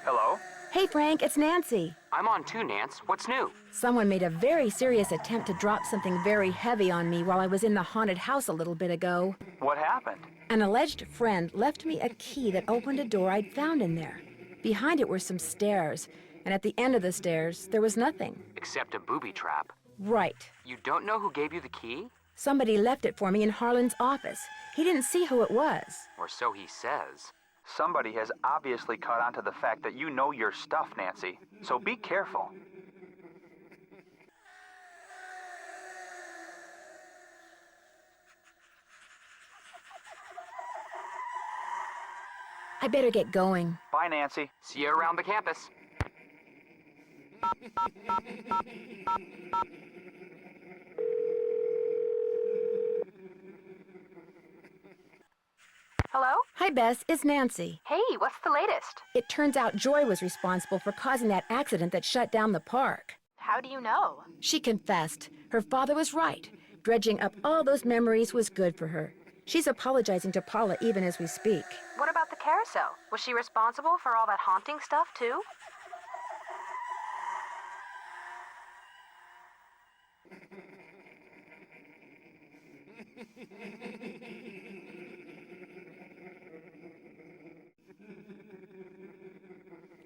Hello? Hey, Frank, it's Nancy. I'm on too, Nance. What's new? Someone made a very serious attempt to drop something very heavy on me while I was in the haunted house a little bit ago. What happened? An alleged friend left me a key that opened a door I'd found in there. Behind it were some stairs, and at the end of the stairs, there was nothing. Except a booby trap. Right. You don't know who gave you the key? Somebody left it for me in Harlan's office. He didn't see who it was. Or so he says. Somebody has obviously caught on to the fact that you know your stuff, Nancy. So be careful. I better get going. Bye, Nancy. See you around the campus. Hello? Hi, Bess. It's Nancy. Hey, what's the latest? It turns out Joy was responsible for causing that accident that shut down the park. How do you know? She confessed. Her father was right. Dredging up all those memories was good for her. She's apologizing to Paula even as we speak. What about the carousel? Was she responsible for all that haunting stuff, too?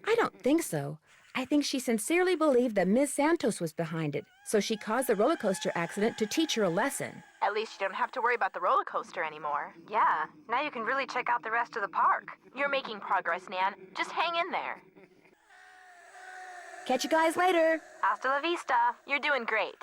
I don't think so. I think she sincerely believed that Ms. Santos was behind it, so she caused the roller coaster accident to teach her a lesson. At least you don't have to worry about the roller coaster anymore. Yeah, now you can really check out the rest of the park. You're making progress, Nan. Just hang in there. Catch you guys later. Hasta la vista. You're doing great.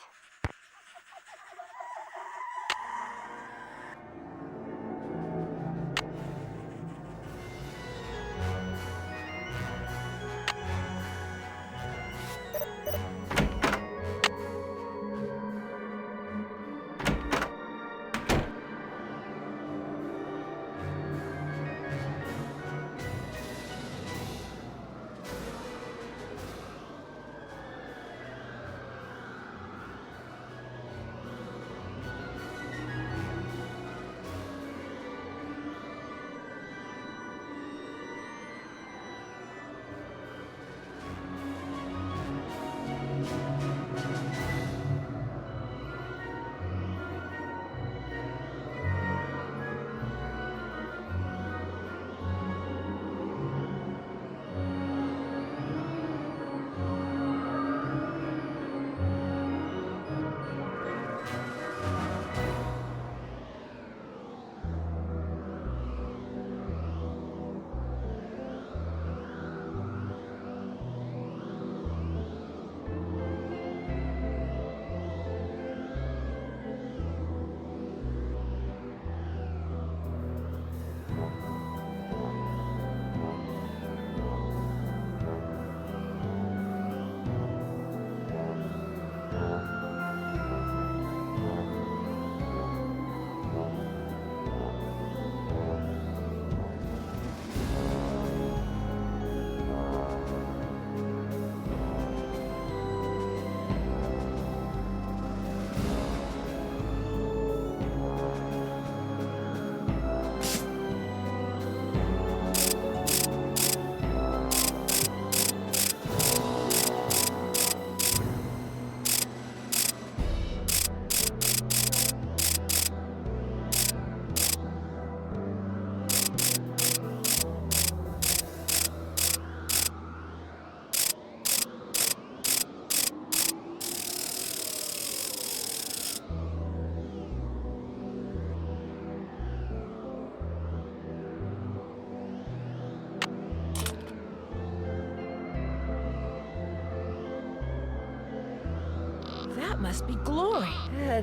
That must be Glory.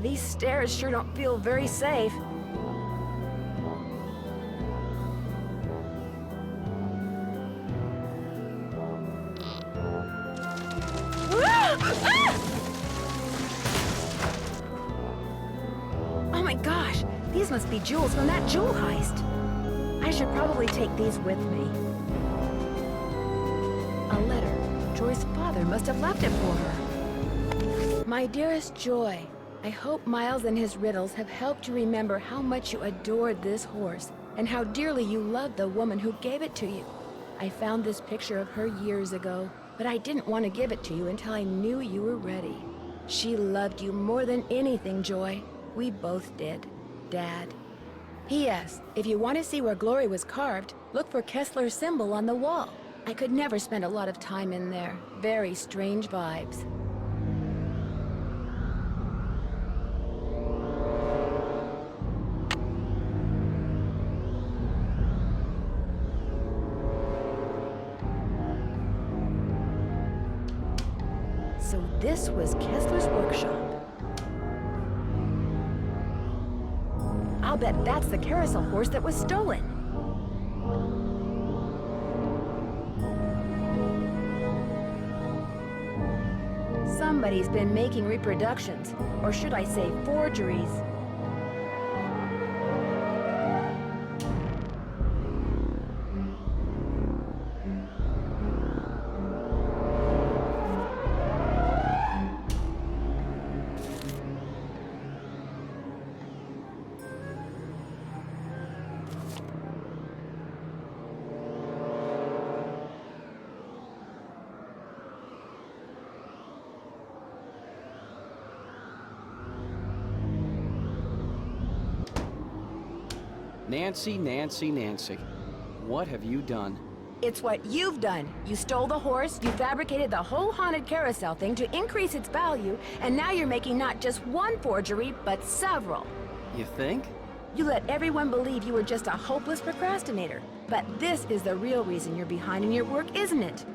These stairs sure don't feel very safe. Oh my gosh, these must be jewels from that jewel heist. I should probably take these with me. A letter. Joy's father must have left it for her. My dearest Joy, I hope Miles and his riddles have helped you remember how much you adored this horse and how dearly you loved the woman who gave it to you. I found this picture of her years ago, but I didn't want to give it to you until I knew you were ready. She loved you more than anything, Joy. We both did, Dad. P.S. If you want to see where Glory was carved, look for Kessler's symbol on the wall. I could never spend a lot of time in there. Very strange vibes. So this was Kessler's workshop. I'll bet that's the carousel horse that was stolen. Somebody's been making reproductions, or should I say forgeries. Nancy, Nancy, Nancy. What have you done? It's what you've done. You stole the horse, you fabricated the whole haunted carousel thing to increase its value, and now you're making not just one forgery, but several. You think? You let everyone believe you were just a hopeless procrastinator. But this is the real reason you're behind in your work, isn't it?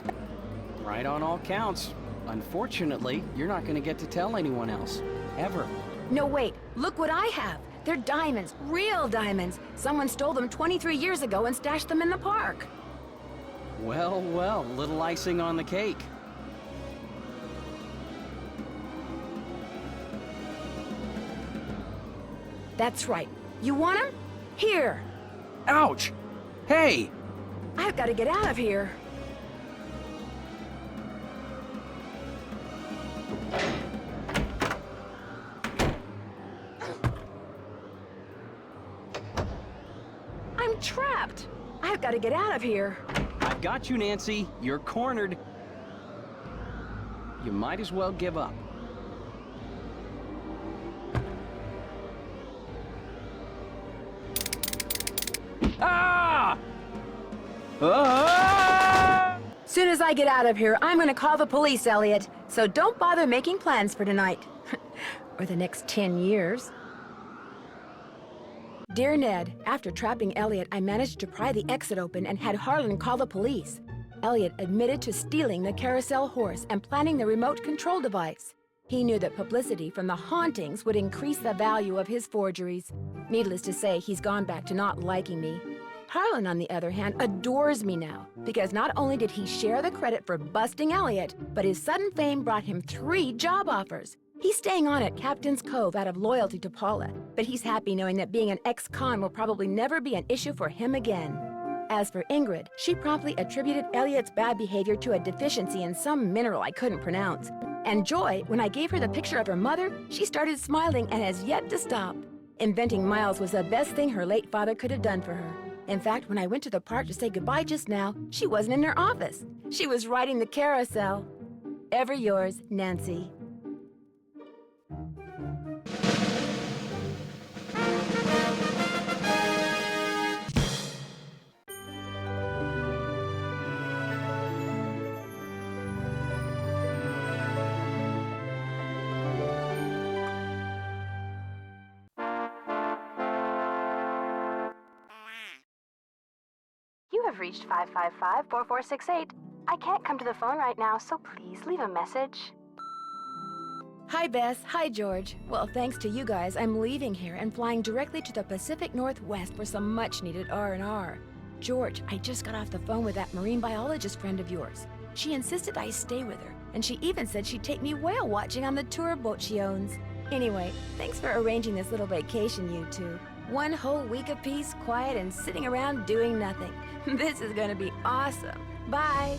Right on all counts. Unfortunately, you're not going to get to tell anyone else. Ever. No, wait. Look what I have. They're diamonds. Real diamonds. Someone stole them 23 years ago and stashed them in the park. Well, well, little icing on the cake. That's right. You want them? Here. Ouch! Hey! I've got to get out of here. I'm trapped. I've got to get out of here. I've got you, Nancy. You're cornered. You might as well give up. Ah! Ah! Soon as I get out of here, I'm going to call the police, Elliot. So don't bother making plans for tonight. Or the next 10 years. Dear Ned, after trapping Elliot, I managed to pry the exit open and had Harlan call the police. Elliot admitted to stealing the carousel horse and planning the remote control device. He knew that publicity from the hauntings would increase the value of his forgeries. Needless to say, he's gone back to not liking me. Harlan, on the other hand, adores me now, because not only did he share the credit for busting Elliot, but his sudden fame brought him 3 job offers. He's staying on at Captain's Cove out of loyalty to Paula, but he's happy knowing that being an ex-con will probably never be an issue for him again. As for Ingrid, she promptly attributed Elliot's bad behavior to a deficiency in some mineral I couldn't pronounce. And Joy, when I gave her the picture of her mother, she started smiling and has yet to stop. Inventing Miles was the best thing her late father could have done for her. In fact, when I went to the park to say goodbye just now, she wasn't in her office. She was riding the carousel. Ever yours, Nancy. You have reached 555-4468. I can't come to the phone right now, so please leave a message. Hi, Bess. Hi, George. Well, thanks to you guys, I'm leaving here and flying directly to the Pacific Northwest for some much-needed R&R. George, I just got off the phone with that marine biologist friend of yours. She insisted I stay with her, and she even said she'd take me whale watching on the tour boat she owns. Anyway, thanks for arranging this little vacation, you two. 1 whole week of peace, quiet, and sitting around doing nothing. This is gonna be awesome. Bye!